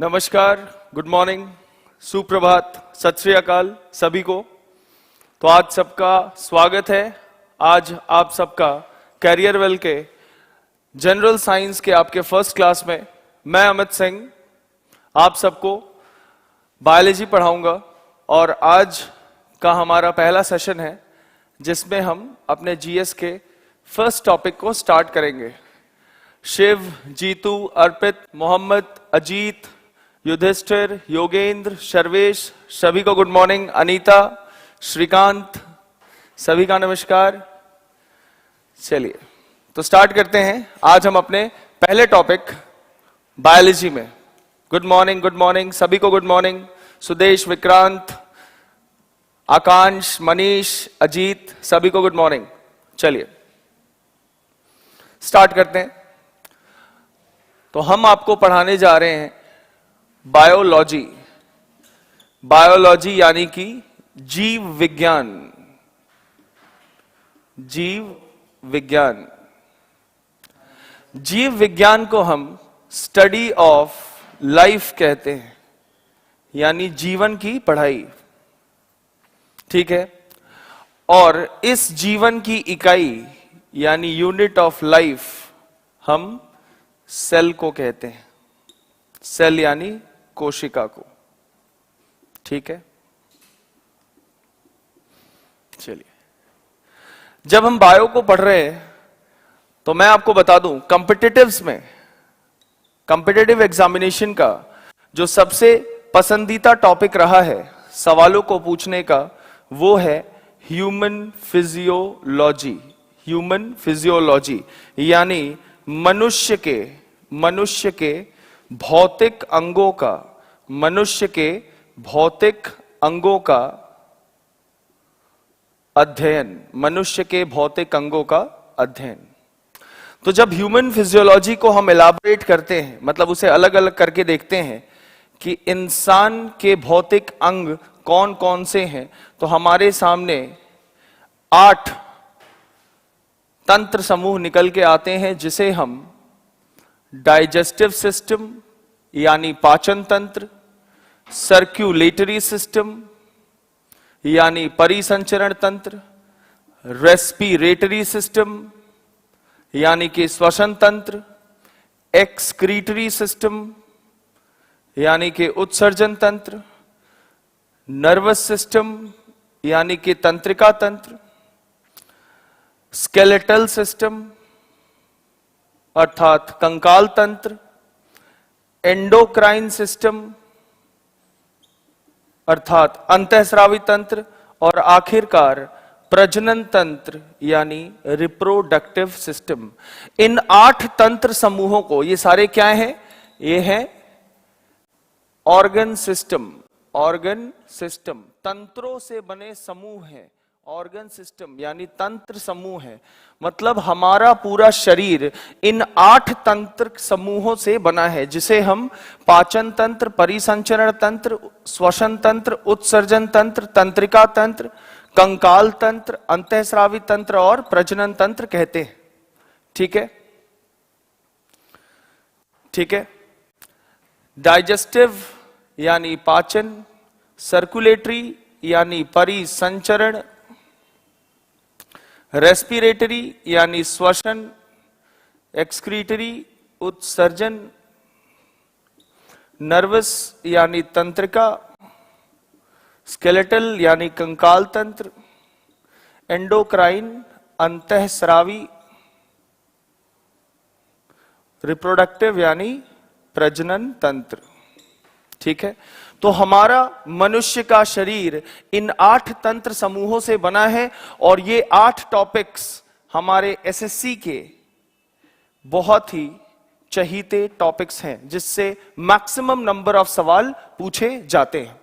नमस्कार, good morning, सुप्रभात, सत श्री अकाल सभी को। तो आज सबका स्वागत है। आज आप सबका कैरियर वेल के जनरल साइंस के आपके फर्स्ट क्लास में मैं अमित सिंह आप सबको बायोलॉजी पढ़ाऊंगा। और आज का हमारा पहला सेशन है जिसमें हम अपने जीएस के फर्स्ट टॉपिक को स्टार्ट करेंगे। शिव, जीतू, अर्पित, मोहम्मद, अजीत, युधिष्ठिर, योगेंद्र, सर्वेश, सभी को गुड मॉर्निंग। अनीता, श्रीकांत, सभी का नमस्कार। चलिए तो स्टार्ट करते हैं। आज हम अपने पहले टॉपिक बायोलॉजी में गुड मॉर्निंग सभी को गुड मॉर्निंग। सुदेश, विक्रांत, आकांश, मनीष, अजीत, सभी को गुड मॉर्निंग। चलिए स्टार्ट करते हैं। तो हम आपको पढ़ाने जा रहे हैं बायोलॉजी। बायोलॉजी यानी कि जीव विज्ञान। जीव विज्ञान, जीव विज्ञान को हम स्टडी ऑफ लाइफ कहते हैं, यानी जीवन की पढ़ाई। ठीक है। और इस जीवन की इकाई यानी यूनिट ऑफ लाइफ हम सेल को कहते हैं। सेल यानी कोशिका को। ठीक है। चलिए, जब हम बायो को पढ़ रहे हैं तो मैं आपको बता दूं, कॉम्पिटिटिव्स में, कॉम्पिटिटिव एग्जामिनेशन का जो सबसे पसंदीदा टॉपिक रहा है सवालों को पूछने का, वो है ह्यूमन फिजियोलॉजी। ह्यूमन फिजियोलॉजी यानी मनुष्य के भौतिक अंगों का, मनुष्य के भौतिक अंगों का अध्ययन, मनुष्य के भौतिक अंगों का अध्ययन। तो जब ह्यूमन फिजियोलॉजी को हम एलाबोरेट करते हैं, मतलब उसे अलग अलग करके देखते हैं कि इंसान के भौतिक अंग कौन कौन से हैं, तो हमारे सामने 8 तंत्र समूह निकल के आते हैं, जिसे हम डाइजेस्टिव सिस्टम यानी पाचन तंत्र, सर्क्यूलेटरी सिस्टम यानी परिसंचरण तंत्र, रेस्पिरेटरी सिस्टम यानी कि श्वसन तंत्र, एक्सक्रीटरी सिस्टम यानी कि उत्सर्जन तंत्र, नर्वस सिस्टम यानी कि तंत्रिका तंत्र, स्केलेटल सिस्टम अर्थात कंकाल तंत्र, एंडोक्राइन सिस्टम अर्थात अंतःस्रावी तंत्र, और आखिरकार प्रजनन तंत्र यानी रिप्रोडक्टिव सिस्टम। इन 8 तंत्र समूहों को, ये सारे क्या हैं? ये हैं ऑर्गन सिस्टम। ऑर्गन सिस्टम तंत्रों से बने समूह हैं। ऑर्गन सिस्टम यानी तंत्र समूह है, मतलब हमारा पूरा शरीर इन 8 तंत्र समूहों से बना है, जिसे हम पाचन तंत्र, परिसंचरण तंत्र, श्वसन तंत्र, उत्सर्जन तंत्र, तंत्रिका तंत्र, कंकाल तंत्र, अंतःस्रावी तंत्र और प्रजनन तंत्र कहते हैं। ठीक है, ठीक है। डाइजेस्टिव यानी पाचन, सर्कुलेटरी यानी परिसंचरण, रेस्पिरेटरी यानी श्वसन, एक्सक्रीटरी उत्सर्जन, नर्वस यानी तंत्रिका, स्केलेटल यानी कंकाल तंत्र, एंडोक्राइन अंतःस्रावी, रिप्रोडक्टिव यानी प्रजनन तंत्र। ठीक है। तो हमारा मनुष्य का शरीर इन 8 तंत्र समूहों से बना है, और ये 8 टॉपिक्स हमारे एसएससी के बहुत ही चहीते टॉपिक्स हैं, जिससे मैक्सिमम नंबर ऑफ सवाल पूछे जाते हैं।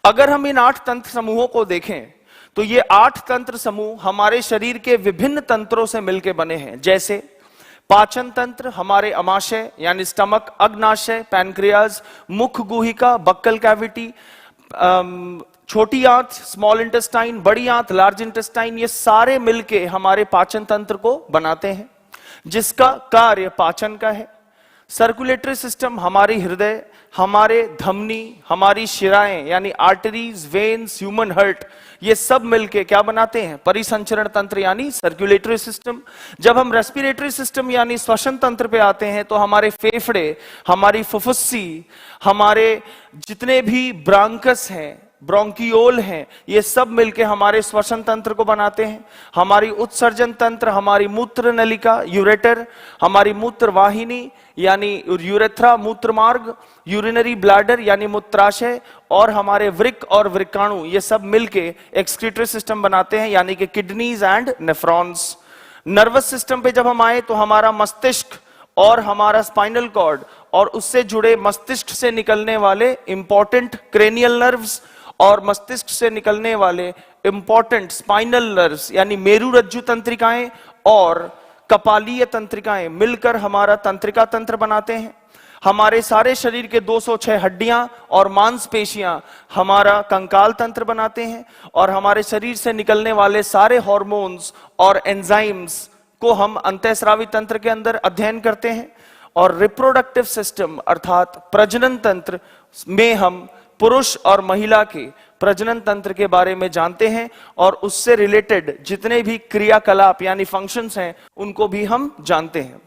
अगर हम इन 8 तंत्र समूहों को देखें तो ये 8 तंत्र समूह हमारे शरीर के विभिन्न तंत्रों से मिलकर बने हैं। जैसे पाचन तंत्र हमारे अमाशय यानी स्टमक, अग्नाशय पैनक्रियाज, मुख गुहिका बक्कल कैविटी, छोटी आंत स्मॉल इंटेस्टाइन, बड़ी आंत लार्ज इंटेस्टाइन, ये सारे मिलके हमारे पाचन तंत्र को बनाते हैं, जिसका कार्य पाचन का है। सर्कुलेटरी सिस्टम हमारी हृदय, हमारे धमनी, हमारी शिराएं यानी आर्टरीज, वेन्स, ह्यूमन हार्ट, ये सब मिलके क्या बनाते हैं? परिसंचरण तंत्र यानी सर्कुलेटरी सिस्टम। जब हम रेस्पिरेटरी सिस्टम यानी श्वसन तंत्र पे आते हैं तो हमारे फेफड़े, हमारी फुफ्फुसी, हमारे जितने भी ब्रांकस हैं, ब्रोंकियोल हैं, ये सब मिलके हमारे श्वसन तंत्र को बनाते हैं। हमारी उत्सर्जन तंत्र, हमारी मूत्र नलिका यूरेटर, हमारी मूत्र वाहिनी यानी यूरेथ्रा मूत्र मार्ग, यूरिनरी ब्लैडर यानी मूत्राशय, और हमारे वृक्क और वृक्काणु, ये सब मिलके एक्सक्रीटरी सिस्टम बनाते हैं यानी कि kidneys and nephrons. Nervous system पे जब हम आए तो हमारा मस्तिष्क और हमारा स्पाइनल कॉर्ड और उससे जुड़े मस्तिष्क से निकलने वाले इंपॉर्टेंट क्रेनियल नर्व्स और मस्तिष्क से निकलने वाले इंपॉर्टेंट स्पाइनल नर्व्स यानी मेरुरज्जु तंत्रिकाएं और कपालीय तंत्रिकाएं मिलकर हमारा तंत्रिका तंत्र बनाते हैं। हमारे सारे शरीर के 206 हड्डियां और मांसपेशियां हमारा कंकाल तंत्र बनाते हैं, और हमारे शरीर से निकलने वाले सारे हार्मोन्स और एंजाइम्स को हम अंतःस्रावी तंत्र के अंदर अध्ययन करते हैं। और रिप्रोडक्टिव सिस्टम अर्थात प्रजनन तंत्र में हम पुरुष और महिला के प्रजनन तंत्र के बारे में जानते हैं, और उससे रिलेटेड जितने भी क्रियाकलाप यानी फंक्शंस हैं उनको भी हम जानते हैं।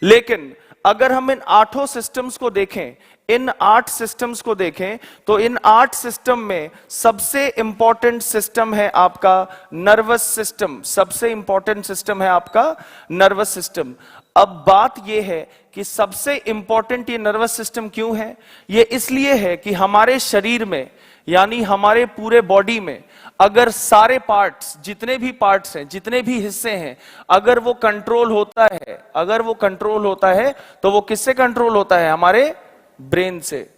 लेकिन अगर हम इन 8 सिस्टम्स को देखें, इन 8 सिस्टम्स को देखें, तो इन 8 सिस्टम में सबसे इंपॉर्टेंट सिस्टम है आपका नर्वस सिस्टम। सबसे इंपॉर्टेंट सिस्टम है आपका नर्वस सिस्टम। अब बात यह है कि सबसे इंपॉर्टेंट ये नर्वस सिस्टम क्यों है? ये इसलिए है कि हमारे शरीर में यानी हमारे पूरे बॉडी में अगर सारे पार्ट्स, जितने भी पार्ट्स हैं, जितने भी हिस्से हैं, अगर वो कंट्रोल होता है, अगर वो कंट्रोल होता है तो वो किससे कंट्रोल होता है? हमारे ब्रेन से।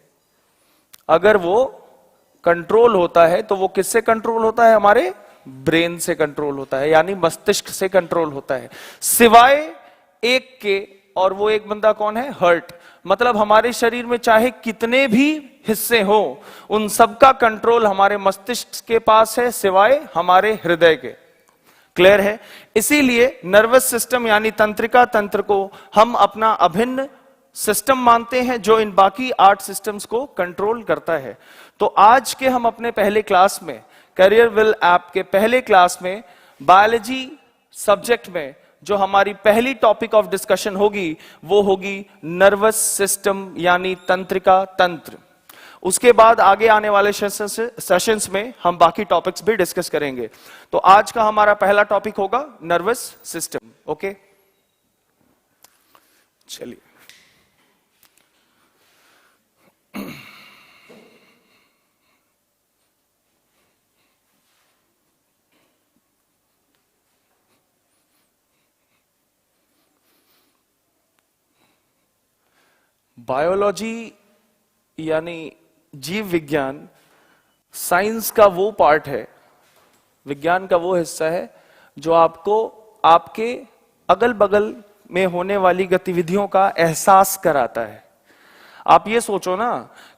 अगर वो कंट्रोल होता है तो वो किससे कंट्रोल होता है? हमारे ब्रेन से कंट्रोल होता है यानी मस्तिष्क से कंट्रोल होता है, सिवाय एक के। और वो एक बंदा कौन है? हार्ट। मतलब हमारे शरीर में चाहे कितने भी हिस्से हो, उन सबका कंट्रोल हमारे मस्तिष्क के पास है सिवाय हमारे हृदय के। क्लियर है? इसीलिए नर्वस सिस्टम यानी तंत्रिका तंत्र को हम अपना अभिन्न सिस्टम मानते हैं जो इन बाकी 8 सिस्टम्स को कंट्रोल करता है। तो आज के हम अपने पहले क्लास में, करियर विल ऐप के पहले क्लास में, बायोलॉजी सब्जेक्ट में जो हमारी पहली टॉपिक ऑफ डिस्कशन होगी वो होगी नर्वस सिस्टम यानी तंत्रिका तंत्र। उसके बाद आगे आने वाले सेशंस में हम बाकी टॉपिक्स भी डिस्कस करेंगे। तो आज का हमारा पहला टॉपिक होगा नर्वस सिस्टम। ओके, चलिए। बायोलॉजी यानी जीव विज्ञान साइंस का वो पार्ट है, विज्ञान का वो हिस्सा है जो आपको आपके अगल बगल में होने वाली गतिविधियों का एहसास कराता है। आप ये सोचो ना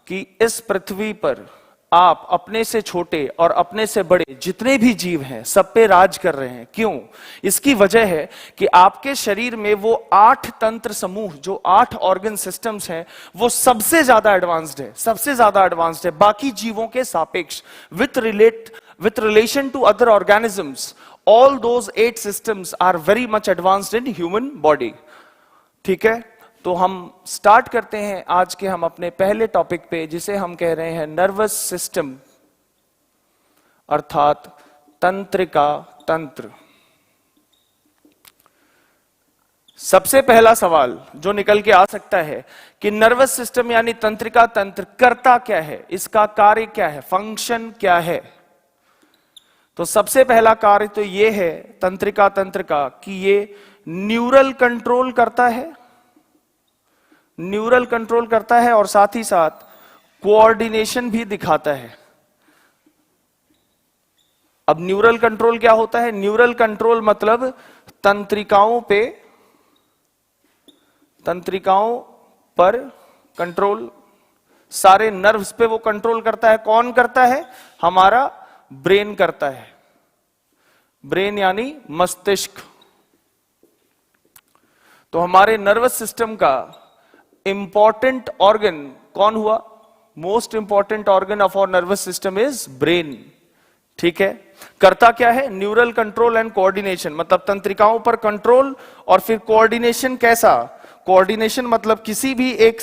कि इस पृथ्वी पर आप अपने से छोटे और अपने से बड़े जितने भी जीव हैं सब पे राज कर रहे हैं। क्यों? इसकी वजह है कि आपके शरीर में वो 8 तंत्र समूह, जो 8 ऑर्गन सिस्टम्स हैं, वो सबसे ज्यादा एडवांस्ड है, सबसे ज्यादा एडवांस्ड है बाकी जीवों के सापेक्ष। With relation to other organisms, all those 8 systems are very much advanced in human body. ठीक है, तो हम स्टार्ट करते हैं आज के हम अपने पहले टॉपिक पे, जिसे हम कह रहे हैं नर्वस सिस्टम अर्थात तंत्रिका तंत्र। सबसे पहला सवाल जो निकल के आ सकता है कि नर्वस सिस्टम यानी तंत्रिका तंत्र करता क्या है, इसका कार्य क्या है, फंक्शन क्या है? तो सबसे पहला कार्य तो यह है तंत्रिका तंत्र का कि ये न्यूरल कंट्रोल करता है, न्यूरल कंट्रोल करता है और साथ ही साथ कोऑर्डिनेशन भी दिखाता है। अब न्यूरल कंट्रोल क्या होता है? न्यूरल कंट्रोल मतलब तंत्रिकाओं पर कंट्रोल, सारे नर्व्स पे वो कंट्रोल करता है। कौन करता है? हमारा ब्रेन करता है। ब्रेन यानी मस्तिष्क। तो हमारे नर्वस सिस्टम का इंपॉर्टेंट ऑर्गन कौन हुआ? Most important organ of our nervous system is brain. ठीक है, करता क्या है? न्यूरल कंट्रोल एंड कोऑर्डिनेशन, मतलब तंत्रिकाओं पर कंट्रोल और फिर कोऑर्डिनेशन। कैसा कोऑर्डिनेशन? मतलब किसी भी एक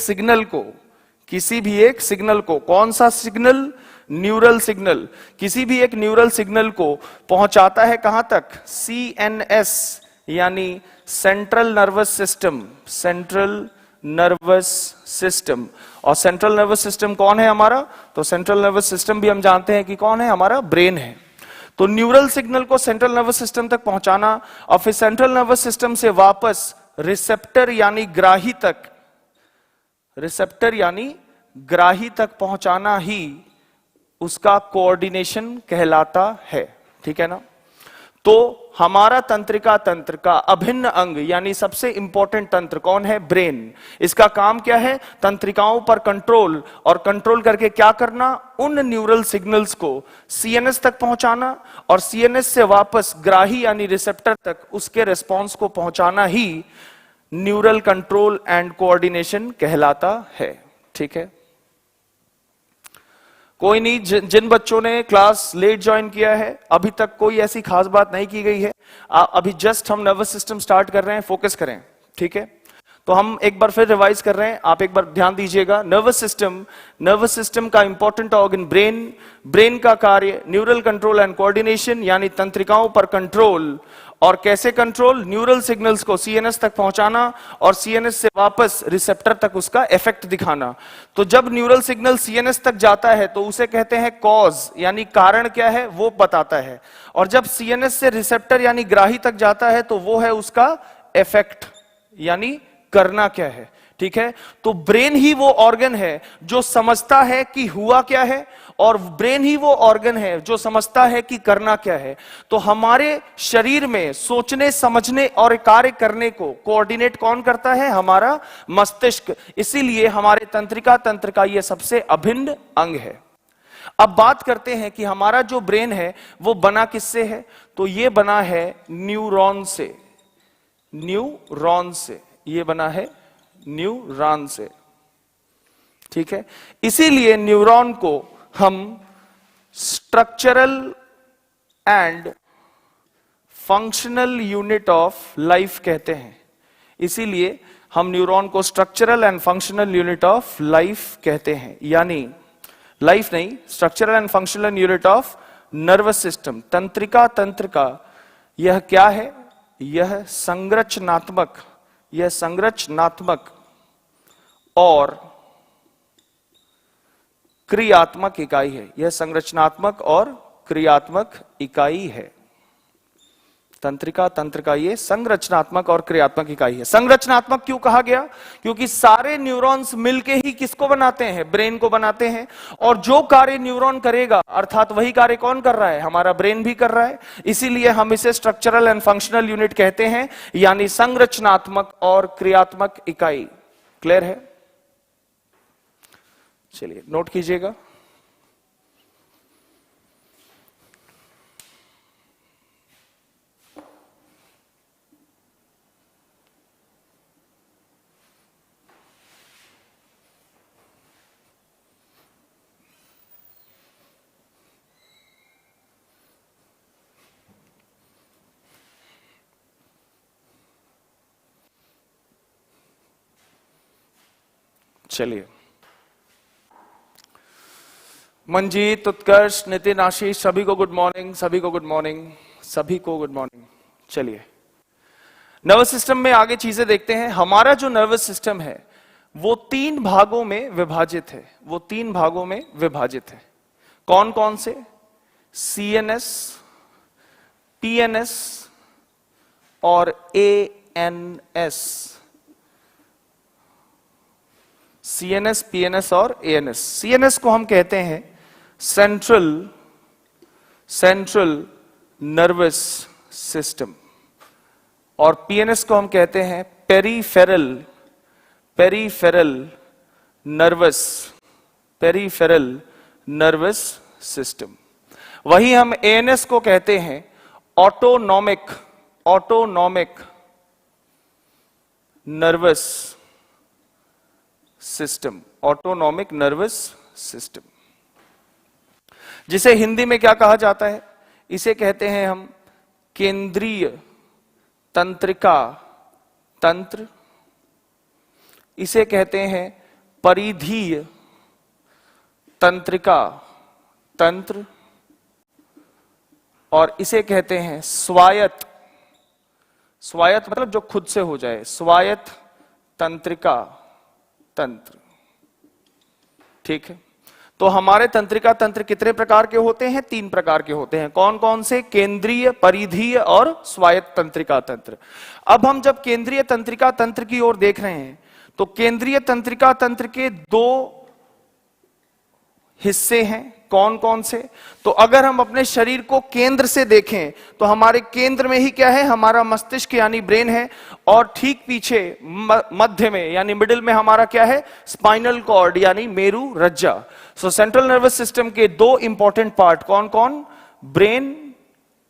सिग्नल को, कौन सा सिग्नल? Neural signal. किसी भी एक न्यूरल सिग्नल को पहुंचाता है कहां तक? सीएनएस यानी central nervous system, central nervous system. और सेंट्रल नर्वस सिस्टम कौन है हमारा? तो सेंट्रल नर्वस सिस्टम भी हम जानते हैं कि कौन है हमारा? ब्रेन है। तो न्यूरल सिग्नल को सेंट्रल नर्वस सिस्टम तक पहुंचाना और फिर सेंट्रल नर्वस सिस्टम से वापस रिसेप्टर यानी ग्राही तक, रिसेप्टर यानी ग्राही तक पहुंचाना ही उसका कोऑर्डिनेशन कहलाता है। ठीक है ना? तो हमारा तंत्रिका तंत्र का अभिन्न अंग यानी सबसे इंपॉर्टेंट तंत्र कौन है? ब्रेन। इसका काम क्या है? तंत्रिकाओं पर कंट्रोल, और कंट्रोल करके क्या करना? उन न्यूरल सिग्नल्स को सीएनएस तक पहुंचाना और सीएनएस से वापस ग्राही यानी रिसेप्टर तक उसके रिस्पॉन्स को पहुंचाना ही न्यूरल कंट्रोल एंड कोऑर्डिनेशन कहलाता है। ठीक है, कोई नहीं, जिन बच्चों ने क्लास लेट ज्वाइन किया है अभी तक कोई ऐसी खास बात नहीं की गई है। अभी जस्ट हम नर्वस सिस्टम स्टार्ट कर रहे हैं, फोकस करें। ठीक है, तो हम एक बार फिर रिवाइज कर रहे हैं, आप एक बार ध्यान दीजिएगा। नर्वस सिस्टम का इंपॉर्टेंट ऑर्गन ब्रेन। ब्रेन का कार्य न्यूरल कंट्रोल एंड कोऑर्डिनेशन यानी तंत्रिकाओं पर कंट्रोल। और कैसे कंट्रोल? न्यूरल सिग्नल्स को सीएनएस तक पहुंचाना और सीएनएस से वापस रिसेप्टर तक उसका इफेक्ट दिखाना। तो जब न्यूरल सिग्नल सीएनएस तक जाता है तो उसे कहते हैं कॉज, यानी कारण क्या है वो बताता है। और जब सीएनएस से रिसेप्टर यानी ग्राही तक जाता है तो वो है उसका इफेक्ट, यानी करना क्या है। ठीक है, तो ब्रेन ही वो ऑर्गन है जो समझता है कि हुआ क्या है, और ब्रेन ही वो ऑर्गन है जो समझता है कि करना क्या है। तो हमारे शरीर में सोचने, समझने और कार्य करने को कोऑर्डिनेट कौन करता है? हमारा मस्तिष्क। इसीलिए हमारे तंत्रिका तंत्र का यह सबसे अभिन्न अंग है। अब बात करते हैं कि हमारा जो ब्रेन है वो बना किससे है? तो ये बना है न्यूरॉन से। न्यूरॉन से ये बना है न्यूरॉन से। ठीक है, इसीलिए न्यूरॉन को हम structural and functional unit of life कहते हैं। इसीलिए हम न्यूरॉन को structural and functional unit of life कहते हैं, यानी लाइफ नहीं, structural and functional unit of nervous system. तंत्रिका तंत्र का यह क्या है? यह संरचनात्मक और क्रियात्मक इकाई है। यह संरचनात्मक और क्रियात्मक इकाई है। तंत्रिका तंत्र का ये संरचनात्मक और क्रियात्मक इकाई है। संरचनात्मक क्यों कहा गया? क्योंकि सारे न्यूरॉन्स मिलके ही किसको बनाते हैं? ब्रेन को बनाते हैं। और जो कार्य न्यूरॉन करेगा अर्थात वही कार्य कौन कर रहा है? हमारा ब्रेन भी कर रहा है। इसीलिए हम इसे स्ट्रक्चरल एंड फंक्शनल यूनिट कहते हैं, यानी संरचनात्मक और क्रियात्मक इकाई। क्लियर है? चलिए नोट कीजिएगा। चलिए, मंजीत, उत्कर्ष, नितिन, आशीष, सभी को गुड मॉर्निंग, सभी को गुड मॉर्निंग, सभी को गुड मॉर्निंग। चलिए, नर्वस सिस्टम में आगे चीजें देखते हैं। हमारा जो नर्वस सिस्टम है वो 3 भागों में विभाजित है। वो 3 भागों में विभाजित है। कौन कौन से? सीएनएस, पीएनएस और एएनएस। सीएनएस, पीएनएस और एएनएस। सीएनएस को हम कहते हैं सेंट्रल नर्वस सिस्टम, और पीएनएस को हम कहते हैं पेरीफेरल नर्वस सिस्टम। वही हम एएनएस को कहते हैं autonomic nervous system, autonomic nervous system, जिसे हिंदी में क्या कहा जाता है? इसे कहते हैं हम केंद्रीय तंत्रिका तंत्र, इसे कहते हैं परिधीय तंत्रिका तंत्र, और इसे कहते हैं स्वायत्त, स्वायत्त मतलब जो खुद से हो जाए, स्वायत्त तंत्रिका तंत्र। ठीक है, तो हमारे तंत्रिका तंत्र कितने प्रकार के होते हैं? 3 प्रकार के होते हैं। कौन कौन से? केंद्रीय, परिधीय और स्वायत्त तंत्रिका तंत्र। अब हम जब केंद्रीय तंत्रिका तंत्र की ओर देख रहे हैं, तो केंद्रीय तंत्रिका तंत्र के 2 हिस्से हैं। कौन कौन से? तो अगर हम अपने शरीर को केंद्र से देखें, तो हमारे केंद्र में ही क्या है? हमारा मस्तिष्क यानी ब्रेन है, और ठीक पीछे मध्य में यानी मिडिल में हमारा क्या है? स्पाइनल कॉर्ड यानी मेरु रज्जा। सो सेंट्रल नर्वस सिस्टम के 2 इंपॉर्टेंट पार्ट कौन कौन? ब्रेन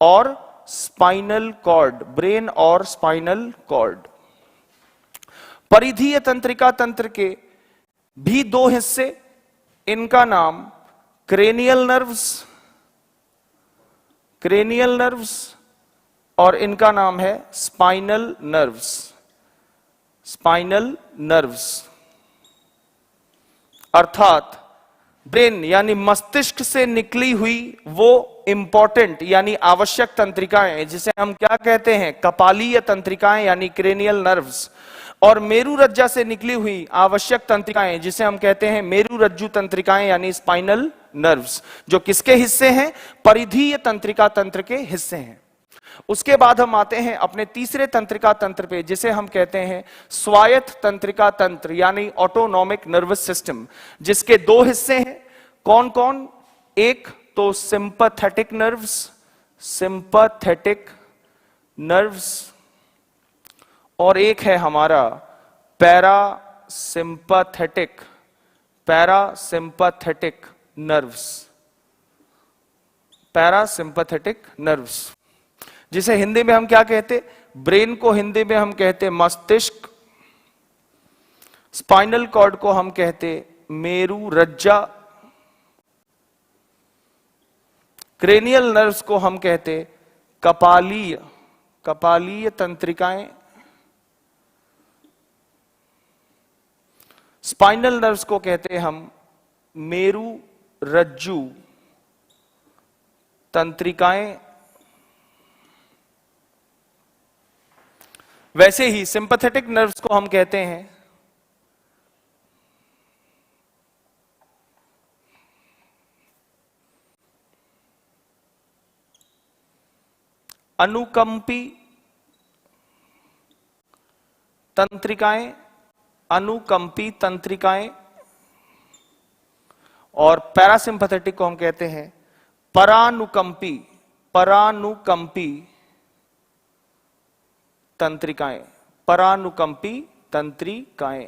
और स्पाइनल कॉर्ड, ब्रेन और स्पाइनल कॉर्ड। परिधीय तंत्रिका तंत्र के भी 2 हिस्से, इनका नाम क्रेनियल नर्व्स, क्रेनियल नर्व्स, और इनका नाम है स्पाइनल नर्व्स, स्पाइनल नर्व्स। अर्थात ब्रेन यानी मस्तिष्क से निकली हुई वो इंपॉर्टेंट यानी आवश्यक तंत्रिकाएं, जिसे हम क्या कहते हैं? कपालीय तंत्रिकाएं यानी क्रेनियल नर्व्स, और मेरु रज्जा से निकली हुई आवश्यक तंत्रिकाएं, जिसे हम कहते हैं मेरु रज्जु तंत्रिकाएं यानी स्पाइनल नर्व्स, जो किसके हिस्से हैं? परिधीय तंत्रिका तंत्र के हिस्से हैं। उसके बाद हम आते हैं अपने तीसरे तंत्रिका तंत्र पे, जिसे हम कहते हैं स्वायत्त तंत्रिका तंत्र यानी ऑटोनॉमिक नर्वस सिस्टम, जिसके 2 हिस्से हैं। कौन कौन? एक तो सिंपैथेटिक नर्व्स, सिंपैथेटिक नर्व्स, और एक है हमारा parasympathetic, parasympathetic nerves, parasympathetic nerves, जिसे हिंदी में हम क्या कहते? ब्रेन को हिंदी में हम कहते मस्तिष्क, स्पाइनल कॉर्ड को हम कहते मेरु रज्जा, क्रेनियल नर्व्स को हम कहते कपालीय, कपालीय तंत्रिकाएं, स्पाइनल नर्व्स को कहते हम मेरु रज्जु तंत्रिकाएं। वैसे ही सिंपैथेटिक नर्व्स को हम कहते हैं अनुकंपी तंत्रिकाएं, अनुकंपी तंत्रिकाएं, और पैरासिम्पैथेटिक को हम कहते हैं परानुकंपी, परानुकंपी तंत्रिकाएं, परानुकंपी तंत्रिकाएं।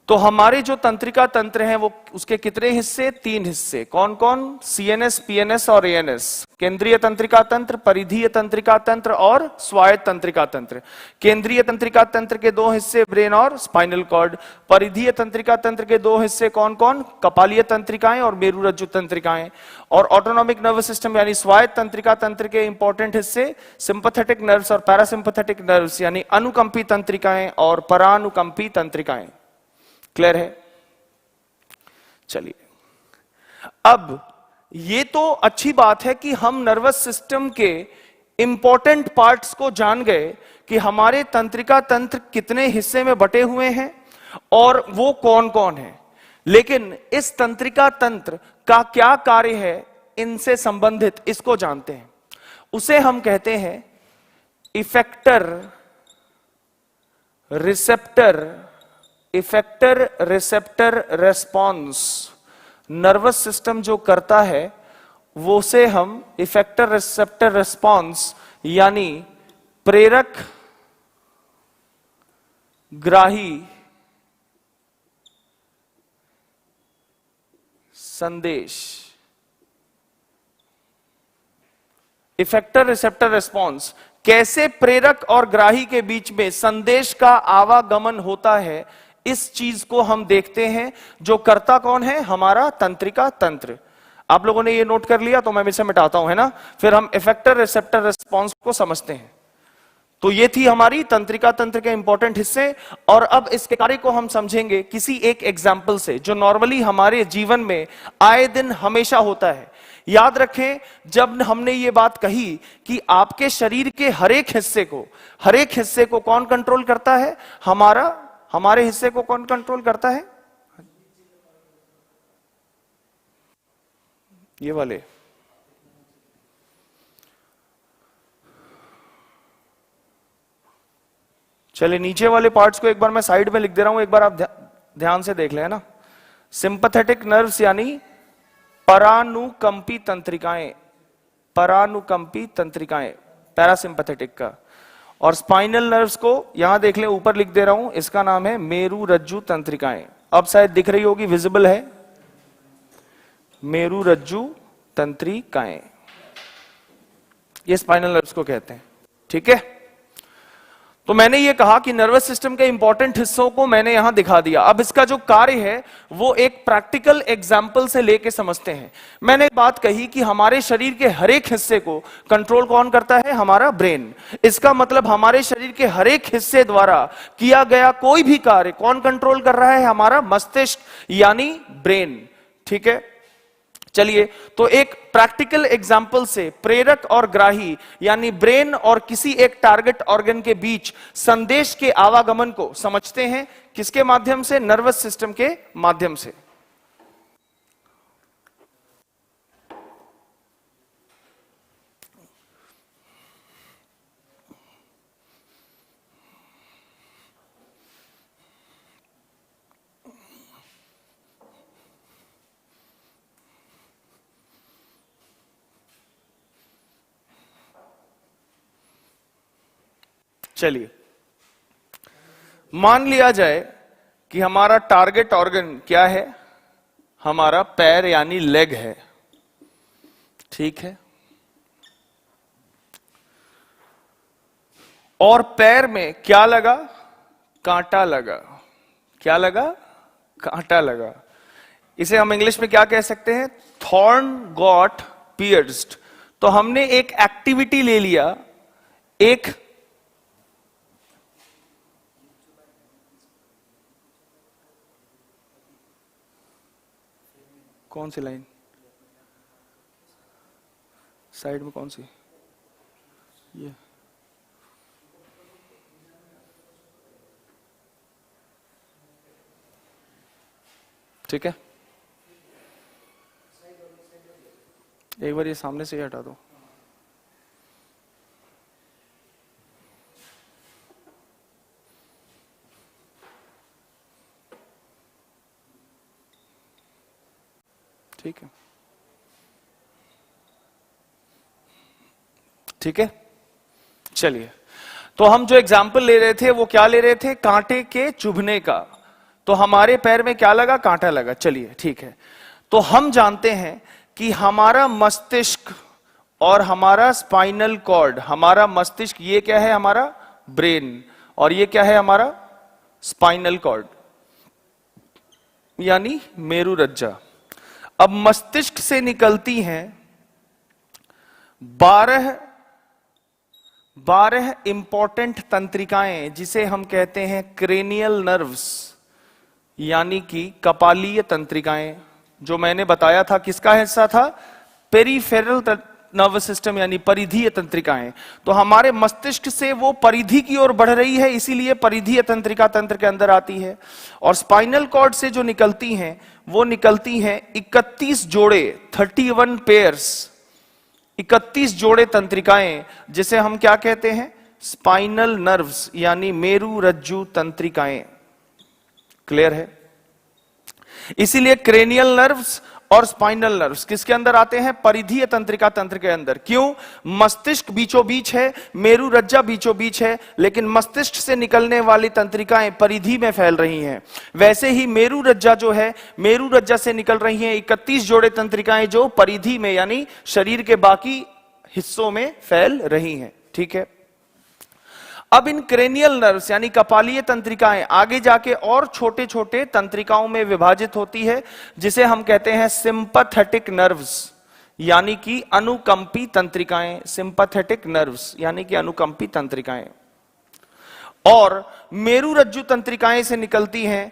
तो हमारे जो तंत्रिका तंत्र हैं वो उसके कितने हिस्से? 3 हिस्से। कौन कौन? सीएनएस, पीएनएस और एएनएस। केंद्रीय तंत्रिका तंत्र, परिधीय तंत्रिका तंत्र और स्वायत्त तंत्रिका तंत्र। केंद्रीय तंत्रिका तंत्र के 2 हिस्से ब्रेन और स्पाइनल कॉर्ड। परिधीय तंत्रिका तंत्र के 2 हिस्से कौन कौन? कपालीय तंत्रिकाएं और मेरुरज्जु तंत्रिकाएं। और ऑटोनॉमिक नर्वस सिस्टम यानी स्वायत्त तंत्रिका तंत्र के इंपॉर्टेंट हिस्से सिंपैथेटिक नर्व्स और पैरासिम्पैथेटिक नर्व्स यानी अनुकंपी तंत्रिकाएं और परानुकंपी तंत्रिकाएं। क्लियर है? चलिए, अब ये तो अच्छी बात है कि हम नर्वस सिस्टम के इंपॉर्टेंट पार्ट्स को जान गए कि हमारे तंत्रिका तंत्र कितने हिस्से में बटे हुए हैं और वो कौन कौन है। लेकिन इस तंत्रिका तंत्र का क्या कार्य है, इनसे संबंधित इसको जानते हैं। उसे हम कहते हैं effector receptor, effector receptor response. Nervous system जो करता है वो से हम इफेक्टर रिसेप्टर रेस्पॉन्स यानी प्रेरक ग्राही संदेश, इफेक्टर रिसेप्टर रिस्पॉन्स, कैसे प्रेरक और ग्राही के बीच में संदेश का आवागमन होता है, इस चीज को हम देखते हैं। जो कर्ता कौन है? हमारा तंत्रिका तंत्र। आप लोगों ने ये नोट कर लिया तो मैं इसे मिटाता हूं, है ना। फिर हम इफेक्टर रिसेप्टर रिस्पॉन्स को समझते हैं। तो ये थी हमारी तंत्रिका तंत्र के इंपॉर्टेंट हिस्से। और अब इसके कार्य को हम समझेंगे किसी एक एग्जाम्पल से, जो नॉर्मली हमारे जीवन में आए दिन हमेशा होता है। याद रखें, जब हमने ये बात कही कि आपके शरीर के हर एक हिस्से को कौन कंट्रोल करता है? हमारे हिस्से को कौन कंट्रोल करता है? ये वाले। चलिए नीचे वाले पार्ट्स को एक बार मैं साइड में लिख दे रहा हूं, एक बार आप ध्यान से देख लें, ना। सिंपैथेटिक नर्व्स यानी परानुकंपी तंत्रिकाएं, पैरासिंपैथेटिक का। और स्पाइनल नर्व्स को यहां देख लें, ऊपर लिख दे रहा हूं, इसका नाम है मेरु रज्जु तंत्रिकाएं। अब शायद दिख रही होगी, विजिबल है, मेरु रज्जु तंत्रिकाएं, ये स्पाइनल नर्व्स को कहते हैं। ठीक है, तो मैंने ये कहा कि नर्वस सिस्टम के इंपॉर्टेंट हिस्सों को मैंने यहां दिखा दिया। अब इसका जो कार्य है वो एक प्रैक्टिकल एग्जाम्पल से लेके समझते हैं। मैंने बात कही कि हमारे शरीर के हर एक हिस्से को कंट्रोल कौन करता है? हमारा ब्रेन। इसका मतलब हमारे शरीर के हर एक हिस्से द्वारा किया गया कोई भी कार्य कौन कंट्रोल कर रहा है? हमारा मस्तिष्क यानी ब्रेन। ठीक है, चलिए तो एक प्रैक्टिकल एग्जाम्पल से प्रेरक और ग्राही यानी ब्रेन और किसी एक टारगेट ऑर्गन के बीच संदेश के आवागमन को समझते हैं। किसके माध्यम से? नर्वस सिस्टम के माध्यम से। चलिए मान लिया जाए कि हमारा टारगेट ऑर्गन क्या है? हमारा पैर यानी लेग है। ठीक है, और पैर में क्या लगा? कांटा लगा। क्या लगा? कांटा लगा। इसे हम इंग्लिश में क्या कह सकते हैं? Thorn got pierced. तो हमने एक एक्टिविटी ले लिया, एक कौन सी लाइन साइड में, कौन सी? ये ठीक है, एक बार ये सामने से ही हटा दो। ठीक है, ठीक है, चलिए तो हम जो एग्जाम्पल ले रहे थे वो क्या ले रहे थे? कांटे के चुभने का। तो हमारे पैर में क्या लगा? कांटा लगा। चलिए ठीक है, तो हम जानते हैं कि हमारा मस्तिष्क और हमारा स्पाइनल कॉर्ड, हमारा मस्तिष्क ये क्या है? हमारा ब्रेन। और ये क्या है? हमारा स्पाइनल कॉर्ड यानी मेरुरज्जा। अब मस्तिष्क से निकलती हैं 12 इंपॉर्टेंट तंत्रिकाएं, जिसे हम कहते हैं क्रेनियल नर्व्स यानी कि कपालीय तंत्रिकाएं। जो मैंने बताया था किसका हिस्सा था? पेरिफेरल नर्वस सिस्टम यानी परिधीय तंत्रिकाएं। तो हमारे मस्तिष्क से वो परिधि की ओर बढ़ रही है, इसीलिए परिधीय तंत्रिका तंत्र के अंदर आती है। और स्पाइनल कॉर्ड से जो निकलती हैं वो निकलती हैं 31 जोड़े, 31 पेयर्स, 31 जोड़े तंत्रिकाएं, जिसे हम क्या कहते हैं? स्पाइनल नर्व्स यानी मेरु रज्जु तंत्रिकाएं। क्लियर है? इसीलिए क्रेनियल नर्व्स और स्पाइनल नर्व्स किसके अंदर आते हैं? परिधीय तंत्रिका तंत्र के अंदर। क्यों? मस्तिष्क बीचों बीच है, मेरुरज्जा बीचों बीच है, लेकिन मस्तिष्क से निकलने वाली तंत्रिकाएं परिधि में फैल रही हैं। वैसे ही मेरुरज्जा जो है, मेरुरज्जा से निकल रही हैं 31 जोड़े तंत्रिकाएं जो परिधि में यानी शरीर के बाकी हिस्सों में फैल रही हैं। ठीक है, अब इन क्रेनियल नर्व्स यानी कपालीय तंत्रिकाएं आगे जाके और छोटे छोटे तंत्रिकाओं में विभाजित होती है, जिसे हम कहते हैं सिंपैथेटिक नर्व्स यानी कि अनुकंपी तंत्रिकाएं। सिंपैथेटिक नर्व्स यानी कि अनुकंपी तंत्रिकाएं। और मेरुरज्जु तंत्रिकाएं से निकलती हैं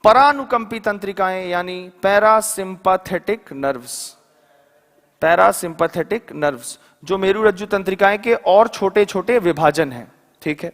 परानुकंपी तंत्रिकाएं यानी पैरासिम्पैथेटिक नर्व्स। पैरासिम्पैथेटिक नर्व्स जो मेरुरज्जु तंत्रिकाएं के और छोटे छोटे विभाजन हैं। ठीक है,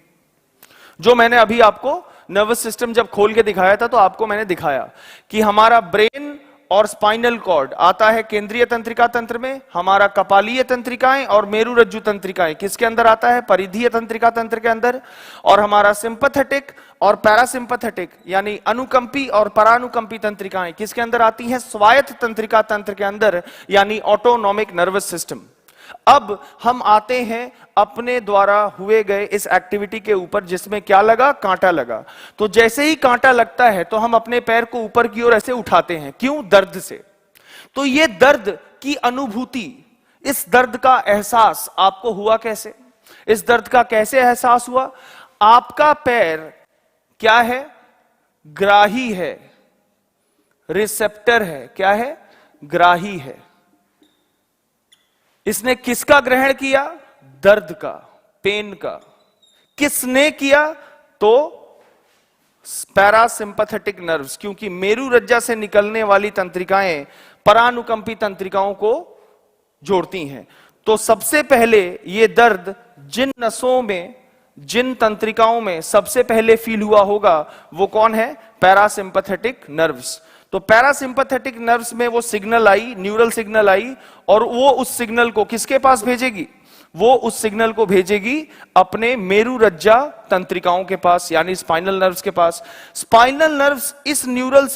जो मैंने अभी आपको नर्वस सिस्टम जब खोल के दिखाया था तो आपको मैंने दिखाया कि हमारा ब्रेन और स्पाइनल कॉर्ड आता है केंद्रीय तंत्रिका तंत्र में, हमारा कपालीय तंत्रिकाएं और मेरुरज्जु तंत्रिकाएं किसके अंदर आता है, परिधीय तंत्रिका तंत्र के अंदर, और हमारा सिंपैथेटिक और पैरासिम्पैथेटिक यानी अनुकंपी और परानुकंपी तंत्रिकाएं किसके अंदर आती हैं, स्वायत्त तंत्रिका तंत्र के अंदर यानी ऑटोनॉमिक नर्वस सिस्टम। अब हम आते हैं अपने द्वारा हुए गए इस एक्टिविटी के ऊपर जिसमें क्या लगा, कांटा लगा। तो जैसे ही कांटा लगता है तो हम अपने पैर को ऊपर की ओर ऐसे उठाते हैं, क्यों, दर्द से। तो ये दर्द की अनुभूति, इस दर्द का एहसास आपको हुआ कैसे, इस दर्द का कैसे एहसास हुआ। आपका पैर क्या है, ग्राही है, रिसेप्टर है, क्या है, ग्राही है। इसने किसका ग्रहण किया, दर्द का, पेन का। किसने किया, तो पैरासिम्पैथेटिक नर्व्स, क्योंकि मेरुरज्जा से निकलने वाली तंत्रिकाएं परानुकंपी तंत्रिकाओं को जोड़ती हैं। तो सबसे पहले ये दर्द जिन नसों में, जिन तंत्रिकाओं में सबसे पहले फील हुआ होगा वो कौन है, पैरासिम्पैथेटिक नर्व्स। तो पैरासिम्पैथेटिक नर्व्स में वो सिग्नल आई, न्यूरल सिग्नल आई, और वो उस सिग्नल को किसके पास भेजेगी, वो उस सिग्नल को भेजेगी अपने मेरुरज्जा तंत्रिकाओं के पास यानी स्पाइनल नर्व्स के पास। स्पाइनल नर्व्स इस न्यूरल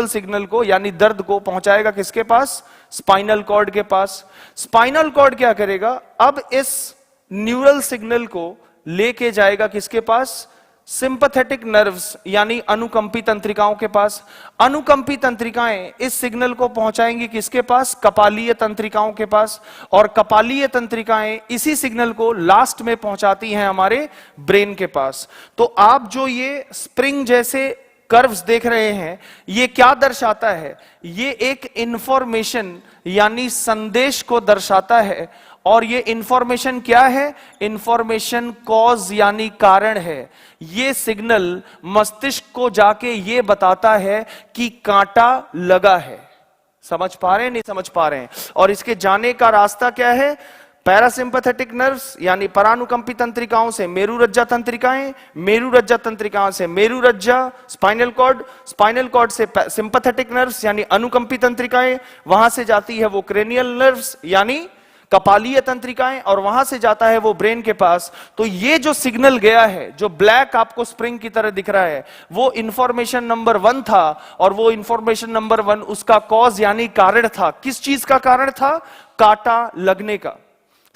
सिग्नल को यानी दर्द को पहुंचाएगा किसके पास, स्पाइनल कॉर्ड के पास। स्पाइनल कॉर्ड क्या करेगा, अब इस न्यूरल सिग्नल को लेके जाएगा किसके पास, सिंपैथेटिक नर्व्स यानी अनुकंपी तंत्रिकाओं के पास। अनुकंपी तंत्रिकाएं इस सिग्नल को पहुंचाएंगी किसके पास, कपालीय तंत्रिकाओं के पास, और कपालीय तंत्रिकाएं इसी सिग्नल को लास्ट में पहुंचाती हैं हमारे ब्रेन के पास। तो आप जो ये स्प्रिंग जैसे कर्व्स देख रहे हैं, ये क्या दर्शाता है, ये एक इंफॉर्मेशन यानी संदेश को दर्शाता है। और ये इंफॉर्मेशन क्या है, इंफॉर्मेशन कॉज यानी कारण है। ये सिग्नल मस्तिष्क को जाके ये बताता है कि कांटा लगा है। समझ पा रहे हैं, नहीं समझ पा रहे हैं। और इसके जाने का रास्ता क्या है, पैरासिम्पैथेटिक नर्व्स यानी परानुकंपी तंत्रिकाओं से मेरुरज्जा तंत्रिकाएं, मेरुरज्जा तंत्रिकाओं से मेरुरज्जा स्पाइनल कॉर्ड, स्पाइनल कॉर्ड से सिंपैथेटिक नर्व्स यानी अनुकंपी तंत्रिकाएं, वहां से जाती है वो क्रेनियल नर्व्स यानी कपालीय तंत्रिकाएं, और वहां से जाता है वो ब्रेन के पास। तो ये जो सिग्नल गया है, जो ब्लैक आपको स्प्रिंग की तरह दिख रहा है, वो इंफॉर्मेशन नंबर 1 था। और वो इंफॉर्मेशन नंबर 1 उसका कॉज यानी कारण था। किस चीज का कारण था, कांटा लगने का।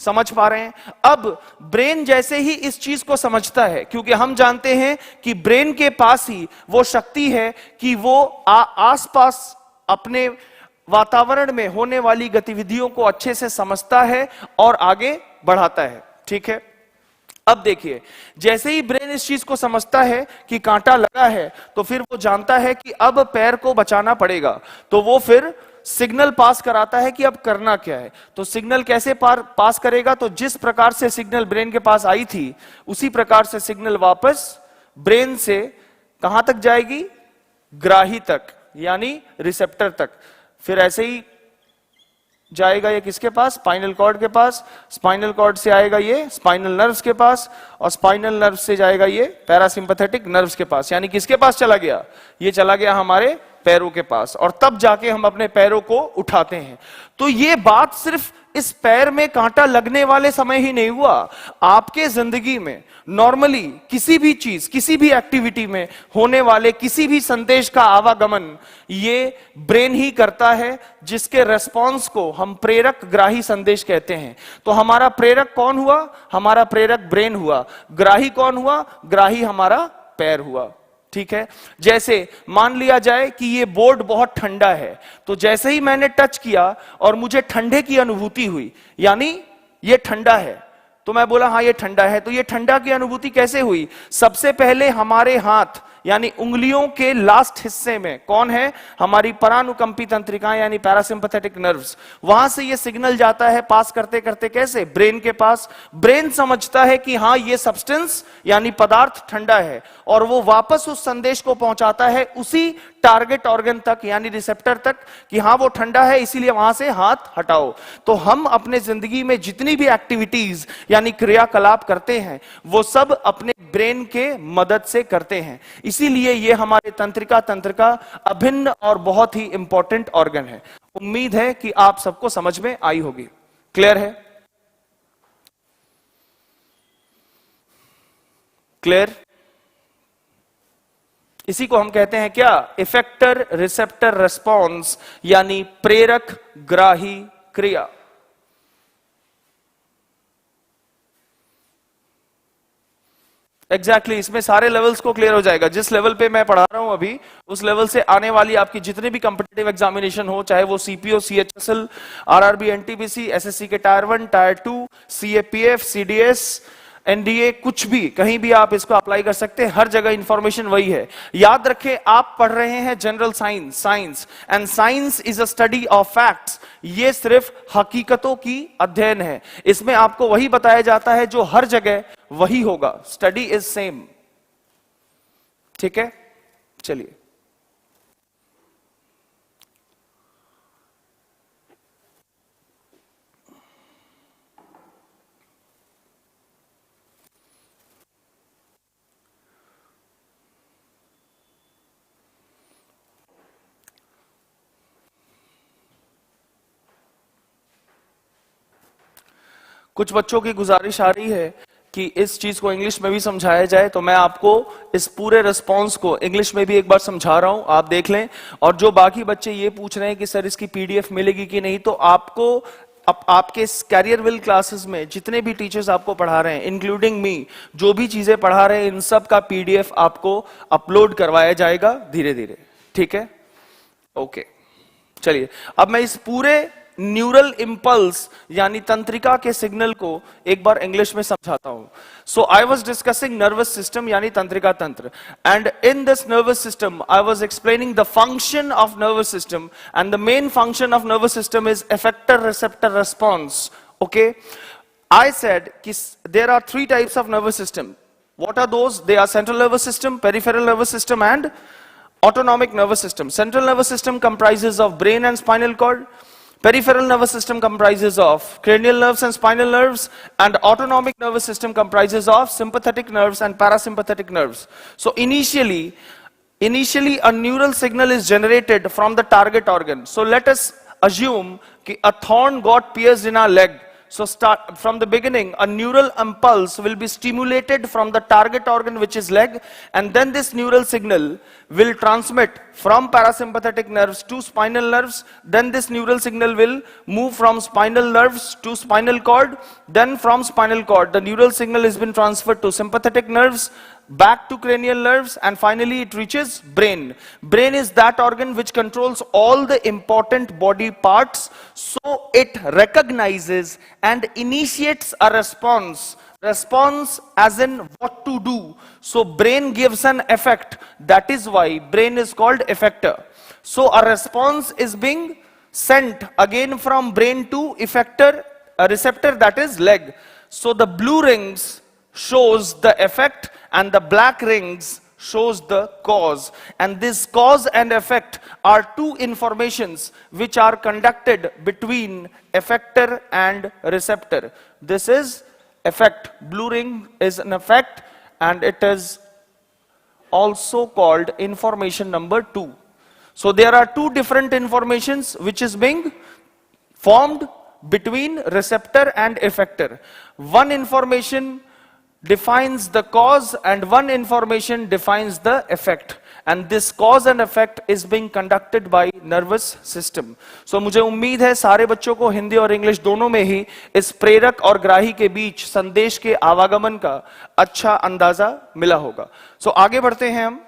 समझ पा रहे हैं। अब ब्रेन जैसे ही इस चीज को समझता है, क्योंकि हम जानते हैं कि ब्रेन के पास ही वो शक्ति है कि वो आसपास अपने वातावरण में होने वाली गतिविधियों को अच्छे से समझता है और आगे बढ़ाता है। ठीक है, अब देखिए, जैसे ही ब्रेन इस चीज को समझता है कि कांटा लगा है, तो फिर वो जानता है कि अब पैर को बचाना पड़ेगा। तो वो फिर सिग्नल पास कराता है कि अब करना क्या है। तो सिग्नल कैसे पास करेगा, तो जिस प्रकार से सिग्नल ब्रेन के पास आई थी उसी प्रकार से सिग्नल वापस ब्रेन से कहां तक जाएगी, ग्राही तक यानी रिसेप्टर तक। फिर ऐसे ही जाएगा ये किसके पास, स्पाइनल कॉर्ड के पास। स्पाइनल कॉर्ड से आएगा ये स्पाइनल नर्व्स के पास, और स्पाइनल नर्व से जाएगा ये पैरासिम्पैथेटिक नर्व्स के पास। यानी किसके पास चला गया, ये चला गया हमारे पैरों के पास, और तब जाके हम अपने पैरों को उठाते हैं। तो ये बात सिर्फ इस पैर में कांटा लगने वाले समय ही नहीं हुआ, आपके जिंदगी में नॉर्मली किसी भी चीज, किसी भी एक्टिविटी में होने वाले किसी भी संदेश का आवागमन ये ब्रेन ही करता है, जिसके रेस्पॉन्स को हम प्रेरक ग्राही संदेश कहते हैं। तो हमारा प्रेरक कौन हुआ, हमारा प्रेरक ब्रेन हुआ। ग्राही कौन हुआ, ग्राही हमारा पैर हुआ। ठीक है। जैसे मान लिया जाए कि ये बोर्ड बहुत ठंडा है, तो जैसे ही मैंने टच किया और मुझे ठंडे की अनुभूति हुई, यानी ये ठंडा है, तो मैं बोला हाँ ये ठंडा है। तो ये ठंडा की अनुभूति कैसे हुई? सबसे पहले हमारे हाथ यानी उंगलियों के लास्ट हिस्से में कौन है? हमारी परानुकंपी तंत्रिकाएं यानी पैरासिम्पैथेटिक नर्व्स। वहां से ये सिग्नल जाता है पास करते करते कैसे? ब्रेन के पास। ब्रेन समझता है कि हाँ ये सब्सटेंस यानी पदार्थ ठंडा है, और वो वापस उस संदेश को पहुंचाता है उसी टारगेट ऑर्गन तक यानी रिसेप्टर तक कि हाँ वो ठंडा है, इसीलिए वहां से हाथ हटाओ। तो हम अपने जिंदगी में जितनी भी एक्टिविटीज यानी क्रियाकलाप करते हैं वो सब अपने ब्रेन के मदद से करते हैं। इसीलिए ये हमारे तंत्रिका तंत्र का अभिन्न और बहुत ही इंपॉर्टेंट ऑर्गन है। उम्मीद है कि आप सबको समझ में आई होगी। क्लियर है? क्लियर? इसी को हम कहते हैं क्या? इफेक्टर रिसेप्टर रेस्पॉन्स यानी प्रेरक ग्राही क्रिया। एग्जैक्टली इसमें सारे लेवल्स को क्लियर हो जाएगा। जिस लेवल पे मैं पढ़ा रहा हूं अभी, उस लेवल से आने वाली आपकी जितने भी कॉम्पिटिटिव एग्जामिनेशन हो, चाहे वो CPO, CHSL, RRB, NTPC, SSC के tier 1, tier 2, CAPF, CDS, NDA, कुछ भी कहीं भी आप इसको अप्लाई कर सकते हैं। हर जगह इंफॉर्मेशन वही है। याद रखें आप पढ़ रहे हैं general science and science is a study of facts. ये सिर्फ हकीकतों की अध्ययन है। इसमें आपको वही बताया जाता है जो हर जगह वही होगा। Study is same. ठीक है, चलिए कुछ बच्चों की गुजारिश आ रही है कि इस चीज को इंग्लिश में भी समझाया जाए, तो मैं आपको इस पूरे रिस्पांस को इंग्लिश में भी एक बार समझा रहा हूं, आप देख लें। और जो बाकी बच्चे ये पूछ रहे हैं कि सर इसकी पीडीएफ मिलेगी कि नहीं, तो आपको आपके कैरियर विल क्लासेस में जितने भी टीचर्स आपको पढ़ा रहे हैं इंक्लूडिंग मी, जो भी चीजें पढ़ा रहे हैं इन सब का पीडीएफ आपको अपलोड करवाया जाएगा धीरे धीरे। ठीक है, ओके। चलिए अब मैं इस पूरे न्यूरल इंपल्स यानी तंत्रिका के सिग्नल को एक बार इंग्लिश में समझाता हूं। So I was discussing nervous system यानी तंत्रिका तंत्र, and in this nervous system I was explaining the function of nervous system, and the main function of nervous system is effector receptor response. Okay, I said there are three types of nervous system. What are those? They are central nervous system, peripheral nervous system, and autonomic nervous system. Central nervous system comprises of brain and spinal cord. Peripheral nervous system comprises of cranial nerves and spinal nerves, and autonomic nervous system comprises of sympathetic nerves and parasympathetic nerves. So initially a neural signal is generated from the target organ. So let us assume that a thorn got pierced in our leg. So start from the beginning, a neural impulse will be stimulated from the target organ, which is leg, and then this neural signal will transmit from parasympathetic nerves to spinal nerves. Then this neural signal will move from spinal nerves to spinal cord. Then from spinal cord, the neural signal has been transferred to sympathetic nerves, back to cranial nerves, and finally it reaches brain. Brain is that organ which controls all the important body parts, so it recognizes and initiates a response as in what to do. So brain gives an effect. That is why brain is called effector. So a response is being sent again from brain to effector, a receptor, that is leg. So the blue rings shows the effect and the black rings shows the cause, and this cause and effect are two informations which are conducted between effector and receptor. This is effect. Blue ring is an effect, and it is also called information number 2. So there are two different informations which is being formed between receptor and effector. One information defines the cause and one information defines the effect, and this cause and effect is being conducted by nervous system. So मुझे उम्मीद है सारे बच्चों को हिंदी और English दोनों में ही इस प्रेरक और ग्राही के बीच संदेश के आवागमन का अच्छा अंदाजा मिला होगा. So आगे बढ़ते हैं हम.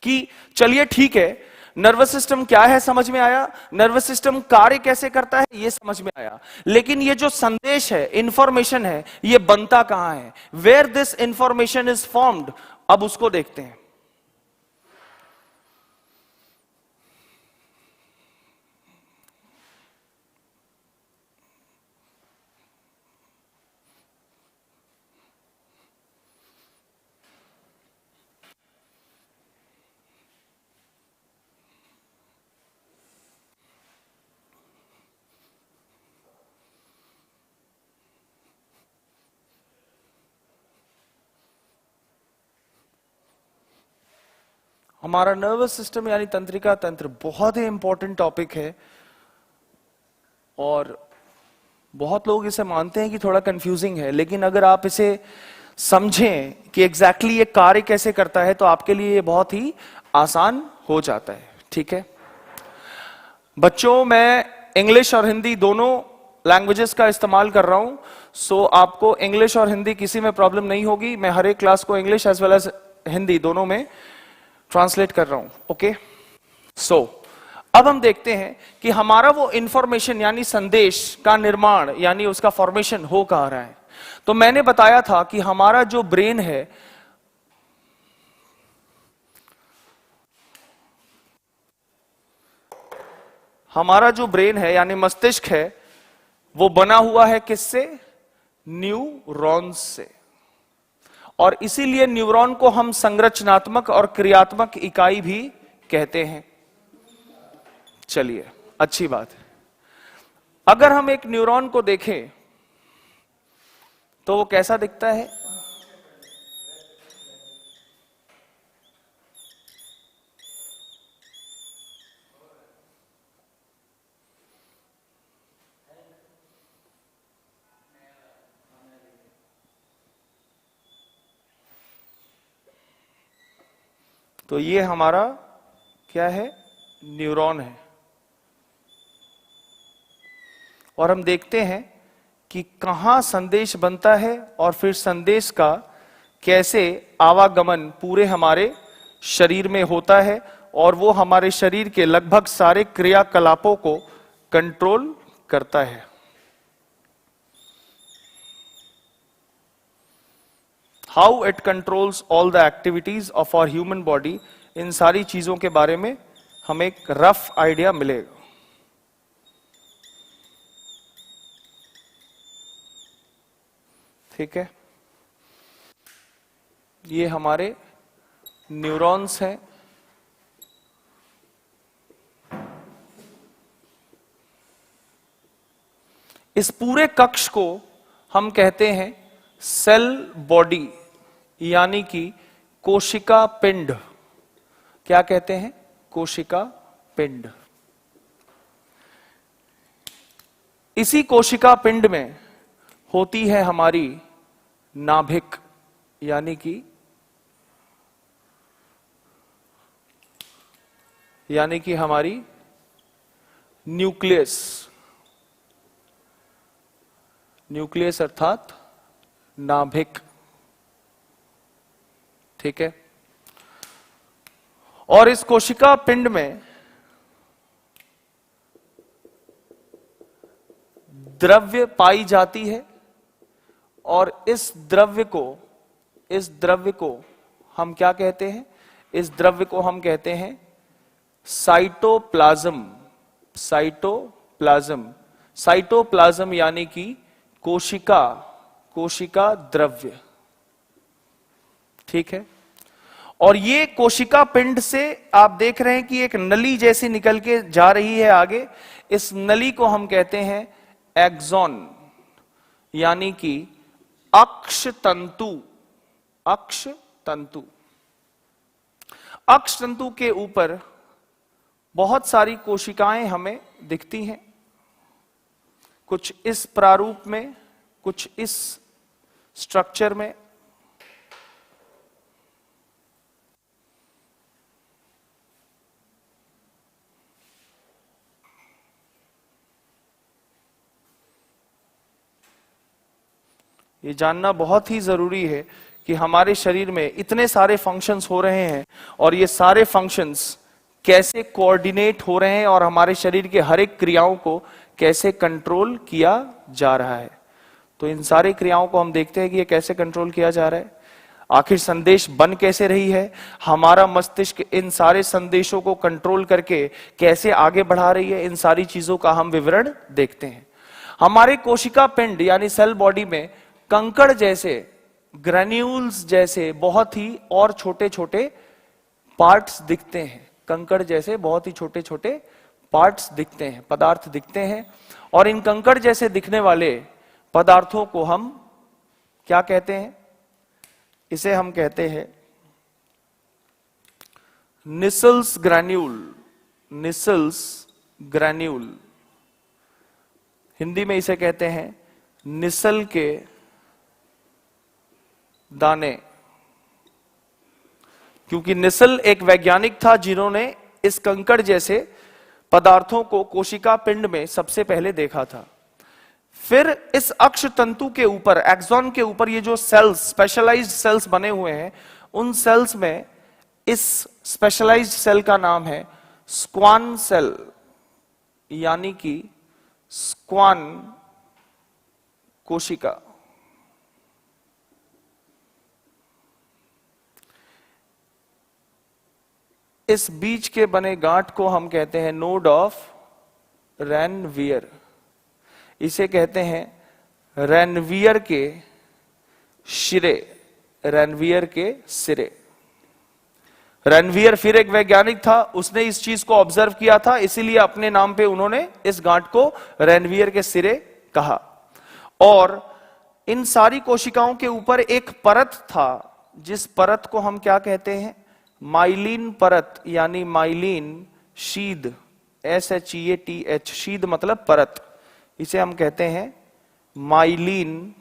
कि चलिए ठीक है, नर्वस सिस्टम क्या है समझ में आया, नर्वस सिस्टम कार्य कैसे करता है ये समझ में आया, लेकिन ये जो संदेश है, इंफॉर्मेशन है, ये बनता कहां है, where this information is formed, अब उसको देखते हैं। हमारा नर्वस सिस्टम यानी तंत्रिका तंत्र बहुत ही इंपॉर्टेंट टॉपिक है और बहुत लोग इसे मानते हैं कि थोड़ा कंफ्यूजिंग है, लेकिन अगर आप इसे समझें कि एग्जैक्टली ये कार्य कैसे करता है तो आपके लिए ये बहुत ही आसान हो जाता है। ठीक है बच्चों, मैं इंग्लिश और हिंदी दोनों लैंग्वेजेस का इस्तेमाल कर रहा हूं, सो आपको इंग्लिश और हिंदी किसी में प्रॉब्लम नहीं होगी। मैं हर एक क्लास को English as well as Hindi दोनों में ट्रांसलेट कर रहा हूं। ओके सो अब हम देखते हैं कि हमारा वो इंफॉर्मेशन यानी संदेश का निर्माण यानी उसका फॉर्मेशन हो कहां रहा है। तो मैंने बताया था कि हमारा जो ब्रेन है, हमारा जो ब्रेन है यानी मस्तिष्क है, वो बना हुआ है किससे? न्यूरॉन्स से। और इसीलिए न्यूरॉन को हम संरचनात्मक और क्रियात्मक इकाई भी कहते हैं। चलिए अच्छी बात है। अगर हम एक न्यूरॉन को देखें तो वो कैसा दिखता है? तो ये हमारा क्या है? न्यूरॉन है। और हम देखते हैं कि कहां संदेश बनता है और फिर संदेश का कैसे आवागमन पूरे हमारे शरीर में होता है और वो हमारे शरीर के लगभग सारे क्रियाकलापों को कंट्रोल करता है। How it controls all the activities of our human body, इन सारी चीजों के बारे में हमें एक रफ आइडिया मिलेगा। ठीक है, ये हमारे न्यूरॉन्स हैं। इस पूरे कक्ष को हम कहते हैं सेल बॉडी यानी कि कोशिका पिंड। क्या कहते हैं? कोशिका पिंड। इसी कोशिका पिंड में होती है हमारी नाभिक यानी कि हमारी न्यूक्लियस। न्यूक्लियस अर्थात नाभिक। ठीक है, और इस कोशिका पिंड में द्रव्य पाई जाती है और इस द्रव्य को हम क्या कहते हैं? इस द्रव्य को हम कहते हैं साइटोप्लाज्म। साइटोप्लाज्म, साइटोप्लाज्म यानी कि कोशिका द्रव्य। ठीक है, और ये कोशिका पिंड से आप देख रहे हैं कि एक नली जैसी निकल के जा रही है आगे। इस नली को हम कहते हैं एक्सॉन यानी कि अक्षतंतु। अक्षतंतु। अक्षतंतु के ऊपर बहुत सारी कोशिकाएं हमें दिखती हैं, कुछ इस प्रारूप में, कुछ इस स्ट्रक्चर में। ये जानना बहुत ही जरूरी है कि हमारे शरीर में इतने सारे फंक्शंस हो रहे हैं और ये सारे फंक्शंस कैसे कोऑर्डिनेट हो रहे हैं और हमारे शरीर के हर एक क्रियाओं को कैसे कंट्रोल किया जा रहा है। तो इन सारे क्रियाओं को हम देखते हैं कि ये कैसे कंट्रोल किया जा रहा है, आखिर संदेश बन कैसे रही है, हमारा मस्तिष्क इन सारे संदेशों को कंट्रोल करके कैसे आगे बढ़ा रही है, इन सारी चीजों का हम विवरण देखते हैं। हमारे कोशिका पिंड यानी सेल बॉडी में कंकड़ जैसे, ग्रेन्यूल्स जैसे बहुत ही और छोटे छोटे पार्ट्स दिखते हैं। कंकड़ जैसे बहुत ही छोटे छोटे पार्ट्स दिखते हैं, पदार्थ दिखते हैं। और इन कंकड़ जैसे दिखने वाले पदार्थों को हम क्या कहते हैं? इसे हम कहते हैं Nissl's granule. Nissl's granule, Hindi में इसे कहते हैं निसल के दाने, क्योंकि निसल एक वैज्ञानिक था जिन्होंने इस कंकड़ जैसे पदार्थों को कोशिका पिंड में सबसे पहले देखा था। फिर इस अक्ष तंतु के ऊपर, एक्सॉन के ऊपर ये जो सेल्स, स्पेशलाइज्ड सेल्स बने हुए हैं, उन सेल्स में इस स्पेशलाइज्ड सेल का नाम है स्क्वान सेल, यानी कि स्क्वान कोशिका। इस बीच के बने गांठ को हम कहते हैं नोड ऑफ रैनवियर। इसे कहते हैं रैनवियर के शिरे, रैनवियर के सिरे। रैनवियर फिर एक वैज्ञानिक था, उसने इस चीज को ऑब्जर्व किया था, इसीलिए अपने नाम पे उन्होंने इस गांठ को रैनवियर के सिरे कहा। और इन सारी कोशिकाओं के ऊपर एक परत था, जिस परत को हम क्या कहते हैं? माइलिन परत, यानी माइलिन शीद, SHEATH, शीद मतलब परत। इसे हम कहते हैं माइलिन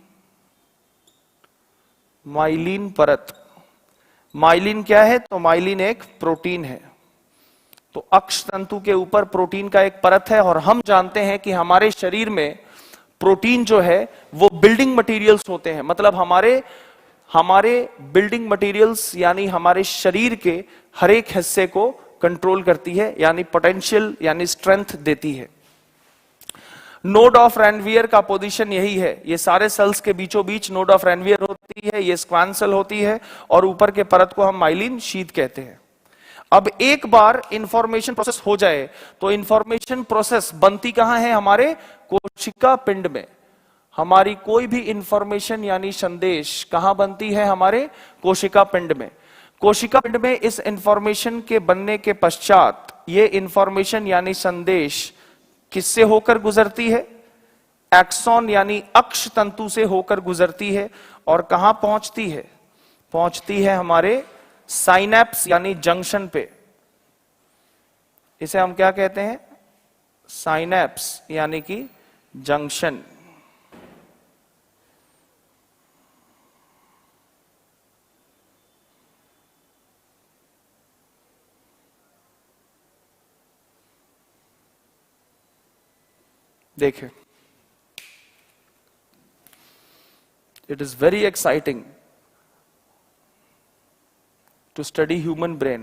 परत। माइलिन क्या है? तो माइलिन एक प्रोटीन है। तो अक्ष तंतु के ऊपर प्रोटीन का एक परत है। और हम जानते हैं कि हमारे शरीर में प्रोटीन जो है वो बिल्डिंग मटेरियल्स होते हैं, मतलब हमारे बिल्डिंग मटेरियल्स यानी हमारे शरीर के हर एक हिस्से को कंट्रोल करती है, यानी पोटेंशियल यानी स्ट्रेंथ देती है। नोड ऑफ रैनवियर का पोजीशन यही है, ये सारे सेल्स के बीचों बीच नोड ऑफ रैनवियर होती है, ये स्क्वान सेल होती है और ऊपर के परत को हम माइलिन शीथ कहते हैं। अब एक बार इंफॉर्मेशन प्रोसेस हो जाए तो इंफॉर्मेशन प्रोसेस बनती कहां है? हमारे कोशिका पिंड में। हमारी कोई भी इंफॉर्मेशन यानी संदेश कहां बनती है? हमारे कोशिका पिंड में। कोशिका पिंड में इस इंफॉर्मेशन के बनने के पश्चात ये इंफॉर्मेशन यानी संदेश किससे होकर गुजरती है? एक्सॉन यानी अक्ष तंतु से होकर गुजरती है। और कहां पहुंचती है? पहुंचती है हमारे साइनैप्स यानी जंक्शन पे। इसे हम क्या कहते हैं? साइनैप्स यानी कि जंक्शन। देखिए, it is very exciting to study human brain.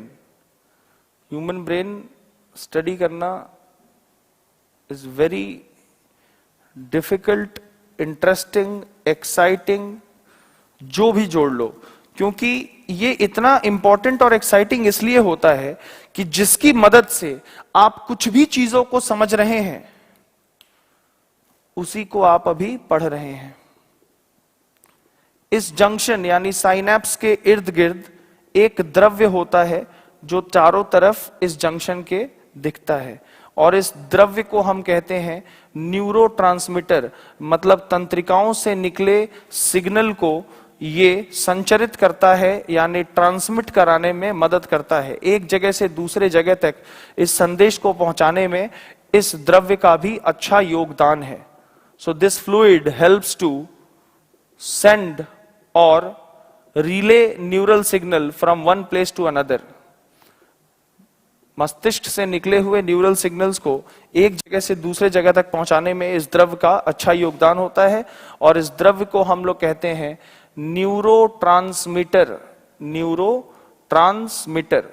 Human brain study करना is very difficult, interesting, exciting, जो भी जोड़ लो, क्योंकि ये इतना इंपॉर्टेंट और एक्साइटिंग इसलिए होता है कि जिसकी मदद से आप कुछ भी चीजों को समझ रहे हैं उसी को आप अभी पढ़ रहे हैं। इस जंक्शन यानी साइनैप्स के इर्द गिर्द एक द्रव्य होता है जो चारों तरफ इस जंक्शन के दिखता है, और इस द्रव्य को हम कहते हैं न्यूरोट्रांसमीटर, मतलब तंत्रिकाओं से निकले सिग्नल को ये संचरित करता है यानी ट्रांसमिट कराने में मदद करता है। एक जगह से दूसरे जगह तक इस संदेश को पहुंचाने में इस द्रव्य का भी अच्छा योगदान है। So this fluid helps to send or relay neural signal from one place to another. मस्तिष्क से निकले हुए न्यूरल सिग्नल्स को एक जगह से दूसरे जगह तक पहुंचाने में इस द्रव्य का अच्छा योगदान होता है। और इस द्रव्य को हम लोग कहते हैं न्यूरोट्रांसमीटर, न्यूरोट्रांसमीटर।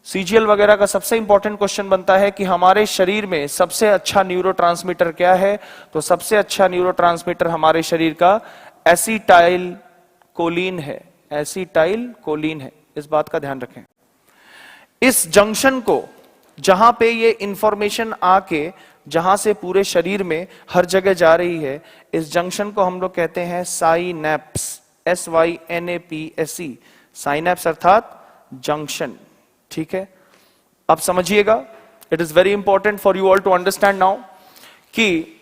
सीजीएल वगैरह का सबसे इंपॉर्टेंट क्वेश्चन बनता है कि हमारे शरीर में सबसे अच्छा न्यूरोट्रांसमीटर क्या है, तो सबसे अच्छा न्यूरोट्रांसमीटर हमारे शरीर का एसिटाइल कोलिन है, एसिटाइल कोलिन है। इस बात का ध्यान रखें। इस जंक्शन को, जहां पे ये इंफॉर्मेशन आके जहां से पूरे शरीर में हर जगह जा रही है, इस जंक्शन को हम लोग कहते हैं साइनैप्स, SYNAPSE, साइनैप्स अर्थात जंक्शन। ठीक है, अब समझिएगा, it is very important for you all to understand now कि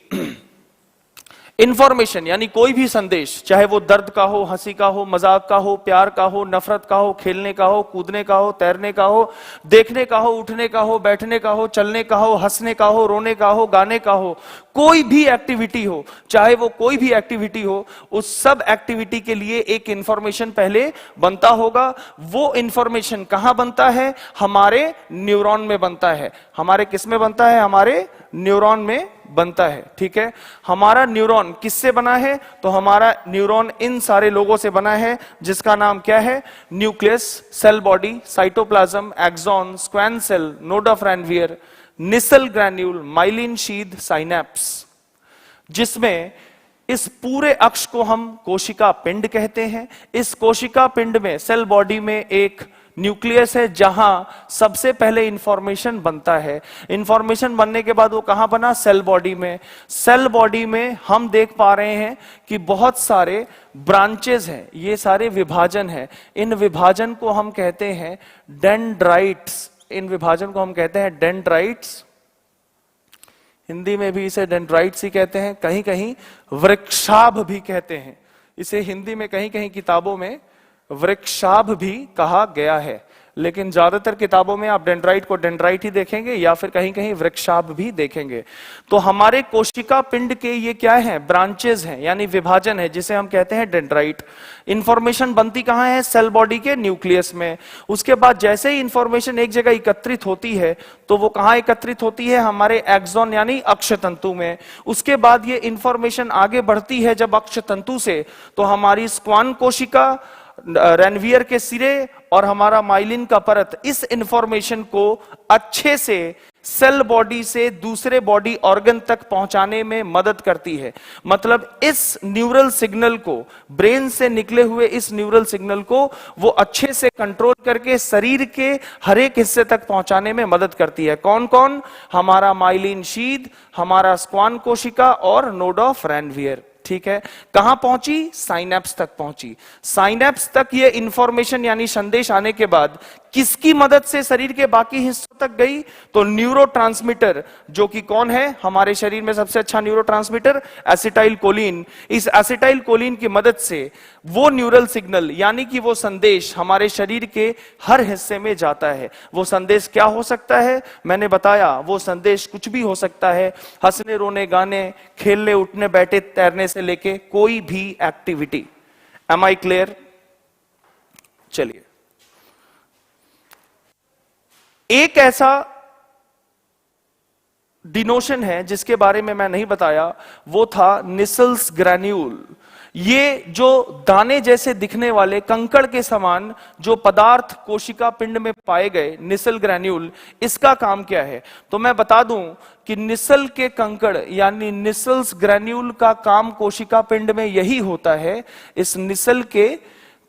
इंफॉर्मेशन यानी कोई भी संदेश, चाहे वो दर्द का हो, हंसी का हो, मजाक का हो, प्यार का हो, नफरत का हो, खेलने का हो, कूदने का हो, तैरने का हो, देखने का हो, उठने का हो, बैठने का हो, चलने का हो, हंसने का हो, रोने का हो, गाने का हो, कोई भी एक्टिविटी हो, चाहे वो कोई भी एक्टिविटी हो, उस सब एक्टिविटी के लिए एक इंफॉर्मेशन पहले बनता होगा। वो इंफॉर्मेशन कहां बनता है? हमारे न्यूरॉन में बनता है। हमारे किस में बनता है? हमारे न्यूरॉन में बनता है। ठीक है, हमारा न्यूरॉन किससे बना है? तो हमारा न्यूरॉन इन सारे लोगों से बना है, जिसका नाम क्या है? Nucleus, cell body, cytoplasm, axon, Schwann cell, node of Ranvier, Nissl granule, myelin sheath, synapse, जिसमें इस पूरे अक्ष को हम कोशिका पिंड कहते हैं। इस कोशिका पिंड में, सेल बॉडी में एक न्यूक्लियस है, जहां सबसे पहले इंफॉर्मेशन बनता है। इंफॉर्मेशन बनने के बाद वो कहां बना? सेल बॉडी में। सेल बॉडी में हम देख पा रहे हैं कि बहुत सारे ब्रांचेस हैं, ये सारे विभाजन हैं। इन विभाजन को हम कहते हैं डेंड्राइट्स। इन विभाजन को हम कहते हैं डेंड्राइट्स। हिंदी में भी इसे डेंड्राइट्स ही कहते हैं, कहीं कहीं वृक्षाभ भी कहते हैं इसे। हिंदी में कहीं कहीं किताबों में वृक्षाभ भी कहा गया है, लेकिन ज्यादातर किताबों में आप डेंड्राइट को डेंड्राइट ही देखेंगे या फिर कहीं कहीं वृक्षाभ भी देखेंगे। तो हमारे कोशिका पिंड के ये क्या है? ब्रांचेस हैं, यानी विभाजन है, जिसे हम कहते हैं डेंड्राइट। इंफॉर्मेशन बनती कहां है? सेल बॉडी के न्यूक्लियस में। उसके बाद जैसे ही इंफॉर्मेशन एक जगह एकत्रित होती है, तो वो कहां एकत्रित होती है? हमारे एक्सॉन यानी अक्षतंतु में। उसके बाद ये इंफॉर्मेशन आगे बढ़ती है जब अक्षतंतु से, तो हमारी स्क्वान कोशिका, रैनवियर के सिरे और हमारा माइलिन का परत इस इंफॉर्मेशन को अच्छे से सेल बॉडी से दूसरे बॉडी ऑर्गन तक पहुंचाने में मदद करती है। मतलब इस न्यूरल सिग्नल को, ब्रेन से निकले हुए इस न्यूरल सिग्नल को वो अच्छे से कंट्रोल करके शरीर के हर एक हिस्से तक पहुंचाने में मदद करती है। कौन कौन? हमारा माइलिन शीथ, हमारा स्क्वान कोशिका और नोड ऑफ रैनवियर। ठीक है, कहां पहुंची? साइनैप्स तक पहुंची। साइनैप्स तक ये इंफॉर्मेशन यानी संदेश आने के बाद किसकी मदद से शरीर के बाकी हिस्सों तक गई? तो न्यूरोट्रांसमीटर, जो कि कौन है? हमारे शरीर में सबसे अच्छा न्यूरोट्रांसमीटर एसिटाइल कोलिन। इस एसिटाइल कोलिन की मदद से वो न्यूरल सिग्नल यानी कि वो संदेश हमारे शरीर के हर हिस्से में जाता है। वो संदेश क्या हो सकता है? मैंने बताया, वो संदेश कुछ भी हो सकता है। हंसने, रोने, गाने, खेलने, उठने, बैठे, तैरने से लेके कोई भी एक्टिविटी। M I clear? चलिए, एक ऐसा डिनोशन है जिसके बारे में मैं नहीं बताया, वो था निसल्स ग्रैन्यूल। ये जो दाने जैसे दिखने वाले कंकड़ के समान जो पदार्थ कोशिका पिंड में पाए गए, निसल ग्रैन्यूल, इसका काम क्या है? तो मैं बता दूं कि निसल के कंकड़ यानी निसल्स ग्रैन्यूल का काम कोशिका पिंड में यही होता है। इस निसल के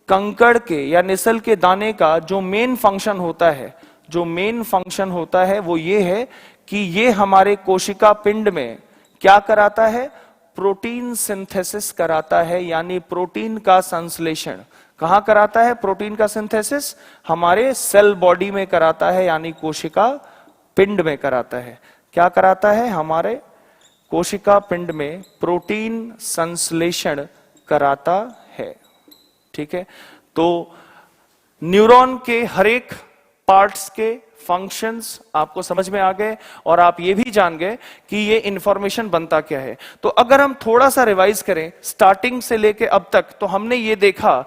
कंकड़ के या निसल के दाने का जो मेन फंक्शन होता है, जो मेन फंक्शन होता है वो ये है कि ये हमारे कोशिका पिंड में क्या कराता है? प्रोटीन सिंथेसिस कराता है, यानी प्रोटीन का संश्लेषण। कहां कराता है प्रोटीन का सिंथेसिस? हमारे सेल बॉडी में कराता है, यानी कोशिका पिंड में कराता है। क्या कराता है? हमारे कोशिका पिंड में प्रोटीन संश्लेषण कराता है। ठीक है, तो न्यूरॉन के हर एक पार्ट्स के फंक्शंस आपको समझ में आ गए और आप ये भी जान गए कि ये इंफॉर्मेशन बनता क्या है। तो अगर हम थोड़ा सा रिवाइज करें स्टार्टिंग से लेके अब तक, तो हमने ये देखा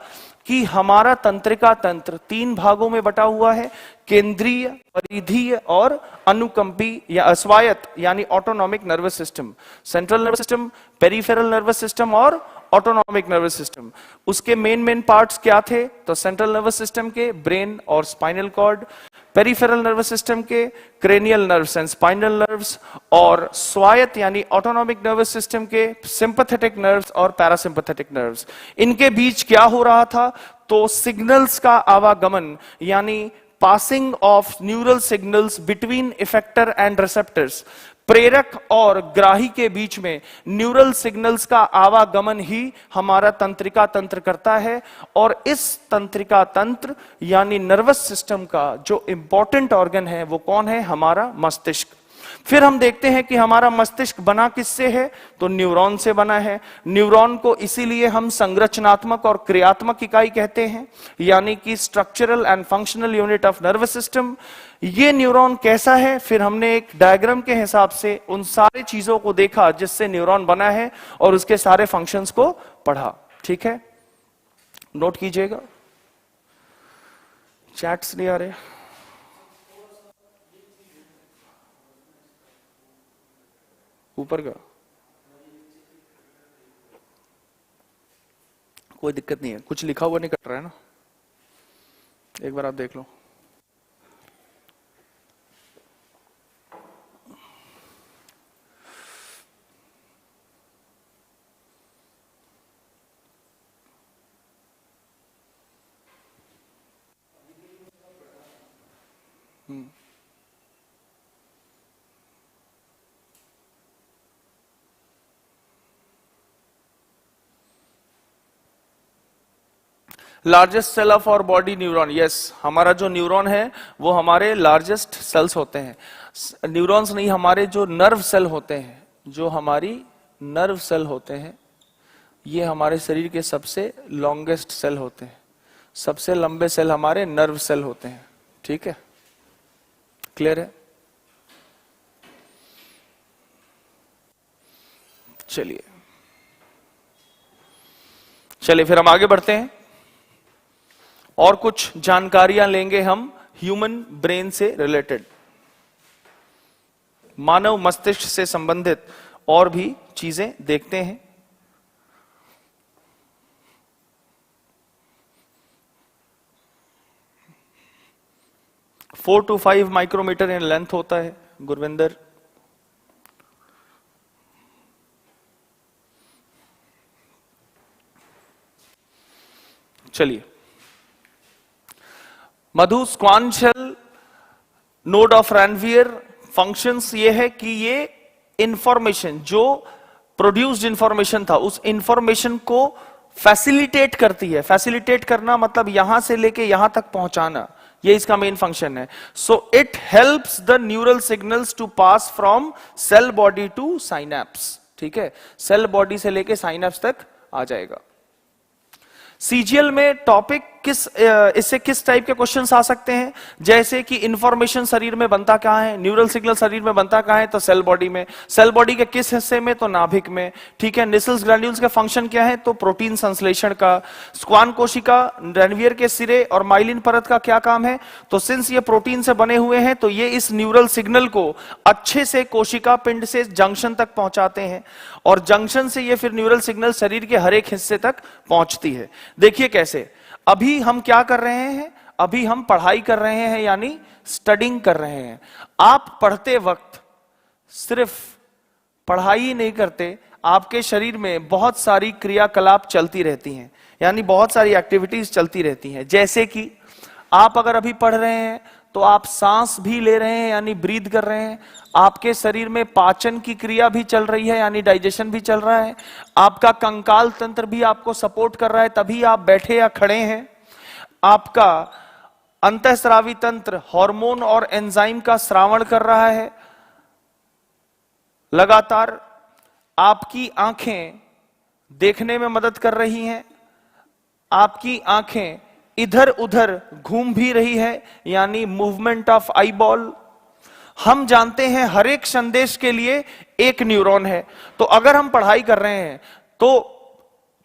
कि हमारा तंत्रिका तंत्र 3 भागों में बटा हुआ है, केंद्रीय, परिधीय और अनुकंपी या स्वायत्त यानी autonomic nervous system, central nervous system, peripheral nervous system और ऑटोनॉमिक नर्वस सिस्टम। उसके मेन पार्ट्स क्या थे? तो सेंट्रल नर्वस सिस्टम के ब्रेन और spinal cord, peripheral nervous system के cranial nerves and spinal nerves, और स्वायत्त यानी ऑटोनॉमिक नर्वस सिस्टम के सिंपैथेटिक नर्व्स और पैरासिम्पैथेटिक नर्व्स। इनके बीच क्या हो रहा था? तो सिग्नल्स का आवागमन, यानी passing of neural signals between effector and receptors, प्रेरक और ग्राही के बीच में न्यूरल सिग्नल्स का आवागमन ही हमारा तंत्रिका तंत्र करता है। और इस तंत्रिका तंत्र यानी नर्वस सिस्टम का जो इंपॉर्टेंट ऑर्गन है वो कौन है? हमारा मस्तिष्क। फिर हम देखते हैं कि हमारा मस्तिष्क बना किससे है? तो न्यूरॉन से बना है। न्यूरॉन को इसीलिए हम संरचनात्मक और क्रियात्मक इकाई कहते हैं, यानी कि structural and functional unit of nervous system. ये न्यूरॉन कैसा है? फिर हमने एक डायग्राम के हिसाब से उन सारी चीजों को देखा जिससे न्यूरॉन बना है और उसके सारे फंक्शंस को पढ़ा। ठीक है, नोट कीजिएगा। चैट्स नहीं आ रहे। ऊपर का कोई दिक्कत नहीं है, कुछ लिखा हुआ नहीं कट रहा है ना, एक बार आप देख लो। Largest cell of our body neuron. Yes, हमारा जो न्यूरॉन है वो हमारे लार्जेस्ट सेल्स होते हैं। न्यूरॉन्स नहीं, हमारे जो नर्व सेल होते हैं, जो हमारी नर्व सेल होते हैं, ये हमारे शरीर के सबसे लॉन्गेस्ट सेल होते हैं। सबसे लंबे सेल हमारे नर्व सेल होते हैं। ठीक है, क्लियर है? चलिए फिर हम आगे बढ़ते हैं और कुछ जानकारियां लेंगे हम ह्यूमन ब्रेन से रिलेटेड, मानव मस्तिष्क से संबंधित और भी चीजें देखते हैं। Four to 5 micrometre in length होता है गुरविंदर। चलिए, मधु स्क्वांशल नोड ऑफ रैनवियर फंक्शंस ये है कि ये इंफॉर्मेशन, जो प्रोड्यूस्ड इंफॉर्मेशन था, उस इंफॉर्मेशन को फैसिलिटेट करती है। फैसिलिटेट करना मतलब यहां से लेके यहां तक पहुंचाना, ये इसका मेन फंक्शन है। So it helps the neural signals to pass from cell body to synapse. ठीक है, सेल बॉडी से लेके साइनैप्स तक आ जाएगा। सीजीएल में टॉपिक इससे किस टाइप के क्वेश्चंस आ सकते हैं? जैसे कि इंफॉर्मेशन शरीर में बनता कहां है, न्यूरल सिग्नल शरीर में बनता कहां है? तो सेल बॉडी में। सेल बॉडी के किस हिस्से में? तो नाभिक में। ठीक है, निसल्स ग्रैन्यूल्स का फंक्शन क्या है? तो प्रोटीन संश्लेषण का। स्क्वान कोशिका, रैनवियर के सिरे और माइलिन परत का क्या काम है? तो सिंस ये प्रोटीन से बने हुए हैं तो ये इस न्यूरल सिग्नल को अच्छे से कोशिका पिंड से जंक्शन तक पहुंचाते हैं और जंक्शन से ये फिर न्यूरल सिग्नल शरीर के हर एक हिस्से तक पहुंचती है। देखिए कैसे। अभी हम क्या कर रहे हैं? अभी हम पढ़ाई कर रहे हैं, यानी स्टडिंग कर रहे हैं। आप पढ़ते वक्त सिर्फ पढ़ाई ही नहीं करते, आपके शरीर में बहुत सारी क्रियाकलाप चलती रहती हैं, यानी बहुत सारी एक्टिविटीज चलती रहती हैं। जैसे कि आप अगर अभी पढ़ रहे हैं तो आप सांस भी ले रहे हैं, यानी ब्रीथ कर रहे हैं। आपके शरीर में पाचन की क्रिया भी चल रही है, यानी डाइजेशन भी चल रहा है। आपका कंकाल तंत्र भी आपको सपोर्ट कर रहा है, तभी आप बैठे या खड़े हैं। आपका अंतःस्रावी तंत्र हार्मोन और एंजाइम का स्रावण कर रहा है लगातार। आपकी आंखें देखने में मदद कर रही हैं। आपकी आंखें इधर उधर घूम भी रही है, यानी मूवमेंट ऑफ आई बॉल। हम जानते हैं हर एक संदेश के लिए एक न्यूरॉन है। तो अगर हम पढ़ाई कर रहे हैं तो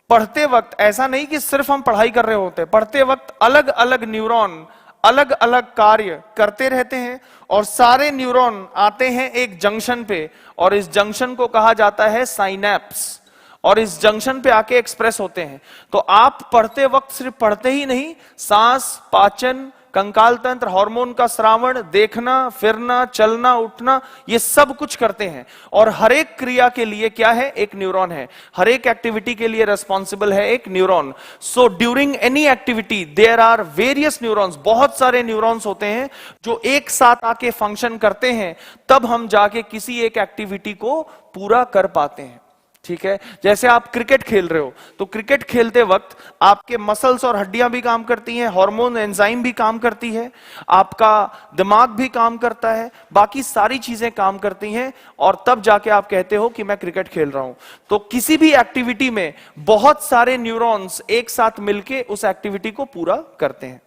पढ़ते वक्त ऐसा नहीं कि सिर्फ हम पढ़ाई कर रहे होते, पढ़ते वक्त अलग अलग न्यूरॉन अलग अलग कार्य करते रहते हैं और सारे न्यूरॉन आते हैं एक जंक्शन पे और इस जंक्शन को कहा जाता है साइनैप्स। और इस जंक्शन पे आके एक्सप्रेस होते हैं। तो आप पढ़ते वक्त सिर्फ पढ़ते ही नहीं, सांस, पाचन, कंकाल तंत्र, हार्मोन का श्रावण, देखना, फिरना, चलना, उठना, ये सब कुछ करते हैं। और हर एक क्रिया के लिए क्या है? एक न्यूरॉन है। हर एक एक्टिविटी के लिए रिस्पॉन्सिबल है एक neuron. So during any activity there are various neurons, बहुत सारे न्यूरॉन्स होते हैं जो एक साथ आके फंक्शन करते हैं, तब हम जाके किसी एक एक्टिविटी को पूरा कर पाते हैं। ठीक है, जैसे आप क्रिकेट खेल रहे हो, तो क्रिकेट खेलते वक्त आपके मसल्स और हड्डियां भी काम करती हैं, हार्मोन, एंजाइम भी काम करती है, आपका दिमाग भी काम करता है, बाकी सारी चीजें काम करती हैं, और तब जाके आप कहते हो कि मैं क्रिकेट खेल रहा हूं। तो किसी भी एक्टिविटी में बहुत सारे न्यूरॉन्स एक साथ मिलके उस एक्टिविटी को पूरा करते हैं।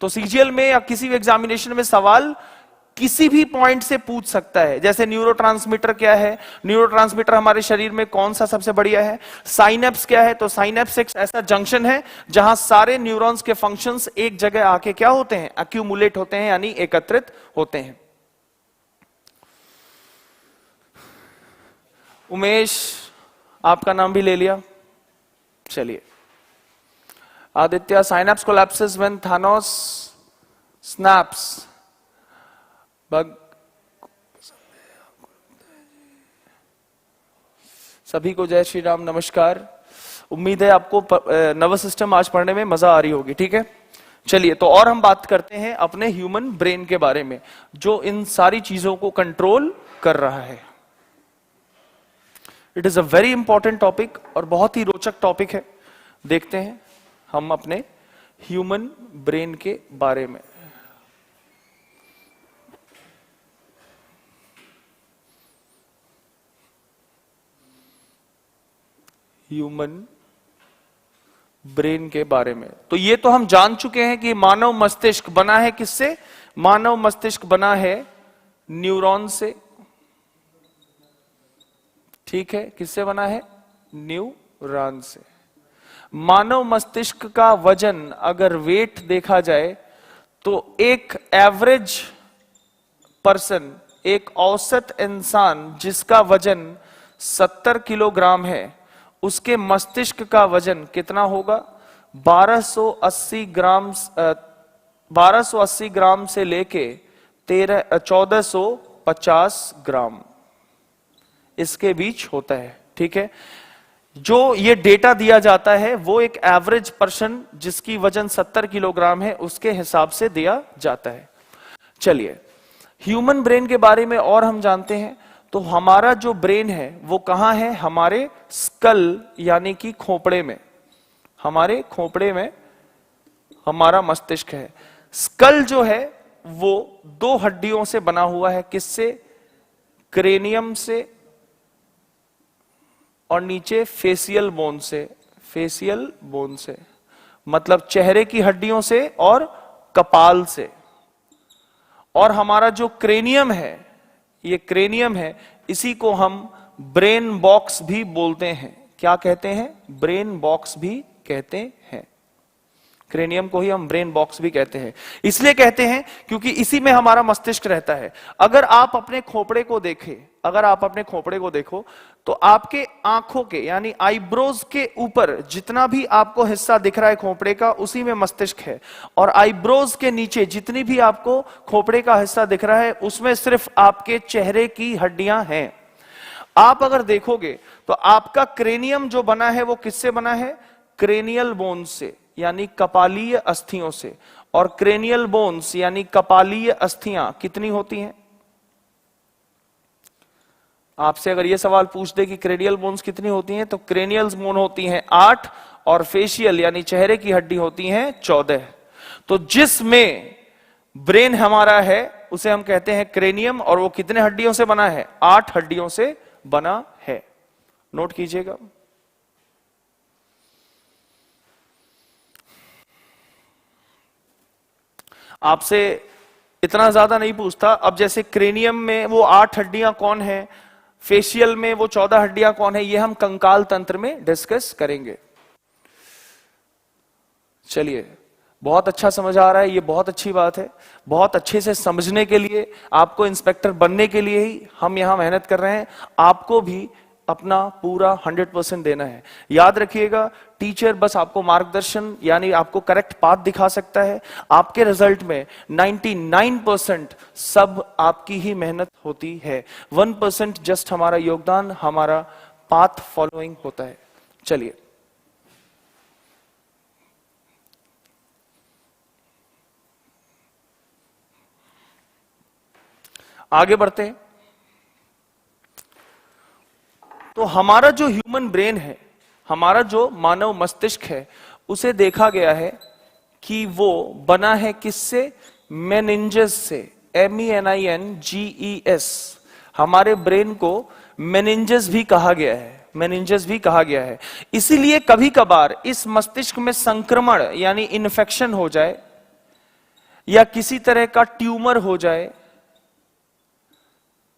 तो सीजीएल में या किसी भी एग्जामिनेशन में सवाल किसी भी पॉइंट से पूछ सकता है, जैसे न्यूरोट्रांसमीटर क्या है, न्यूरोट्रांसमीटर हमारे शरीर में कौन सा सबसे बढ़िया है, साइनेप्स क्या है, तो साइनेप्स एक ऐसा जंक्शन है जहां सारे न्यूरॉन्स के फंक्शंस एक जगह आके क्या होते हैं? एक्यूमुलेट होते हैं, यानी एकत्रित होते हैं। उमेश, आपका नाम भी ले लिया। चलिए, Aditya, synapse collapses when Thanos snaps. सभी को जय श्री राम, नमस्कार। उम्मीद है आपको नर्वस सिस्टम आज पढ़ने में मजा आ रही होगी। ठीक है, चलिए, तो और हम बात करते हैं अपने ह्यूमन ब्रेन के बारे में, जो इन सारी चीजों को कंट्रोल कर रहा है। It is a very important topic और बहुत ही रोचक टॉपिक है। देखते हैं हम अपने ह्यूमन ब्रेन के बारे में। ह्यूमन ब्रेन के बारे में तो ये तो हम जान चुके हैं कि मानव मस्तिष्क बना है किससे? मानव मस्तिष्क बना है न्यूरॉन से। ठीक है, किससे बना है? न्यूरॉन से। मानव मस्तिष्क का वजन अगर वेट देखा जाए तो एक एवरेज पर्सन, एक औसत इंसान जिसका वजन 70 किलोग्राम है, उसके मस्तिष्क का वजन कितना होगा? 1280 ग्राम, 1280 ग्राम से लेके 1450 ग्राम इसके बीच होता है। ठीक है, जो ये डेटा दिया जाता है वो एक एवरेज पर्सन जिसकी वजन 70 किलोग्राम है उसके हिसाब से दिया जाता है। चलिए, ह्यूमन ब्रेन के बारे में और हम जानते हैं। तो हमारा जो ब्रेन है वो कहां है? हमारे स्कल यानी कि खोपड़े में। हमारे खोपड़े में हमारा मस्तिष्क है। स्कल जो है वो 2 हड्डियों से बना हुआ है। किससे? क्रेनियम से और नीचे फेसियल बोन से। फेसियल बोन से मतलब चेहरे की हड्डियों से और कपाल से। और हमारा जो क्रेनियम है, ये क्रेनियम है, इसी को हम ब्रेन बॉक्स भी बोलते हैं। क्या कहते हैं? ब्रेन बॉक्स भी कहते हैं। क्रेनियम को ही हम ब्रेन बॉक्स भी कहते हैं। इसलिए कहते हैं क्योंकि इसी में हमारा मस्तिष्क रहता है। अगर आप अपने खोपड़े को देखें, अगर आप अपने खोपड़े को देखो तो आपके आंखों के यानी आईब्रोज के ऊपर जितना भी आपको हिस्सा दिख रहा है खोपड़े का, उसी में मस्तिष्क है। और आईब्रोज के नीचे जितनी भी आपको खोपड़े का हिस्सा दिख रहा है उसमें सिर्फ आपके चेहरे की हड्डियां हैं। आप अगर देखोगे तो आपका क्रेनियम जो बना है वो किससे बना है? क्रेनियल बोन से यानी कपालीय अस्थियों से। और क्रेनियल बोन्स यानी कपालीय अस्थियां कितनी होती हैं? आपसे अगर यह सवाल पूछ दे कि क्रेनियल बोन्स कितनी होती हैं, तो क्रेनियल बोन होती हैं 8 और फेशियल यानी चेहरे की हड्डी होती हैं 14। तो जिसमें ब्रेन हमारा है उसे हम कहते हैं क्रेनियम, और वो कितने हड्डियों से बना है? 8 हड्डियों से बना है। नोट कीजिएगा। आपसे इतना ज्यादा नहीं पूछता। अब जैसे क्रेनियम में वो 8 हड्डियां कौन है, फेशियल में वो 14 हड्डियां कौन है, ये हम कंकाल तंत्र में डिस्कस करेंगे। चलिए, बहुत अच्छा समझ आ रहा है, ये बहुत अच्छी बात है। बहुत अच्छे से समझने के लिए, आपको इंस्पेक्टर बनने के लिए ही हम यहां मेहनत कर रहे हैं। आपको भी अपना पूरा 100% देना है। याद रखिएगा, टीचर बस आपको मार्गदर्शन यानी आपको करेक्ट पाथ दिखा सकता है। आपके रिजल्ट में 99% सब आपकी ही मेहनत होती है, 1% जस्ट हमारा योगदान, हमारा पाथ फॉलोइंग होता है। चलिए आगे बढ़ते हैं। तो हमारा जो ह्यूमन ब्रेन है, हमारा जो मानव मस्तिष्क है, उसे देखा गया है कि वो बना है किससे? मेनिंजेस से, MENINGES। हमारे ब्रेन को मेनिंजेस भी कहा गया है, मेनिंजेस भी कहा गया है। इसीलिए कभी कभार इस मस्तिष्क में संक्रमण यानी इन्फेक्शन हो जाए या किसी तरह का ट्यूमर हो जाए,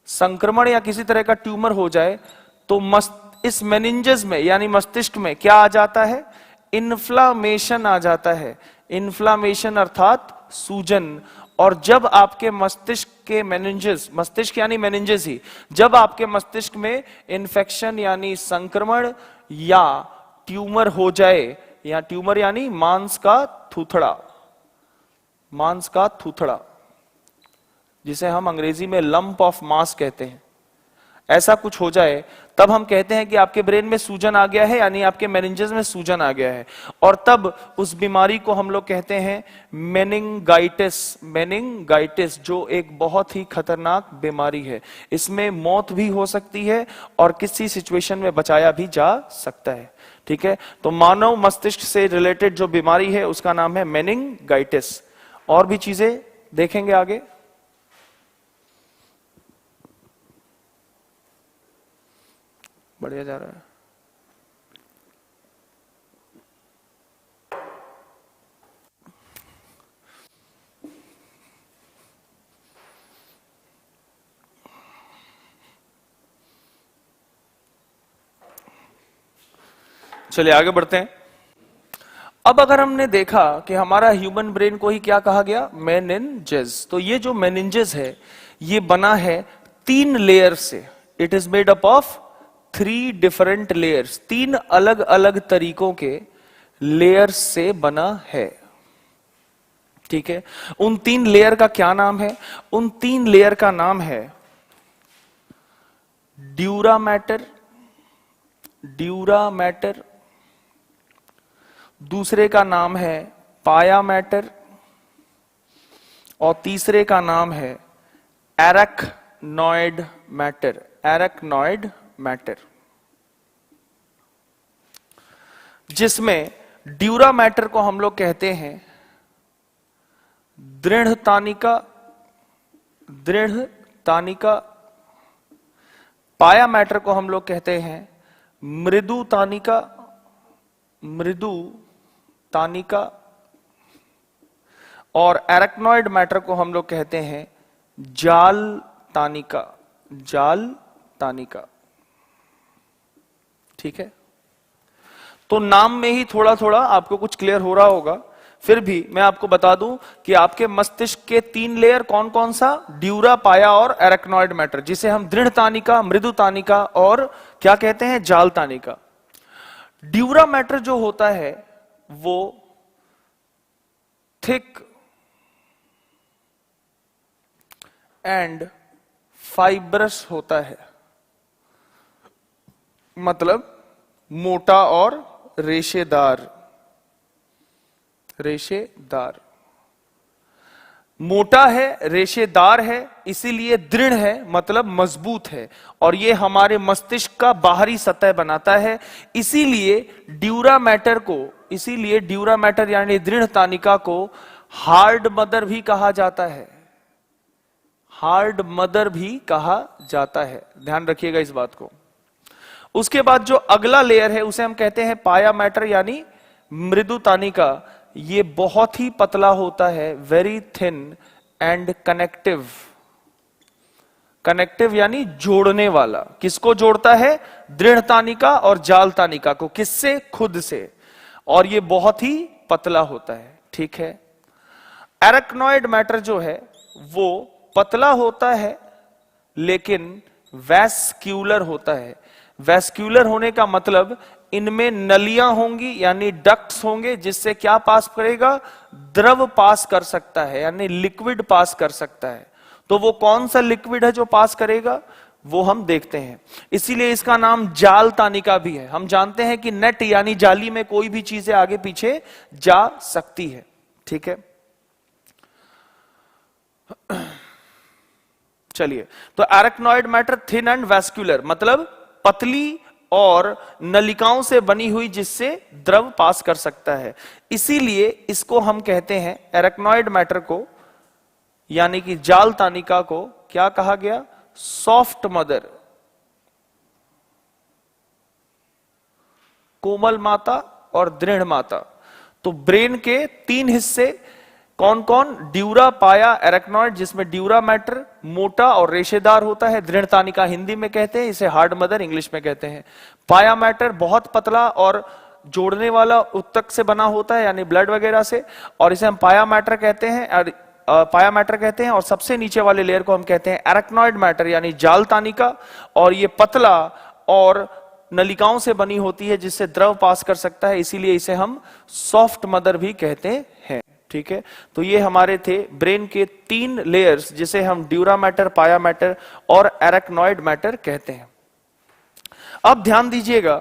संक्रमण या किसी तरह का ट्यूमर हो जाए, तो इस मेनिंजेस में यानी मस्तिष्क में क्या आ जाता है? इन्फ्लामेशन आ जाता है। इन्फ्लामेशन अर्थात सूजन। और जब आपके मस्तिष्क के मेनिंजेस, मस्तिष्क यानी मेनिंजेस ही, जब आपके मस्तिष्क में इन्फेक्शन यानी संक्रमण या ट्यूमर हो जाए, या ट्यूमर यानी मांस का थूथड़ा, मांस का थूथड़ा, जिसे हम अंग्रेजी में लंप ऑफ मास कहते हैं, ऐसा कुछ हो जाए, तब हम कहते हैं कि आपके ब्रेन में सूजन आ गया है, यानी आपके मेनिंजेस में सूजन आ गया है। और तब उस बीमारी को हम लोग कहते हैं मेनिंगाइटिस। मेनिंगाइटिस जो एक बहुत ही खतरनाक बीमारी है, इसमें मौत भी हो सकती है और किसी सिचुएशन में बचाया भी जा सकता है। ठीक है, तो मानव मस्तिष्क से रिलेटेड जो बीमारी है उसका नाम है मेनिंगाइटिस। और भी चीजें देखेंगे आगे। बढ़िया जा रहा है। चलिए आगे बढ़ते हैं। अब अगर हमने देखा कि हमारा ह्यूमन ब्रेन को ही क्या कहा गया? मेनिंजेस। तो ये जो मेनिंजेस है ये बना है 3 लेयर से। It is made up of 3 different layers. 3 अलग अलग तरीकों के लेयर्स से बना है। ठीक है, उन 3 लेयर का क्या नाम है? उन 3 लेयर का नाम है ड्यूरा मैटर, ड्यूरा मैटर, दूसरे का नाम है पाया मैटर, और तीसरे का नाम है एरेक्नॉइड मैटर। एरेक्नॉइड मैटर, जिसमें ड्यूरा मैटर को हम लोग कहते हैं दृढ़ तानिका, दृढ़ तानिका। पाया मैटर को हम लोग कहते हैं मृदु तानिका, मृदु तानिका। और एरेक्नॉइड मैटर को हम लोग कहते हैं जाल तानिका, जाल तानिका। ठीक है, तो नाम में ही थोड़ा थोड़ा आपको कुछ क्लियर हो रहा होगा। फिर भी मैं आपको बता दूं कि आपके मस्तिष्क के 3 लेयर कौन कौन सा? ड्यूरा, पाया और एरेक्नॉइड मैटर, जिसे हम दृढ़ तानिका, मृदु तानिका और क्या कहते हैं? जाल तानिका। ड्यूरा मैटर जो होता है वो थिक एंड फाइब्रस होता है, मतलब मोटा और रेशेदार। रेशेदार, मोटा है, रेशेदार है, इसीलिए दृढ़ है, मतलब मजबूत है। और ये हमारे मस्तिष्क का बाहरी सतह बनाता है। इसीलिए ड्यूरा मैटर को, इसीलिए ड्यूरा मैटर यानी दृढ़ तानिका को हार्ड मदर भी कहा जाता है। हार्ड मदर भी कहा जाता है, ध्यान रखिएगा इस बात को। उसके बाद जो अगला लेयर है उसे हम कहते हैं पाया मैटर यानी मृदु तानिका। ये बहुत ही पतला होता है, very thin and connective. Connective यानी जोड़ने वाला। किसको जोड़ता है? दृढ़ तानिका और जाल तानिका को। किससे? खुद से। और ये बहुत ही पतला होता है। ठीक है, एरेक्नॉइड मैटर जो है वो पतला होता है लेकिन वैस्क्यूलर होता है। वैस्कुलर होने का मतलब इनमें नलियां होंगी यानी डक्ट्स होंगे, जिससे क्या पास करेगा, द्रव पास कर सकता है यानी लिक्विड पास कर सकता है। तो वो कौन सा लिक्विड है जो पास करेगा, वो हम देखते हैं। इसीलिए इसका नाम जाल तानिका भी है। हम जानते हैं कि नेट यानी जाली में कोई भी चीजें आगे पीछे जा सकती है। ठीक है, चलिए, तो arachnoid matter thin and vascular मतलब पतली और नलिकाओं से बनी हुई, जिससे द्रव पास कर सकता है। इसीलिए इसको हम कहते हैं, एरेक्नॉइड मैटर को यानी कि जाल तानिका को क्या कहा गया, सॉफ्ट मदर, कोमल माता और दृढ़ माता। तो ब्रेन के तीन हिस्से कौन कौन, ड्यूरा, पाया, एरेक्नॉइड, जिसमें ड्यूरा मैटर मोटा और रेशेदार होता है, दृढ़ तानिका हिंदी में कहते हैं, इसे हार्ड मदर इंग्लिश में कहते हैं। पाया मैटर बहुत पतला और जोड़ने वाला उत्तक से बना होता है यानी ब्लड वगैरह से, और इसे हम पाया मैटर कहते हैं, पाया मैटर कहते हैं। और सबसे नीचे वाले लेयर को हम कहते हैं एरेक्नॉइड मैटर यानी जाल तानिका, और ये पतला और नलिकाओं से बनी होती है, जिससे द्रव पास कर सकता है, इसीलिए इसे हम सॉफ्ट मदर भी कहते हैं। ठीक है, तो ये हमारे थे ब्रेन के तीन लेयर्स, जिसे हम ड्यूरा मैटर, पाया मैटर और एरेक्नॉइड मैटर कहते हैं। अब ध्यान दीजिएगा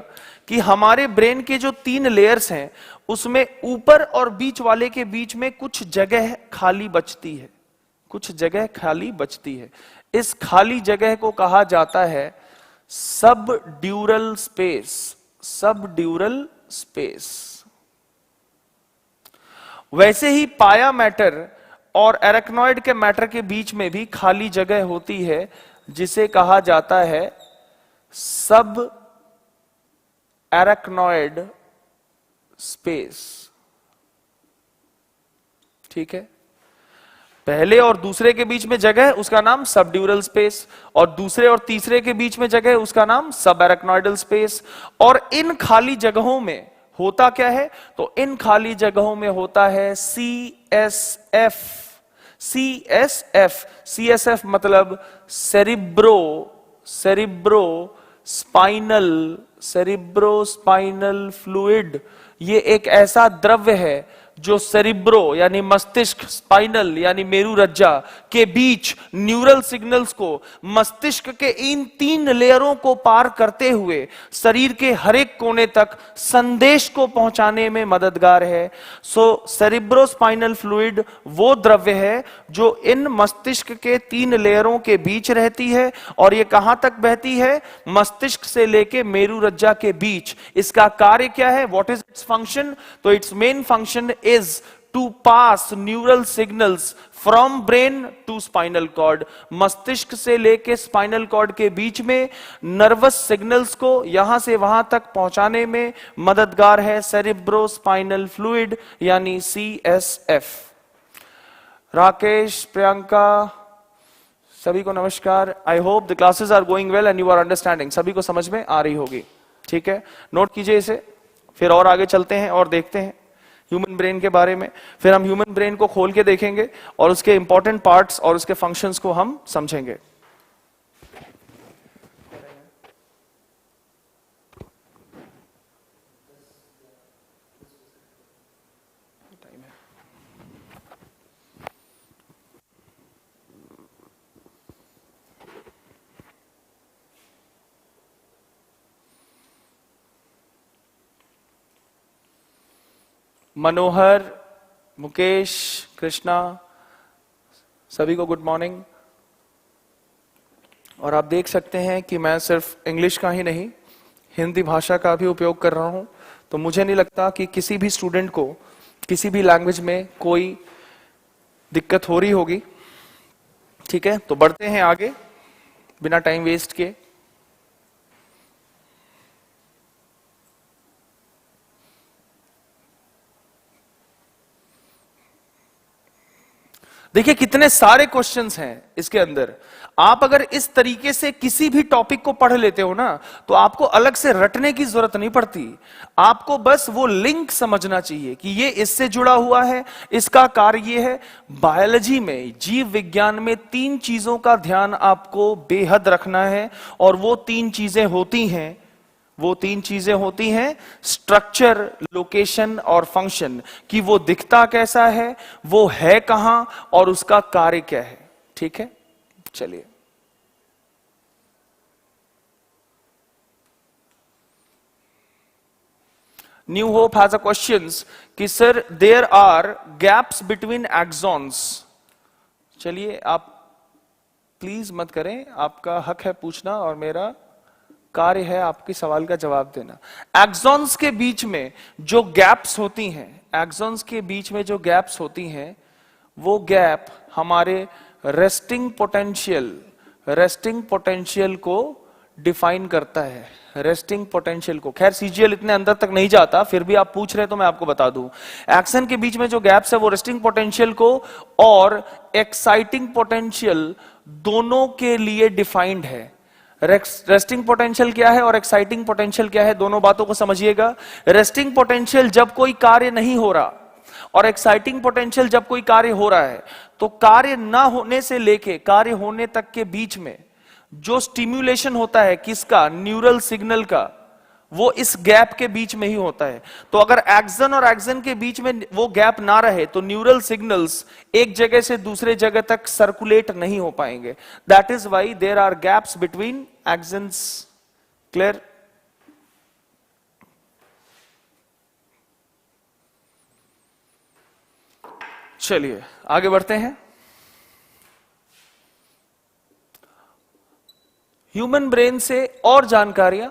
कि हमारे ब्रेन के जो तीन लेयर्स हैं, उसमें ऊपर और बीच वाले के बीच में कुछ जगह खाली बचती है, कुछ जगह खाली बचती है। इस खाली जगह को कहा जाता है सब ड्यूरल स्पेस, सब ड्यूरल स्पेस। वैसे ही पाया मैटर और एरेक्नॉइड के मैटर के बीच में भी खाली जगह होती है, जिसे कहा जाता है सब एरेक्नॉइड स्पेस। ठीक है, पहले और दूसरे के बीच में जगह, उसका नाम सबड्यूरल स्पेस, और दूसरे और तीसरे के बीच में जगह, उसका नाम सब एरेक्नॉइडल स्पेस। और इन खाली जगहों में होता क्या है, तो इन खाली जगहों में होता है CSF। CSF मतलब सेरिब्रो स्पाइनल फ्लूइड। ये एक ऐसा द्रव्य है जो सेरिब्रो यानी मस्तिष्क, स्पाइनल यानी मेरुरज्जा के बीच न्यूरल सिग्नल्स को, मस्तिष्क के इन तीन लेयरों को पार करते हुए शरीर के हर एक कोने तक संदेश को पहुंचाने में मददगार है। सो सेरिब्रो स्पाइनल फ्लूइड वो द्रव्य है जो इन मस्तिष्क के तीन लेयरों के बीच रहती है, और ये कहां तक बहती है, मस्तिष्क से लेके मेरुरज्जा के बीच। इसका कार्य क्या है, व्हाट इज इट्स फंक्शन, तो it's main function is to pass neural signals from brain to spinal cord। मस्तिष्क से लेके स्पाइनल कॉर्ड के बीच में नर्वस सिग्नल्स को यहां से वहां तक पहुंचाने में मददगार है सेरिब्रो स्पाइनल फ्लूइड यानी CSF। राकेश, प्रियंका, सभी को नमस्कार। I hope the classes are going well and you are understanding. सभी को समझ में आ रही होगी। ठीक है, नोट कीजिए इसे, फिर और आगे चलते हैं और देखते हैं ह्यूमन ब्रेन के बारे में। फिर हम ह्यूमन ब्रेन को खोल के देखेंगे और उसके इंपॉर्टेंट पार्ट्स और उसके फंक्शंस को हम समझेंगे। मनोहर, मुकेश, कृष्णा, सभी को गुड मॉर्निंग। और आप देख सकते हैं कि मैं सिर्फ इंग्लिश का ही नहीं, हिंदी भाषा का भी उपयोग कर रहा हूं। तो मुझे नहीं लगता कि किसी भी स्टूडेंट को किसी भी लैंग्वेज में कोई दिक्कत हो रही होगी। ठीक है, तो बढ़ते हैं आगे बिना टाइम वेस्ट किए। देखिए कितने सारे क्वेश्चंस हैं इसके अंदर। आप अगर इस तरीके से किसी भी टॉपिक को पढ़ लेते हो ना, तो आपको अलग से रटने की जरूरत नहीं पड़ती। आपको बस वो लिंक समझना चाहिए कि ये इससे जुड़ा हुआ है, इसका कार्य ये है। बायोलॉजी में, जीव विज्ञान में तीन चीजों का ध्यान आपको बेहद रखना है, और वो तीन चीजें होती हैं वो तीन चीजें होती हैं, स्ट्रक्चर, लोकेशन और फंक्शन, कि वो दिखता कैसा है, वो है कहां और उसका कार्य क्या है। ठीक है, चलिए। New hope has a questions कि sir there are gaps between axons. चलिए, आप प्लीज मत करें, आपका हक है पूछना और मेरा कार्य है आपके सवाल का जवाब देना। एक्सॉन्स के बीच में जो गैप्स होती हैं, एक्सॉन्स के बीच में जो गैप्स होती हैं, वो गैप हमारे रेस्टिंग पोटेंशियल को डिफाइन करता है। रेस्टिंग पोटेंशियल को, खैर सीजीएल इतने अंदर तक नहीं जाता, फिर भी आप पूछ रहे तो मैं आपको बता दूं। एक्शन के बीच में जो गैप्स है वो रेस्टिंग पोटेंशियल को और एक्साइटिंग पोटेंशियल दोनों के लिए डिफाइंड है। रेस्टिंग पोटेंशियल क्या है और एक्साइटिंग पोटेंशियल क्या है, दोनों बातों को समझिएगा। रेस्टिंग पोटेंशियल जब कोई कार्य नहीं हो रहा और एक्साइटिंग पोटेंशियल जब कोई कार्य हो रहा है, तो कार्य ना होने से लेके कार्य होने तक के बीच में जो स्टिम्युलेशन होता है किसका, न्यूरल सिग्नल का, वो इस गैप के बीच में ही होता है। तो अगर एक्सन और एक्सन के बीच में वो गैप ना रहे तो न्यूरल सिग्नल्स एक जगह से दूसरे जगह तक सर्कुलेट नहीं हो पाएंगे। That is why there are gaps between axons. Clear? चलिए आगे बढ़ते हैं। ह्यूमन ब्रेन से और जानकारियां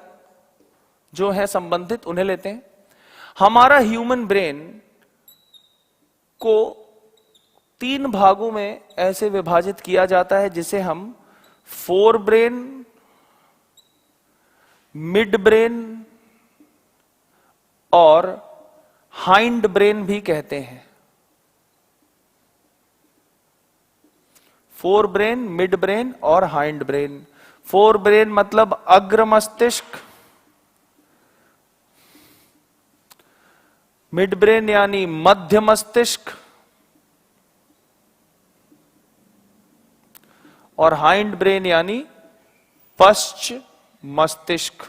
जो है संबंधित उन्हें लेते हैं। हमारा ह्यूमन ब्रेन को 3 भागों में ऐसे विभाजित किया जाता है जिसे हम फोर ब्रेन, मिड ब्रेन और हाइंड ब्रेन भी कहते हैं। फोर ब्रेन, मिड ब्रेन और हाइंड ब्रेन। फोर ब्रेन मतलब अग्र मस्तिष्क, मिड ब्रेन यानी मध्य मस्तिष्क और हाइंड ब्रेन यानी पश्च मस्तिष्क।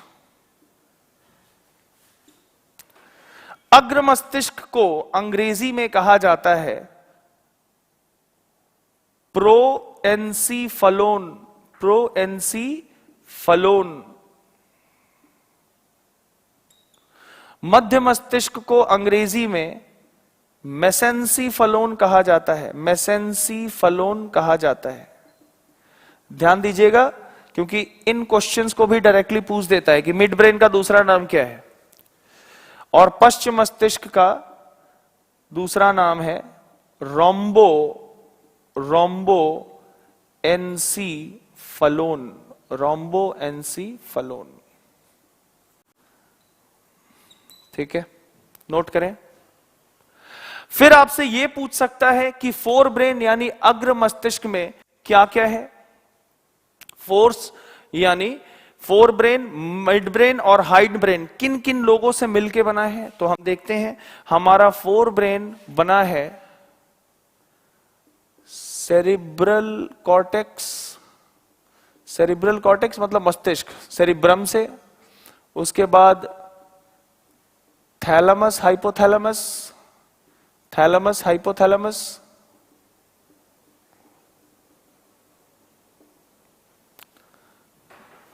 अग्र मस्तिष्क को अंग्रेजी में कहा जाता है प्रोएंसीफलोन। प्रोएंसीफलोन। मध्य मस्तिष्क को अंग्रेजी में मेसेंसीफलोन कहा जाता है। मेसेंसीफलोन कहा जाता है। ध्यान दीजिएगा क्योंकि इन क्वेश्चंस को भी डायरेक्टली पूछ देता है कि मिड ब्रेन का दूसरा नाम क्या है और पश्चिम मस्तिष्क का दूसरा नाम है रोम्बो एनसीफलोन। रोम्बो एनसीफलोन। ठीक है, नोट करें। फिर आपसे यह पूछ सकता है कि फोर ब्रेन यानी अग्र मस्तिष्क में क्या क्या है। फोर्स यानी फोर ब्रेन, मिड ब्रेन और हाइंड ब्रेन किन किन लोगों से मिलकर बना है, तो हम देखते हैं। हमारा फोर ब्रेन बना है सेरिब्रल कॉर्टेक्स। सेरिब्रल कॉर्टेक्स मतलब मस्तिष्क, सेरिब्रम से। उसके बाद थैलेमस हाइपोथैलेमस, थैलेमस हाइपोथैलेमस।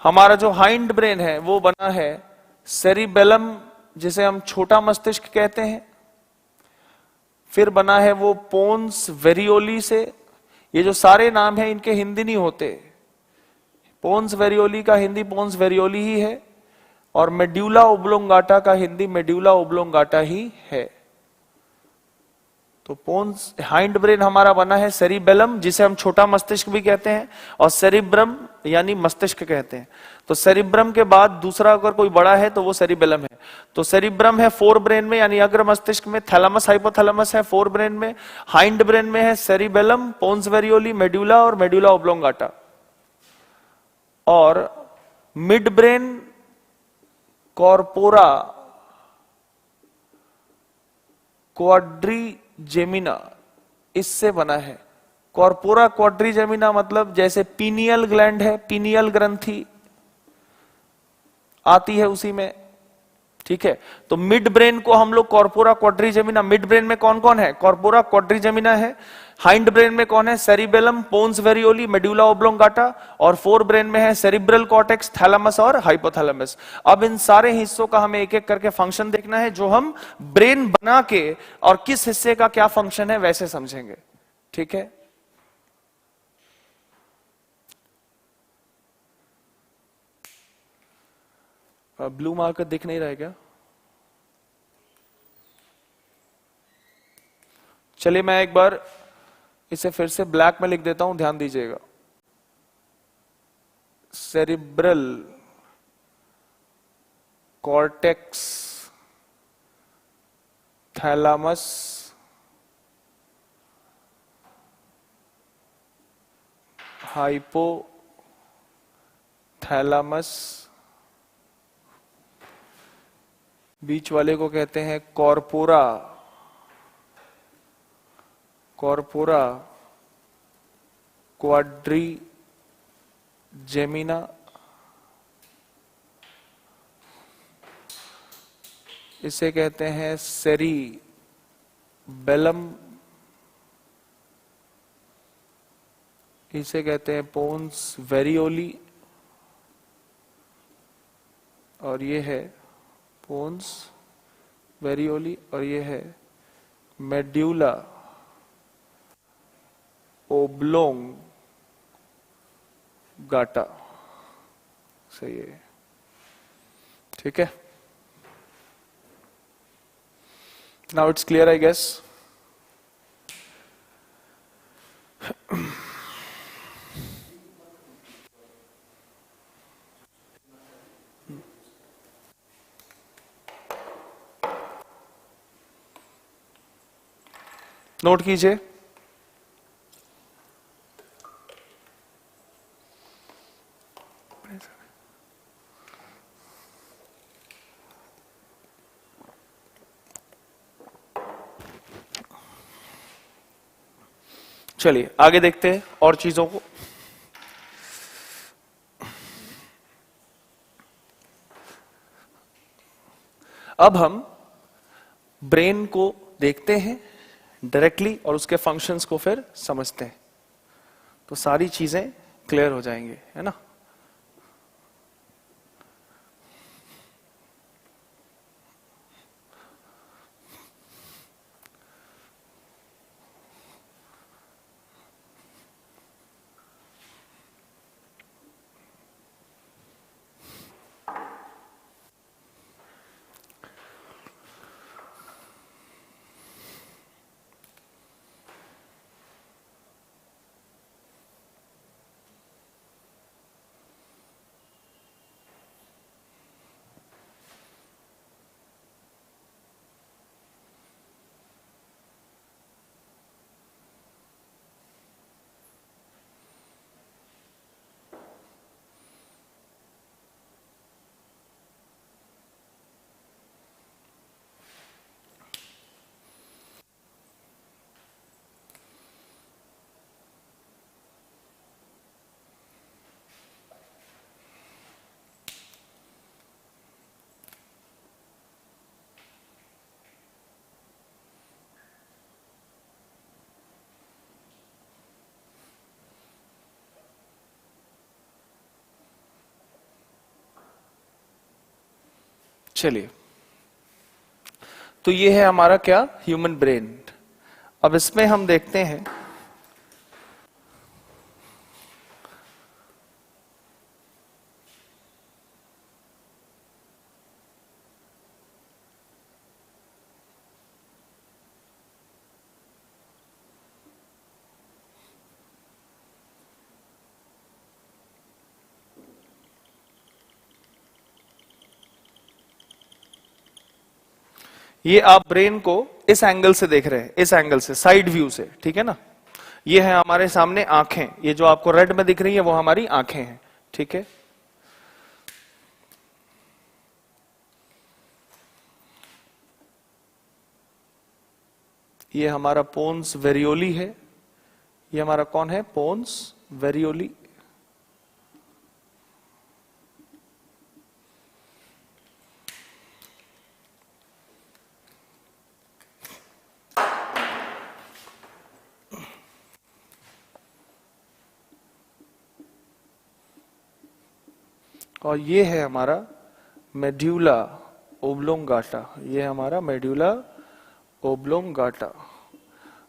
हमारा जो हाइंड ब्रेन है वो बना है सेरिबेलम, जिसे हम छोटा मस्तिष्क कहते हैं। फिर बना है वो पोन्स वेरियोली से। ये जो सारे नाम हैं इनके हिंदी नहीं होते। पोन्स वेरियोली का हिंदी पोन्स वेरियोली ही है और मेड्यूला ओब्लोंगाटा का हिंदी मेड्यूला ओब्लोंगाटा ही है। तो पोन्स, हाइंड ब्रेन हमारा बना है सेरिबेलम, जिसे हम छोटा मस्तिष्क भी कहते हैं, और सेरिब्रम यानी मस्तिष्क कहते हैं। तो सेरिब्रम के बाद दूसरा अगर कोई बड़ा है तो वो सेरिबेलम है। तो सेरिब्रम है फोर ब्रेन में यानी अग्र मस्तिष्क में, थैलेमस हाइपोथैलेमस है फोर ब्रेन में, हाइंड ब्रेन में है सेरिबेलम, पोन्स वेरियोली, मेड्यूला और मेड्यूला ओब्लोंगाटा। और मिड ब्रेन कॉर्पोरा क्वाड्रीजेमिना, इससे बना है। कॉर्पोरा क्वाड्रीजेमिना मतलब जैसे पीनियल ग्लैंड है, पीनियल ग्रंथि, आती है उसी में, ठीक है। तो मिड ब्रेन को हम लोग कॉर्पोरा क्वाड्रिजेमिना, मिड ब्रेन में कौन कौन है? कॉर्पोरा क्वाड्रिजेमिना है। हाइंड ब्रेन में कौन है? सेरिबेलम, पोन्स वेरियोली, मेडुला ओब्लोंगाटा, और फोर ब्रेन में है सेरिब्रल कॉर्टेक्स, थैलेमस और हाइपोथैलेमस। अब इन सारे हिस्सों का हमें एक एक करके फंक्शन देखना है, जो हम ब्रेन बना के और किस हिस्से का क्या फंक्शन है वैसे समझेंगे, ठीक है। ब्लू मार्कर दिख नहीं रहा है क्या? चलिए मैं एक बार इसे फिर से ब्लैक में लिख देता हूं, ध्यान दीजिएगा। सेरिब्रल कॉर्टेक्स, थैलामस, हाइपोथैलामस, बीच वाले को कहते हैं कॉर्पोरा, कॉर्पोरा क्वाड्रिजेमिना, इसे कहते हैं सेरिबेलम, इसे कहते हैं पोन्स वेरियोली, और ये है पोन्स वेरियोली, और ये है मेड्यूला ओब्लोंगाटा। सही है, ठीक है। Now it's clear I guess. Note कीजिए। चलिए आगे देखते हैं और चीजों को। अब हम ब्रेन को देखते हैं डायरेक्टली और उसके फंक्शंस को फिर समझते हैं, तो सारी चीजें क्लियर हो जाएंगी, है ना। चलिए, तो ये है हमारा क्या? Human brain. अब इसमें हम देखते हैं ये आप ब्रेन को इस एंगल से देख रहे हैं, इस एंगल से, साइड व्यू से, ठीक है ना। ये है हमारे सामने आंखें, ये जो आपको रेड में दिख रही है वो हमारी आंखें हैं, ठीक है। ये हमारा पोन्स वेरियोली है, ये हमारा कौन है? पोन्स वेरियोली। और ये है हमारा मेड्यूला ओब्लोंगाटा, ये हमारा मेड्यूला ओब्लोंगाटा,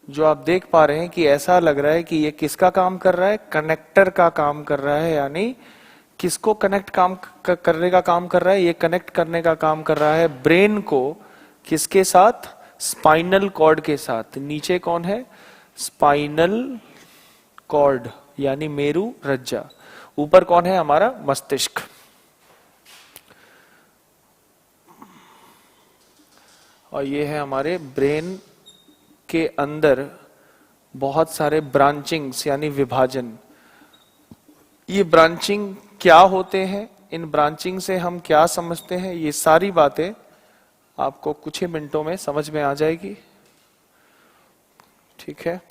जो आप देख पा रहे हैं कि ऐसा लग रहा है कि ये किसका काम कर रहा है, कनेक्टर का काम कर रहा है, यानी किसको कनेक्ट करने का काम कर रहा है, ये कनेक्ट करने का काम कर रहा है ब्रेन को किसके साथ, स्पाइनल कॉर्ड के साथ। नीचे कौन है, स्पाइनल कॉर्ड यानी मेरु रज्जा, ऊपर कौन है, हमारा मस्तिष्क। और ये है हमारे ब्रेन के अंदर बहुत सारे ब्रांचिंग्स यानी विभाजन। ये ब्रांचिंग क्या होते हैं, इन ब्रांचिंग से हम क्या समझते हैं, ये सारी बातें आपको कुछ ही मिनटों में समझ में आ जाएगी। ठीक है,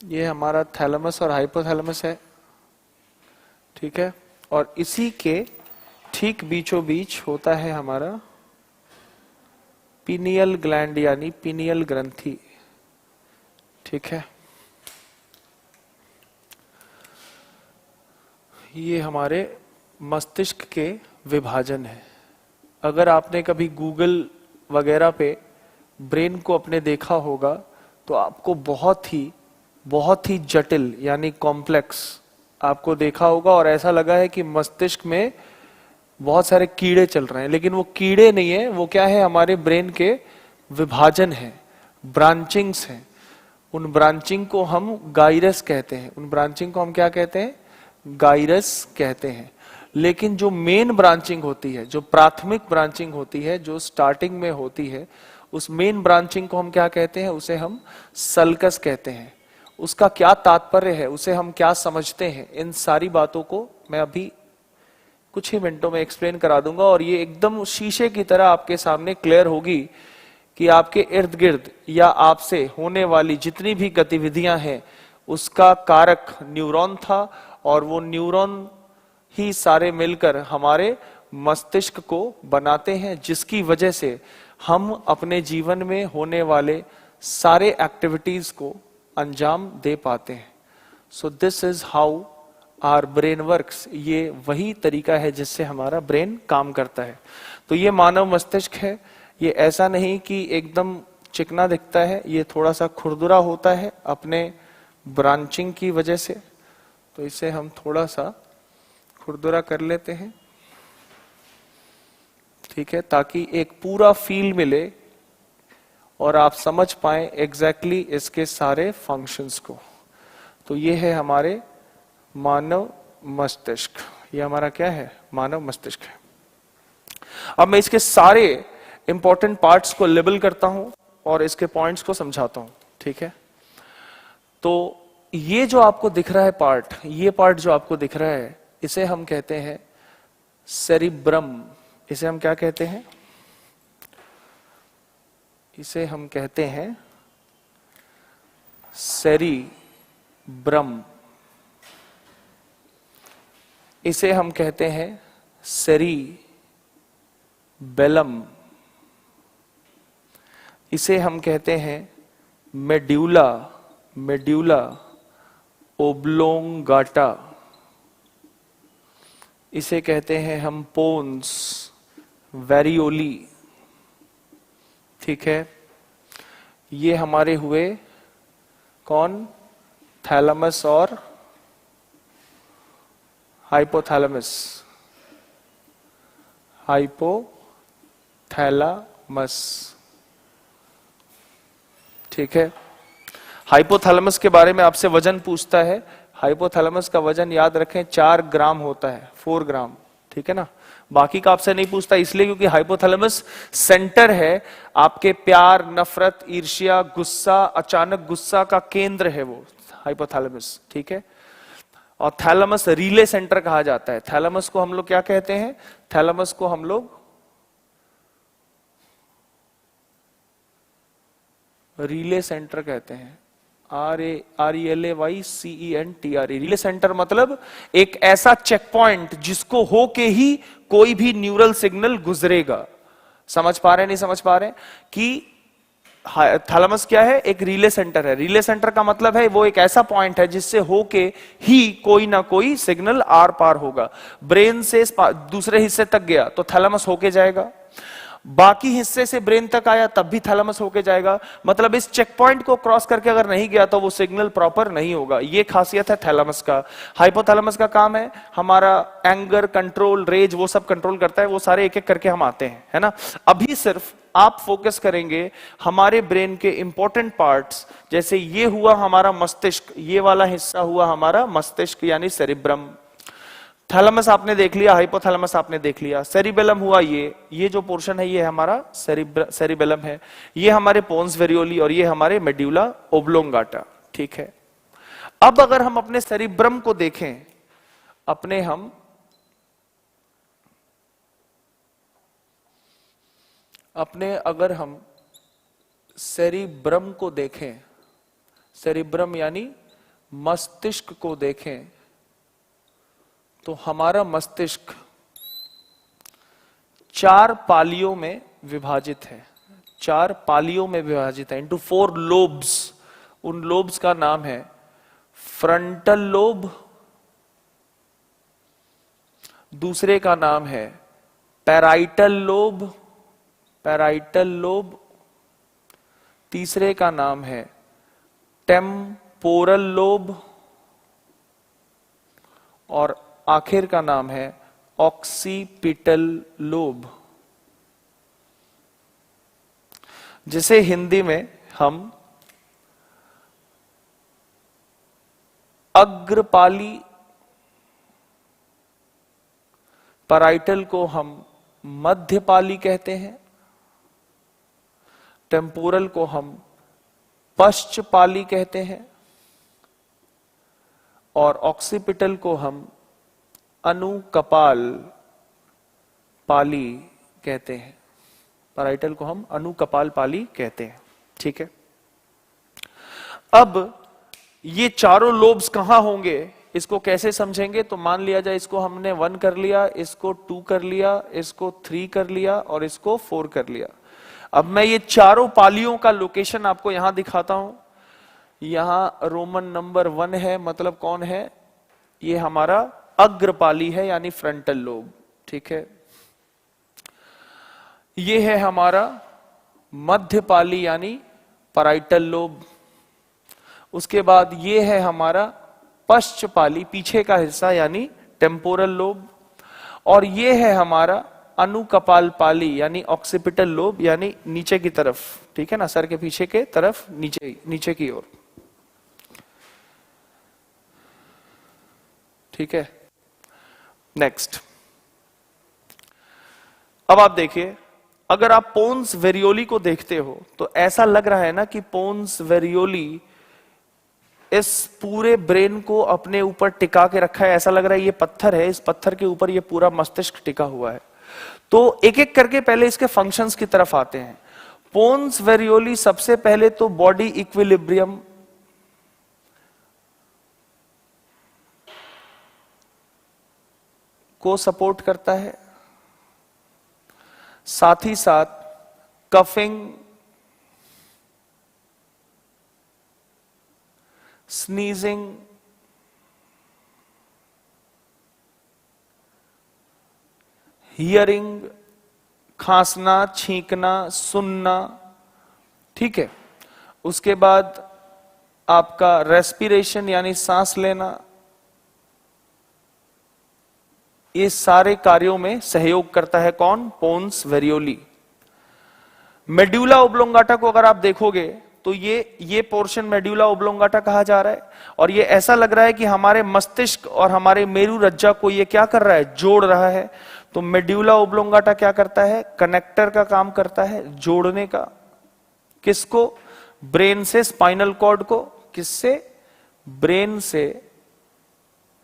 ये हमारा थैलेमस और हाइपोथैलेमस है। ठीक है, और इसी के ठीक बीचों बीच होता है हमारा पीनियल ग्लैंड यानी पीनियल ग्रंथि। ठीक है, ये हमारे मस्तिष्क के विभाजन है। अगर आपने कभी गूगल वगैरह पे ब्रेन को अपने देखा होगा तो आपको बहुत ही जटिल यानी कॉम्प्लेक्स आपको देखा होगा, और ऐसा लगा है कि मस्तिष्क में बहुत सारे कीड़े चल रहे हैं, लेकिन वो कीड़े नहीं है, वो क्या है, हमारे ब्रेन के विभाजन है, ब्रांचिंग्स हैं। उन ब्रांचिंग को हम गाइरस कहते हैं, उन ब्रांचिंग को हम क्या कहते हैं, गाइरस कहते हैं। लेकिन जो मेन ब्रांचिंग होती है, जो प्राथमिक ब्रांचिंग होती है, जो स्टार्टिंग में होती है, उस मेन ब्रांचिंग को हम क्या कहते हैं, उसे हम सल्कस कहते हैं। उसका क्या तात्पर्य है, उसे हम क्या समझते हैं, इन सारी बातों को मैं अभी कुछ ही मिनटों में एक्सप्लेन करा दूंगा, और ये एकदम शीशे की तरह आपके सामने क्लियर होगी कि आपके इर्द गिर्द या आपसे होने वाली जितनी भी गतिविधियां हैं उसका कारक न्यूरॉन था, और वो न्यूरॉन ही सारे मिलकर हमारे मस्तिष्क को बनाते हैं, जिसकी वजह से हम अपने जीवन में होने वाले सारे एक्टिविटीज को अंजाम दे पाते हैं। So this is how our brain works, ये वही तरीका है जिससे हमारा ब्रेन काम करता है। तो ये मानव मस्तिष्क है, ये ऐसा नहीं कि एकदम चिकना दिखता है, ये थोड़ा सा खुरदुरा होता है अपने ब्रांचिंग की वजह से। तो इसे हम थोड़ा सा खुरदुरा कर लेते हैं, ठीक है, ताकि एक पूरा फील मिले और आप समझ पाए एग्जैक्टली इसके सारे फंक्शंस को। तो ये है हमारे मानव मस्तिष्क, ये हमारा क्या है, मानव मस्तिष्क है। अब मैं इसके सारे इंपॉर्टेंट पार्ट्स को लेबल करता हूं और इसके पॉइंट्स को समझाता हूं। ठीक है, तो ये जो आपको दिख रहा है पार्ट, ये पार्ट जो आपको दिख रहा है, इसे हम कहते हैं सेरिब्रम। इसे हम क्या कहते हैं, इसे हम कहते हैं सेरिब्रम, इसे हम कहते हैं सेरिबेलम, इसे हम कहते हैं मेड्यूला, मेड्यूला ओब्लोंगाटा, इसे कहते हैं हम पोन्स वेरियोली। ठीक है, ये हमारे हुए कौन, थैलेमस और हाइपोथैलेमस, हाइपोथैलेमस। ठीक है, हाइपोथैलेमस के बारे में आपसे वजन पूछता है। हाइपोथैलेमस का वजन याद रखें 4 ग्राम होता है, 4 ग्राम। ठीक है ना, बाकी का आपसे नहीं पूछता, इसलिए क्योंकि हाइपोथैलेमस सेंटर है आपके प्यार, नफरत, ईर्ष्या, गुस्सा, अचानक गुस्सा का केंद्र है वो हाइपोथैलेमस, ठीक है। और थैलेमस रिले सेंटर कहा जाता है। थैलेमस को हम लोग क्या कहते हैं? थैलेमस को हम लोग रिले सेंटर कहते हैं। RELAYCENTRE, रिले सेंटर मतलब एक ऐसा चेक पॉइंट जिसको होके ही कोई भी न्यूरल सिग्नल गुजरेगा। समझ पा रहे हैं, नहीं समझ पा रहे हैं कि थैलेमस क्या है? एक रिले सेंटर है। रिले सेंटर का मतलब है वो एक ऐसा पॉइंट है जिससे होके ही कोई ना कोई सिग्नल आर पार होगा। ब्रेन से दूसरे हिस्से तक गया तो थैलेमस होके जाएगा, बाकी हिस्से से ब्रेन तक आया तब भी थैलेमस होके जाएगा। मतलब इस चेक पॉइंट को क्रॉस करके अगर नहीं गया तो वो सिग्नल प्रॉपर नहीं होगा। ये खासियत है थैलेमस का। हाइपोथैलेमस का काम है हमारा एंगर कंट्रोल, रेज, वो सब कंट्रोल करता है। वो सारे एक एक करके हम आते हैं, है ना। अभी सिर्फ आप फोकस करेंगे हमारे ब्रेन के इंपॉर्टेंट पार्ट्स, जैसे ये हुआ हमारा मस्तिष्क, ये वाला हिस्सा हुआ हमारा मस्तिष्क यानी सेरिब्रम। थैलेमस आपने देख लिया, हाइपोथैलेमस आपने देख लिया। सेरिबेलम हुआ ये जो पोर्शन है ये हमारा सेरिबेलम है। ये हमारे पोन्स वेरियोली और ये हमारे मेड्यूला ओब्लोंगाटा, ठीक है। अब अगर हम अपने सेरिब्रम को देखें, अगर हम सेरिब्रम को देखें, सेरिब्रम यानी मस्तिष्क को देखें, तो हमारा मस्तिष्क 4 पालियों में विभाजित है। 4 पालियों में विभाजित है, इंटू 4 लोब्स। उन लोब्स का नाम है फ्रंटल लोब, दूसरे का नाम है पैराइटल लोब, तीसरे का नाम है टेम्पोरल लोब और आखिर का नाम है ऑक्सीपिटल लोब, जिसे हिंदी में हम अग्रपाली, पैराइटल को हम मध्यपाली कहते हैं, टेम्पोरल को हम पश्चपाली कहते हैं और ऑक्सीपिटल को हम अनुकपाल पाली कहते हैं। पैराइटल को हम अनुकपाल पाली कहते हैं, ठीक है। अब ये चारों लोब्स कहां होंगे, इसको कैसे समझेंगे? तो मान लिया जाए इसको हमने 1 कर लिया, इसको 2 कर लिया, इसको 3 कर लिया और इसको 4 कर लिया। अब मैं ये चारों पालियों का लोकेशन आपको यहां दिखाता हूं। यहां रोमन नंबर 1 है, मतलब कौन है? ये हमारा अग्रपाली है यानी फ्रंटल लोब, ठीक है। ये है हमारा मध्यपाली यानी पैराइटल लोब। उसके बाद ये है हमारा पश्चपाली, पीछे का हिस्सा यानी टेम्पोरल लोब। और ये है हमारा अनुकपाल पाली यानी ऑक्सीपिटल लोब यानी नीचे की तरफ, ठीक है ना, सर के पीछे के तरफ, नीचे की ओर, ठीक है। नेक्स्ट, अब आप देखिए, अगर आप पोन्स वेरियोली को देखते हो तो ऐसा लग रहा है ना कि पोन्स वेरियोली इस पूरे ब्रेन को अपने ऊपर टिका के रखा है। ऐसा लग रहा है ये पत्थर है, इस पत्थर के ऊपर ये पूरा मस्तिष्क टिका हुआ है। तो एक एक करके पहले इसके फंक्शंस की तरफ आते हैं। पोन्स वेरियोली सबसे पहले तो बॉडी इक्विलिब्रियम को सपोर्ट करता है, साथ ही साथ कफिंग, स्नीजिंग, हियरिंग, खांसना, छींकना, सुनना, ठीक है। उसके बाद आपका रेस्पिरेशन यानी सांस लेना, ये सारे कार्यों में सहयोग करता है कौन? पोन्स वेरियोली। मेड्यूला ओब्लोंगाटा को अगर आप देखोगे तो ये पोर्शन मेड्यूला ओब्लोंगाटा कहा जा रहा है और ये ऐसा लग रहा है कि हमारे मस्तिष्क और हमारे मेरु रज्जा को ये क्या कर रहा है? जोड़ रहा है। तो मेड्यूला ओब्लोंगाटा क्या करता है? कनेक्टर का काम करता है, जोड़ने का। किसको? ब्रेन से स्पाइनल कॉर्ड को। किससे? ब्रेन से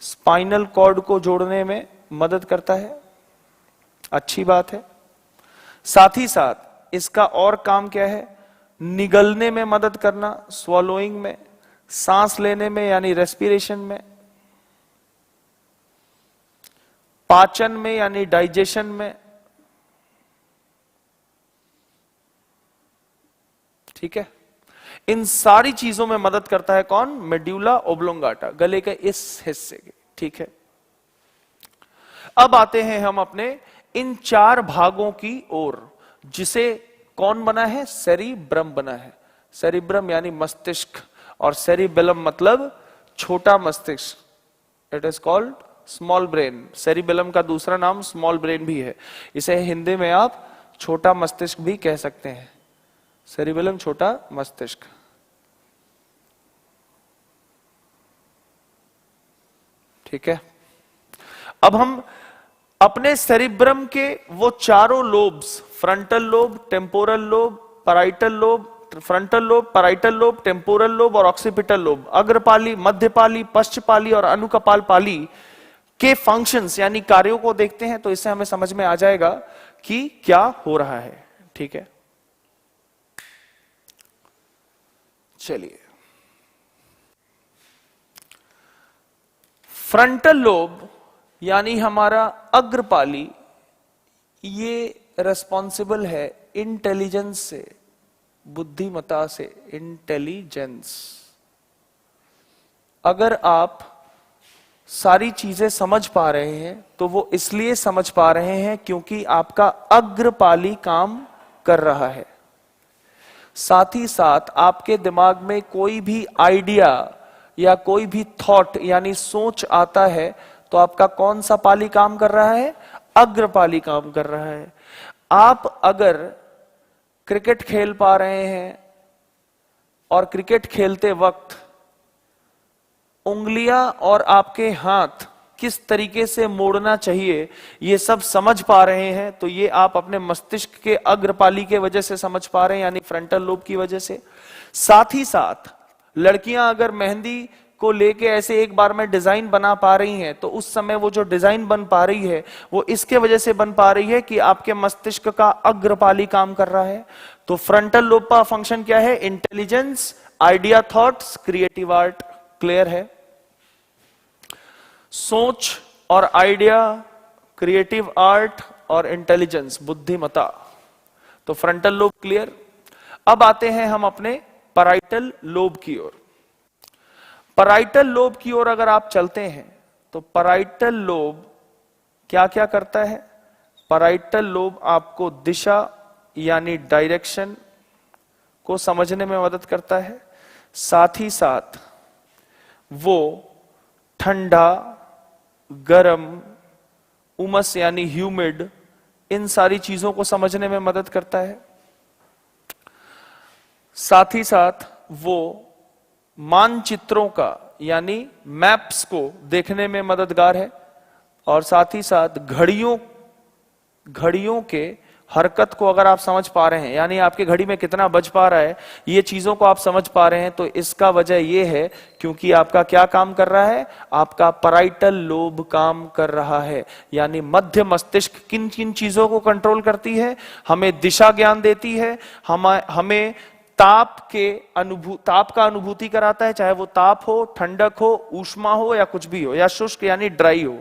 स्पाइनल कॉर्ड को जोड़ने में मदद करता है, अच्छी बात है। साथ ही साथ इसका और काम क्या है, निगलने में मदद करना, स्वॉलोइंग में, सांस लेने में यानी रेस्पिरेशन में, पाचन में यानी डाइजेशन में, ठीक है। इन सारी चीजों में मदद करता है कौन, मेड्यूला ओब्लोंगाटा, गले के इस हिस्से के, ठीक है। अब आते हैं हम अपने इन चार भागों की ओर, जिसे कौन बना है, सेरिब्रम बना है। सेरिब्रम यानी मस्तिष्क, और सेरिबेलम मतलब छोटा मस्तिष्क। It is called small brain. Cerebellum का दूसरा नाम स्मॉल ब्रेन भी है। इसे हिंदी में आप छोटा मस्तिष्क भी कह सकते हैं। सेरिबेलम छोटा मस्तिष्क, ठीक है। अब हम अपने सेरिब्रम के वो चारों lobes, frontal lobe, temporal lobe, parietal lobe, frontal lobe, parietal lobe, temporal lobe और ऑक्सीपिटल लोब, अग्रपाली, मध्यपाली, पश्चपाली और अनुकपाल पाली के फंक्शंस यानी कार्यों को देखते हैं, तो इससे हमें समझ में आ जाएगा कि क्या हो रहा है, ठीक है। चलिए, फ्रंटल लोब यानी हमारा अग्रपाली, ये रेस्पॉन्सिबल है इंटेलिजेंस से, बुद्धिमत्ता से, इंटेलिजेंस। अगर आप सारी चीजें समझ पा रहे हैं तो वो इसलिए समझ पा रहे हैं क्योंकि आपका अग्रपाली काम कर रहा है। साथ ही साथ आपके दिमाग में कोई भी आइडिया या कोई भी थॉट यानी सोच आता है तो आपका कौन सा पाली काम कर रहा है, अग्रपाली काम कर रहा है। आप अगर क्रिकेट खेल पा रहे हैं और क्रिकेट खेलते वक्त उंगलियां और आपके हाथ किस तरीके से मोड़ना चाहिए ये सब समझ पा रहे हैं, तो ये आप अपने मस्तिष्क के अग्रपाली के वजह से समझ पा रहे हैं, यानी फ्रंटल लोब की वजह से। साथ ही साथ लड़कियां अगर मेहंदी को लेके ऐसे एक बार में डिजाइन बना पा रही हैं, तो उस समय वो जो डिजाइन बन पा रही है वो इसके वजह से बन पा रही है कि आपके मस्तिष्क का अग्रपाली काम कर रहा है। तो फ्रंटल लोब का फंक्शन क्या है, intelligence, idea, thoughts, creative art. Clear है? सोच और आइडिया, क्रिएटिव आर्ट और इंटेलिजेंस, बुद्धिमत्ता। तो फ्रंटल लोब क्लियर। अब आते हैं हम अपने पैराइटल लोब की ओर। पैराइटल लोब की ओर अगर आप चलते हैं तो पैराइटल लोब क्या क्या करता है, पैराइटल लोब आपको दिशा यानी डायरेक्शन को समझने में मदद करता है। साथ ही साथ वो ठंडा, गरम, उमस यानी ह्यूमिड, इन सारी चीजों को समझने में मदद करता है। साथ ही साथ वो मानचित्रों का यानी मैप्स को देखने में मददगार है। और साथ ही साथ घड़ियों के हरकत को अगर आप समझ पा रहे हैं, यानी आपके घड़ी में कितना बज पा रहा है, ये चीजों को आप समझ पा रहे हैं, तो इसका वजह ये है क्योंकि आपका क्या काम कर रहा है, आपका पैराइटल लोब काम कर रहा है। यानी मध्य मस्तिष्क किन किन चीजों को कंट्रोल करती है, हमें दिशा ज्ञान देती है, हमें ताप का अनुभूति कराता है, चाहे वो ताप हो, ठंडक हो, ऊष्मा हो या कुछ भी हो, या शुष्क यानी ड्राई हो,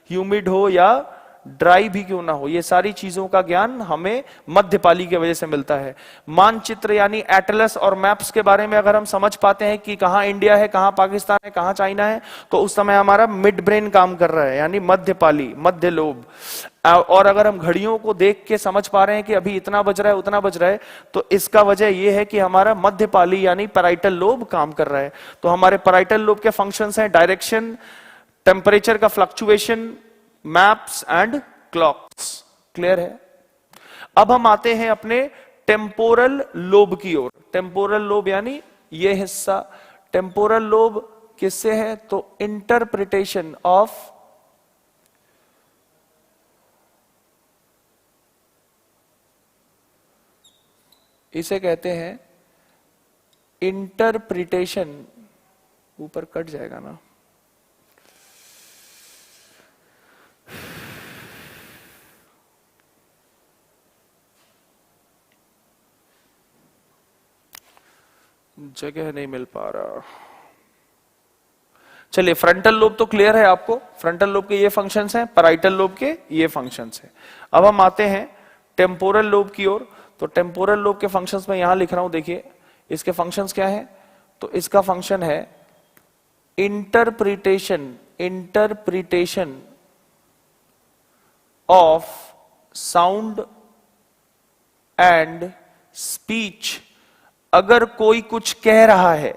ह्यूमिड हो या ड्राई भी क्यों ना हो, ये सारी चीजों का ज्ञान हमें मध्यपाली की वजह से मिलता है। मानचित्र यानी एटलस और मैप्स के बारे में अगर हम समझ पाते हैं कि कहां इंडिया है, कहां पाकिस्तान है, कहां चाइना है, तो उस समय हमारा मिड ब्रेन काम कर रहा है, यानी मध्यपाली, मध्य लोब। और अगर हम घड़ियों को देख के समझ पा रहे हैं कि अभी इतना बज रहा है, उतना बज रहा है, तो इसका वजह यह है कि हमारा मध्यपाली यानी पैराइटल लोब काम कर रहा है। तो हमारे पैराइटल लोब के फंक्शंस हैं डायरेक्शन, टेम्परेचर का fluctuation, maps and clocks. Clear है? अब हम आते हैं अपने टेम्पोरल लोब की ओर। टेम्पोरल लोब यानी ये हिस्सा। टेम्पोरल लोब किससे है, तो इंटरप्रिटेशन ऑफ इसे कहते हैं इंटरप्रिटेशन ऊपर कट जाएगा ना। जगह नहीं मिल पा रहा। चलिए, फ्रंटल लोब तो क्लियर है आपको, फ्रंटल लोब के ये फंक्शंस हैं, पैराइटल लोब के ये फंक्शंस हैं। अब हम आते हैं टेम्पोरल लोब की ओर। तो टेम्पोरल लोब के फंक्शंस में यहां लिख रहा हूं, देखिए इसके फंक्शंस क्या हैं। तो इसका फंक्शन है interpretation of sound and speech. अगर कोई कुछ कह रहा है,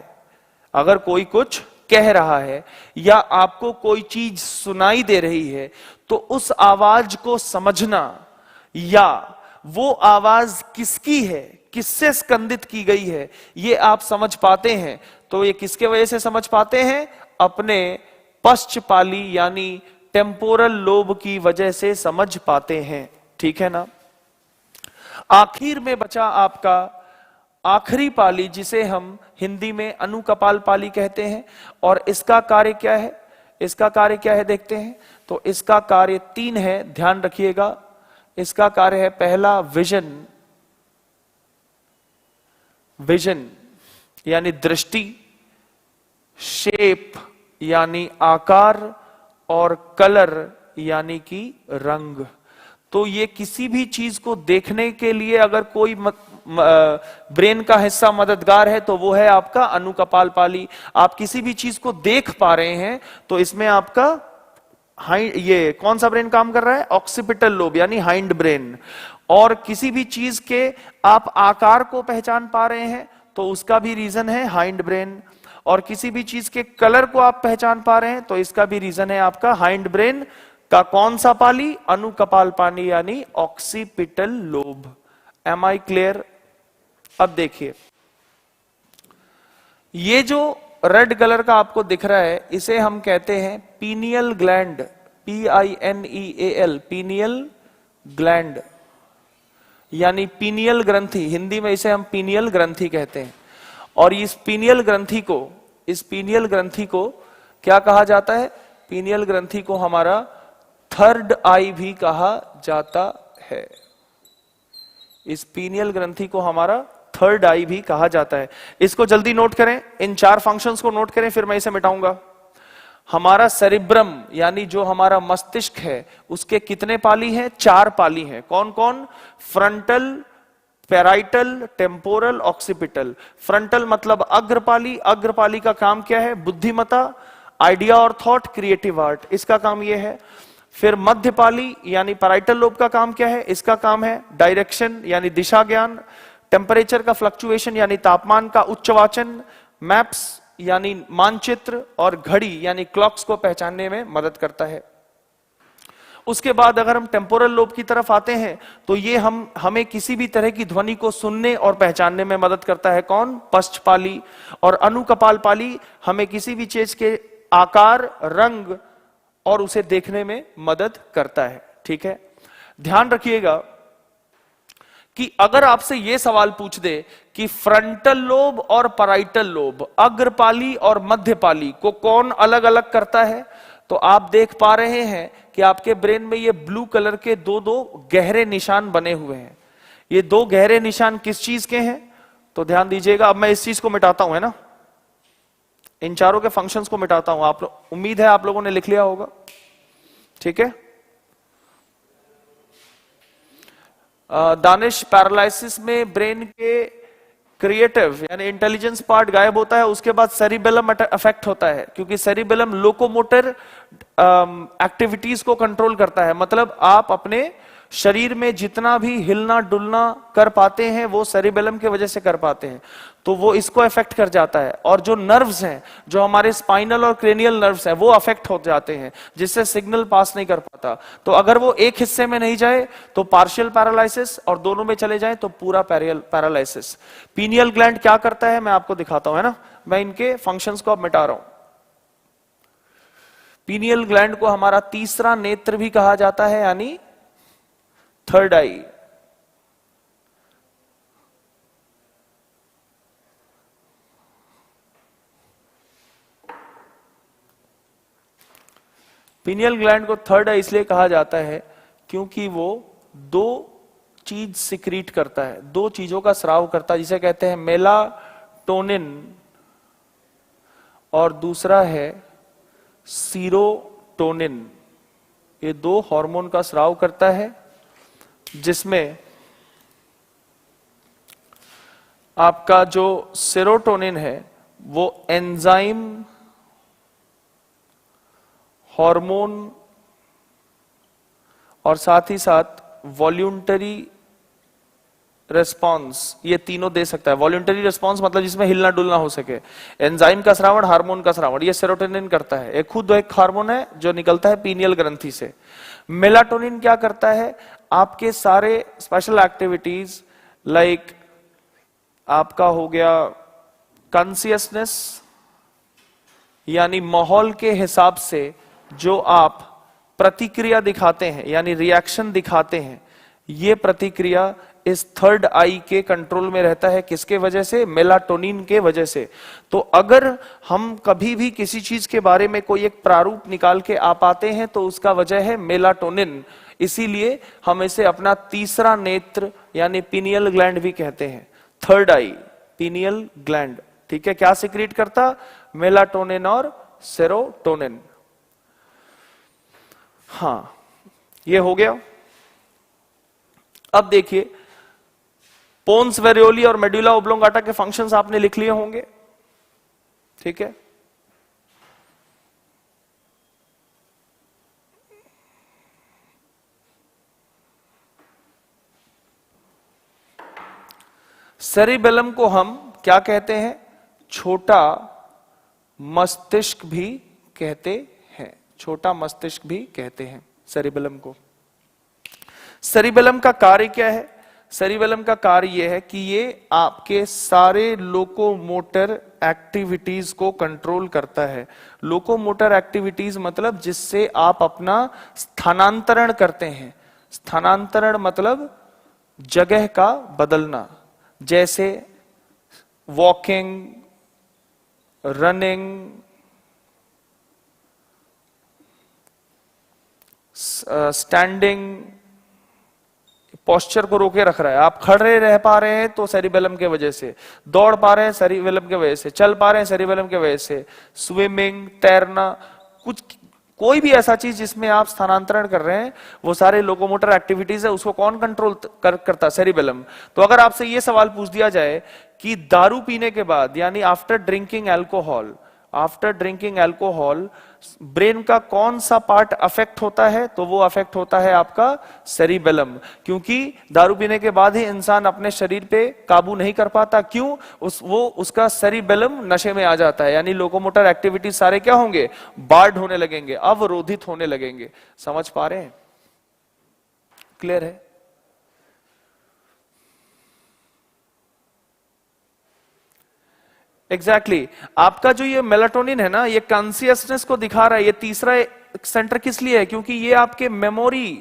अगर कोई कुछ कह रहा है या आपको कोई चीज सुनाई दे रही है, तो उस आवाज को समझना या वो आवाज किसकी है, किससे स्कंदित की गई है, ये आप समझ पाते हैं। तो ये किसके वजह से समझ पाते हैं? अपने पश्चपाली यानी टेम्पोरल लोब की वजह से समझ पाते हैं। ठीक है ना। आखिर में बचा आपका आखिरी पाली, जिसे हम हिंदी में अनुकपाल पाली कहते हैं। और इसका कार्य क्या है? इसका कार्य क्या है देखते हैं। तो इसका कार्य 3 है, ध्यान रखिएगा। इसका कार्य है, पहला विजन यानी दृष्टि, शेप यानी आकार, और कलर यानी कि रंग। तो ये किसी भी चीज को देखने के लिए अगर कोई ब्रेन का हिस्सा मददगार है तो वो है आपका अनुकपाल पाली। आप किसी भी चीज को देख पा रहे हैं तो इसमें आपका ये कौन सा ब्रेन काम कर रहा है? ऑक्सीपिटल लोब यानी हाइंड ब्रेन। और किसी भी चीज के आप आकार को पहचान पा रहे हैं तो उसका भी रीजन है हाइंड ब्रेन। और किसी भी चीज के कलर को आप पहचान पा रहे हैं तो इसका भी रीजन है आपका हाइंड ब्रेन का कौन सा पाली? अनुकपाल पाली यानी occipital lobe. Am I clear? अब देखिए, ये जो रेड कलर का आपको दिख रहा है इसे हम कहते हैं pineal gland, PINEAL, pineal gland यानी पीनियल ग्रंथि। हिंदी में इसे हम पीनियल ग्रंथि कहते हैं। और इस पीनियल ग्रंथि को क्या कहा जाता है? पीनियल ग्रंथि को हमारा थर्ड आई भी कहा जाता है। इस पीनियल ग्रंथि को हमारा थर्ड आई भी कहा जाता है। इसको जल्दी नोट करें, इन 4 फंक्शंस को नोट करें, फिर मैं इसे मिटाऊंगा। हमारा सेरिब्रम यानी जो हमारा मस्तिष्क है उसके कितने पाली हैं? 4 पाली हैं। कौन कौन? Frontal, parietal, temporal, occipital. Frontal मतलब अग्रपाली। अग्रपाली का काम क्या है? बुद्धिमत्ता, आइडिया और थॉट, क्रिएटिव आर्ट, इसका काम यह है। फिर मध्यपाली यानी पैराइटल लोब का काम क्या है? इसका काम है डायरेक्शन यानी दिशा ज्ञान, टेम्परेचर का फ्लक्चुएशन यानी तापमान का उच्चवाचन, मैप्स यानी मानचित्र, और घड़ी यानी क्लॉक्स को पहचानने में मदद करता है। उसके बाद अगर हम टेम्पोरल लोब की तरफ आते हैं तो ये हमें किसी भी तरह की ध्वनि को सुनने और पहचानने में मदद करता है। कौन? पश्चपाली। और अनुकपाल पाली हमें किसी भी चीज के आकार, रंग और उसे देखने में मदद करता है। ठीक है, ध्यान रखिएगा कि अगर आपसे यह सवाल पूछ दे कि फ्रंटल लोब और पैराइटल लोब, अग्रपाली और मध्यपाली को कौन अलग अलग करता है, तो आप देख पा रहे हैं कि आपके ब्रेन में ये ब्लू कलर के दो गहरे निशान बने हुए हैं। ये 2 गहरे निशान किस चीज के हैं? तो ध्यान दीजिएगा। अब मैं इस चीज को मिटाता हूं, है ना, इन चारों के फंक्शंस को मिटाता हूं। आप उम्मीद है आप लोगों ने लिख लिया होगा। ठीक है। दानिश, पैरालिसिस में ब्रेन के क्रिएटिव यानी इंटेलिजेंस पार्ट गायब होता है, उसके बाद सेरिबेलम अफेक्ट होता है, क्योंकि सेरिबेलम लोकोमोटर एक्टिविटीज को कंट्रोल करता है। मतलब आप अपने शरीर में जितना भी हिलना डुलना कर पाते हैं वो सेरिबेलम की वजह से कर पाते हैं, तो वो इसको अफेक्ट कर जाता है। और जो नर्व्स हैं, जो हमारे स्पाइनल और क्रेनियल नर्व्स हैं, वो अफेक्ट हो जाते हैं, जिससे सिग्नल पास नहीं कर पाता। तो अगर वो एक हिस्से में नहीं जाए तो पार्शियल पैरालिसिस, और दोनों में चले जाए तो पूरा पैरालिसिस। पीनियल ग्लैंड क्या करता है मैं आपको दिखाता हूं, है ना। मैं इनके फंक्शंस को अब मिटा रहा हूं। पीनियल ग्लैंड को हमारा तीसरा नेत्र भी कहा जाता है, यानी थर्ड आई। पीनियल ग्लैंड को थर्ड आई इसलिए कहा जाता है क्योंकि वो दो चीज सिक्रीट करता है, दो चीजों का स्राव करता है, जिसे कहते हैं मेलाटोनिन और दूसरा है सीरोटोनिन। ये दो हार्मोन का स्राव करता है, जिसमें आपका जो सेरोटोनिन है वो एंजाइम हार्मोन और साथ ही साथ वॉल्यूंटरी रेस्पॉन्स, ये तीनों दे सकता है। वॉल्यूंटरी रेस्पॉन्स मतलब जिसमें हिलना डुलना हो सके, एंजाइम का श्रावण, हार्मोन का श्रावण, ये सेरोटोनिन करता है। एक खुद एक हार्मोन है जो निकलता है पीनियल ग्रंथि से। मेलाटोनिन क्या करता है, आपके सारे स्पेशल एक्टिविटीज लाइक आपका हो गया कॉन्शियसनेस, यानी माहौल के हिसाब से जो आप प्रतिक्रिया दिखाते हैं यानी रिएक्शन दिखाते हैं, ये प्रतिक्रिया इस थर्ड आई के कंट्रोल में रहता है। किसके वजह से? मेलाटोनिन के वजह से। तो अगर हम कभी भी किसी चीज के बारे में कोई एक प्रारूप निकाल के आ पाते हैं तो उसका वजह है मेलाटोनिन। इसीलिए हम इसे अपना तीसरा नेत्र यानी पीनियल ग्लैंड भी कहते हैं। थर्ड आई, पीनियल ग्लैंड, ठीक है। क्या सिक्रीट करता? मेलाटोनिन और सेरोटोनिन। हां, ये हो गया। अब देखिए, पोन्स वेरियोली और मेडुला ओब्लोंगाटा के फंक्शंस आपने लिख लिए होंगे, ठीक है। सेरिबेलम को हम क्या कहते हैं? छोटा मस्तिष्क भी कहते हैं, छोटा मस्तिष्क भी कहते हैं सेरिबेलम को। सेरिबेलम का कार्य क्या है? सेरिबेलम का कार्य यह है कि ये आपके सारे लोकोमोटर एक्टिविटीज को कंट्रोल करता है। लोकोमोटर एक्टिविटीज मतलब जिससे आप अपना स्थानांतरण करते हैं। स्थानांतरण मतलब जगह का बदलना, जैसे वॉकिंग, रनिंग, स्टैंडिंग, पोस्चर को रोके रख रहा है। आप खड़े रह पा रहे हैं तो सेरिबेलम के वजह से, दौड़ पा रहे हैं सेरिबेलम के वजह से, चल पा रहे हैं सेरिबेलम के वजह से, स्विमिंग, तैरना, कुछ कोई भी ऐसा चीज जिसमें आप स्थानांतरण कर रहे हैं, वो सारे लोकोमोटर एक्टिविटीज है, उसको कौन कंट्रोल करता? सेरिबेलम। तो अगर आपसे ये सवाल पूछ दिया जाए कि दारू पीने के बाद यानी after drinking alcohol, after drinking alcohol brain का कौन सा पार्ट अफेक्ट होता है, तो वो अफेक्ट होता है आपका सेरिबेलम। क्योंकि दारू पीने के बाद ही इंसान अपने शरीर पे काबू नहीं कर पाता। क्यों? उसका सेरिबेलम नशे में आ जाता है, यानी लोकोमोटर एक्टिविटी सारे क्या होंगे? बार्ड होने लगेंगे, अवरोधित होने लगेंगे। समझ पा रहे हैं? क्लियर है? एग्जैक्टली आपका जो ये मेलाटोनिन है ना, ये कॉन्शियसनेस को दिखा रहा है। ये तीसरा सेंटर किस लिए है? क्योंकि ये आपके मेमोरी,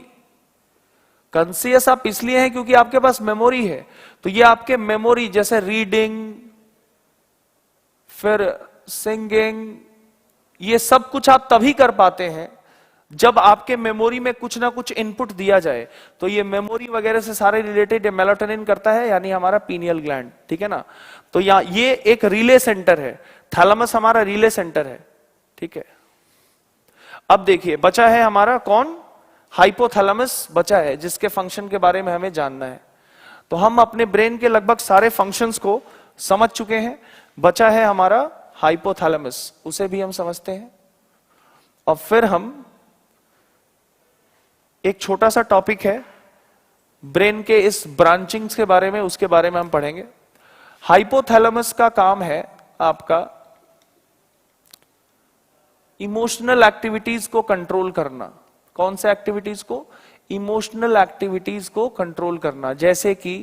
कॉन्शियस आप इसलिए हैं क्योंकि आपके पास मेमोरी है। तो ये आपके मेमोरी, जैसे रीडिंग, फिर सिंगिंग, ये सब कुछ आप तभी कर पाते हैं जब आपके मेमोरी में कुछ ना कुछ इनपुट दिया जाए। तो ये मेमोरी वगैरह से सारे रिलेटेड मेलाटोनिन करता है, यानी हमारा पीनियल ग्लैंड, ठीक है ना। तो यहां ये एक रिले सेंटर है, थैलेमस हमारा रिले सेंटर है, ठीक है। अब देखिए बचा है हमारा कौन? हाइपोथैलेमस बचा है, जिसके फंक्शन के बारे में हमें जानना है। तो हम अपने ब्रेन के लगभग सारे फंक्शंस को समझ चुके हैं। बचा है हमारा हाइपोथैलेमस, उसे भी हम समझते हैं। और फिर हम एक छोटा सा टॉपिक है ब्रेन के इस ब्रांचिंग्स के बारे में, उसके बारे में हम पढ़ेंगे। हाइपोथैलेमस का काम है आपका इमोशनल एक्टिविटीज को कंट्रोल करना। कौन से एक्टिविटीज को? इमोशनल एक्टिविटीज को कंट्रोल करना, जैसे कि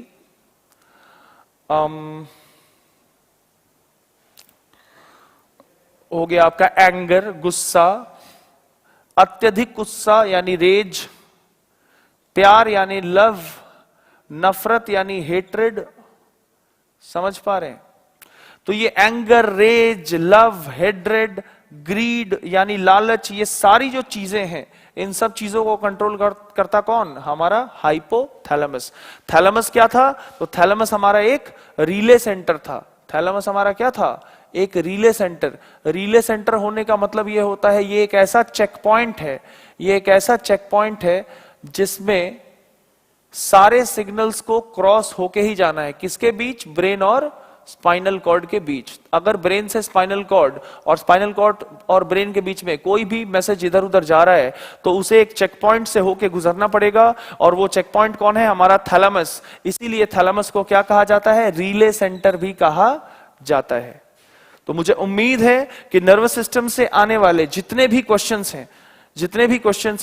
हो गया आपका एंगर, गुस्सा, अत्यधिक गुस्सा यानी रेज, प्यार यानी लव, नफरत यानी हेट्रेड। समझ पा रहे हैं? तो ये anger, rage, love, hatred, greed यानी लालच, ये सारी जो चीजें हैं, इन सब चीजों को कंट्रोल करता कौन? हमारा हाइपोथैलेमस। थैलेमस क्या था? तो थैलेमस हमारा एक रिले सेंटर था। थैलेमस हमारा क्या था? एक रिले सेंटर। रिले सेंटर होने का मतलब ये होता है, ये एक ऐसा चेक पॉइंट है, ये एक ऐसा चेक पॉइंट है जिसमें सारे सिग्नल्स को क्रॉस होके ही जाना है। किसके बीच? ब्रेन और स्पाइनल कॉर्ड के बीच। अगर ब्रेन से स्पाइनल कॉर्ड और स्पाइनल कॉर्ड और ब्रेन के बीच में कोई भी मैसेज इधर उधर जा रहा है तो उसे एक चेक पॉइंट से होके गुजरना पड़ेगा, और वो चेक पॉइंट कौन है? हमारा थैलेमस। इसीलिए थैलेमस को क्या कहा जाता है? रिले सेंटर भी कहा जाता है। तो मुझे उम्मीद है कि नर्वस सिस्टम से आने वाले जितने भी क्वेश्चंस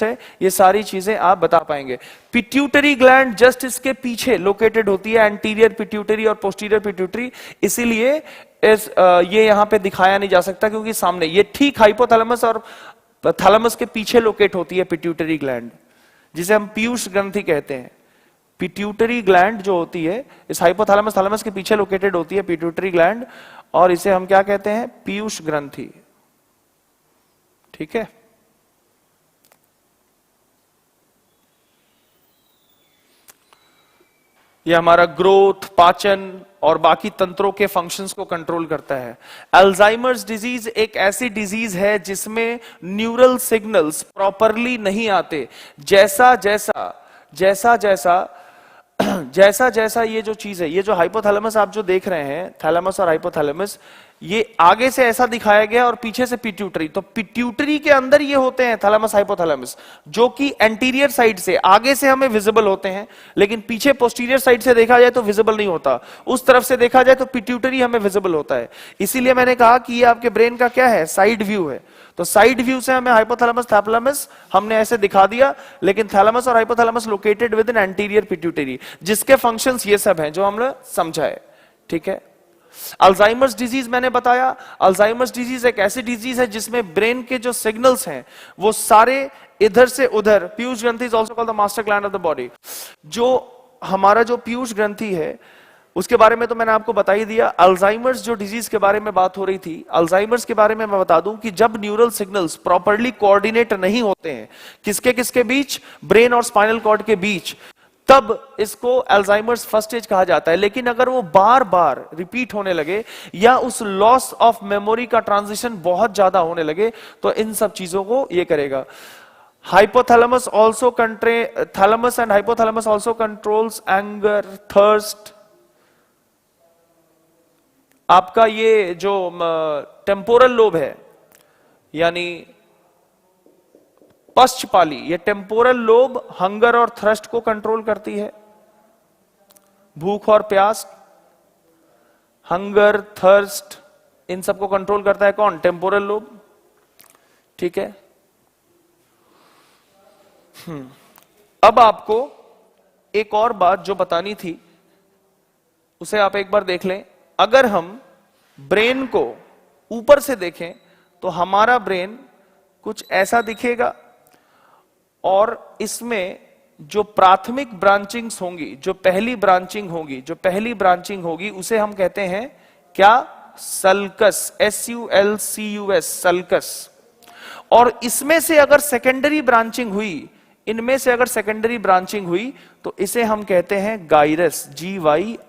हैं, ये सारी चीजें आप बता पाएंगे। पिट्यूटरी ग्लैंड जस्ट इसके पीछे लोकेटेड होती है, एंटीरियर पिट्यूटरी और पोस्टीरियर पिट्यूटरी। इसीलिए ये यहां पे दिखाया नहीं जा सकता क्योंकि सामने ये ठीक हाइपोथैलेमस और थैलेमस के पीछे लोकेट होती है पिट्यूटरी ग्लैंड, जिसे हम पीयूष ग्रंथि कहते हैं। पिट्यूटरी ग्लैंड जो होती है इस हाइपोथैलेमस थैलेमस के पीछे लोकेटेड होती है पिट्यूटरी ग्लैंड, और इसे हम क्या कहते हैं? पीयूष ग्रंथि। ठीक है। ये हमारा ग्रोथ, पाचन और बाकी तंत्रों के फंक्शंस को कंट्रोल करता है। अल्जाइमर्स डिजीज एक ऐसी डिजीज है जिसमें न्यूरल सिग्नल्स प्रॉपरली नहीं आते। जैसा जैसा ये जो चीज है, ये जो हाइपोथैलेमस आप जो देख रहे हैं, थैलेमस और हाइपोथैलेमस, ये आगे से ऐसा दिखाया गया और पीछे से पिट्यूटरी। तो पिट्यूटरी के अंदर ये होते हैं थैलेमस हाइपोथैलेमस, जो कि एंटीरियर साइड से आगे से हमें विजिबल होते हैं, लेकिन पीछे पोस्टीरियर साइड से देखा जाए तो विजिबल नहीं होता। उस तरफ से देखा जाए तो पिट्यूटरी हमें विजिबल होता है। इसीलिए मैंने कहा कि ये आपके ब्रेन का क्या है? साइड व्यू है। तो साइड व्यू से हमें हाइपोथैलेमस थैलेमस हमने ऐसे दिखा दिया, लेकिन थैलेमस और hypothalamus located with in anterior pituitary, जिसके फंक्शंस ये सब हैं जो हमने समझा है। ठीक है। अल्जाइमर्स डिजीज मैंने बताया। अल्जाइमर्स डिजीज एक ऐसी डिजीज है जिसमें ब्रेन के जो सिग्नल्स हैं वो सारे इधर से उधर, पीयूष ग्रंथि is also called the master gland of the body. जो हमारा जो पीयूष ग्रंथि है उसके बारे में तो मैंने आपको बता ही दिया। अल्जाइमर्स जो डिजीज के बारे में बात हो रही थी, अल्जाइमर्स के बारे में मैं बता दूं कि जब न्यूरल सिग्नल्स प्रॉपर्ली कोऑर्डिनेट नहीं होते हैं किसके किसके बीच? ब्रेन और स्पाइनल कॉर्ड के बीच, तब इसको अल्जाइमर्स फर्स्ट स्टेज कहा जाता है। लेकिन अगर वो बार बार रिपीट होने लगे या उस लॉस ऑफ मेमोरी का ट्रांजिशन बहुत ज्यादा होने लगे तो इन सब चीजों को ये करेगा। Hypothalamus also thalamus and hypothalamus also controls anger, thirst. आपका ये जो टेम्पोरल लोब है यानी पश्चपाली, ये टेम्पोरल लोब हंगर और थ्रस्ट को कंट्रोल करती है। भूख और प्यास, हंगर, थर्स्ट, इन सबको कंट्रोल करता है कौन? Temporal lobe. ठीक है। अब आपको एक और बात जो बतानी थी उसे आप एक बार देख लें। अगर हम ब्रेन को ऊपर से देखें तो हमारा ब्रेन कुछ ऐसा दिखेगा, और इसमें जो प्राथमिक ब्रांचिंग्स होंगी, जो पहली ब्रांचिंग होगी उसे हम कहते हैं क्या? Sulcus, SULCUS, sulcus. और इसमें से अगर सेकेंडरी ब्रांचिंग हुई, इनमें से अगर सेकेंडरी ब्रांचिंग हुई तो इसे हम कहते हैं गाइरस, GYRUS,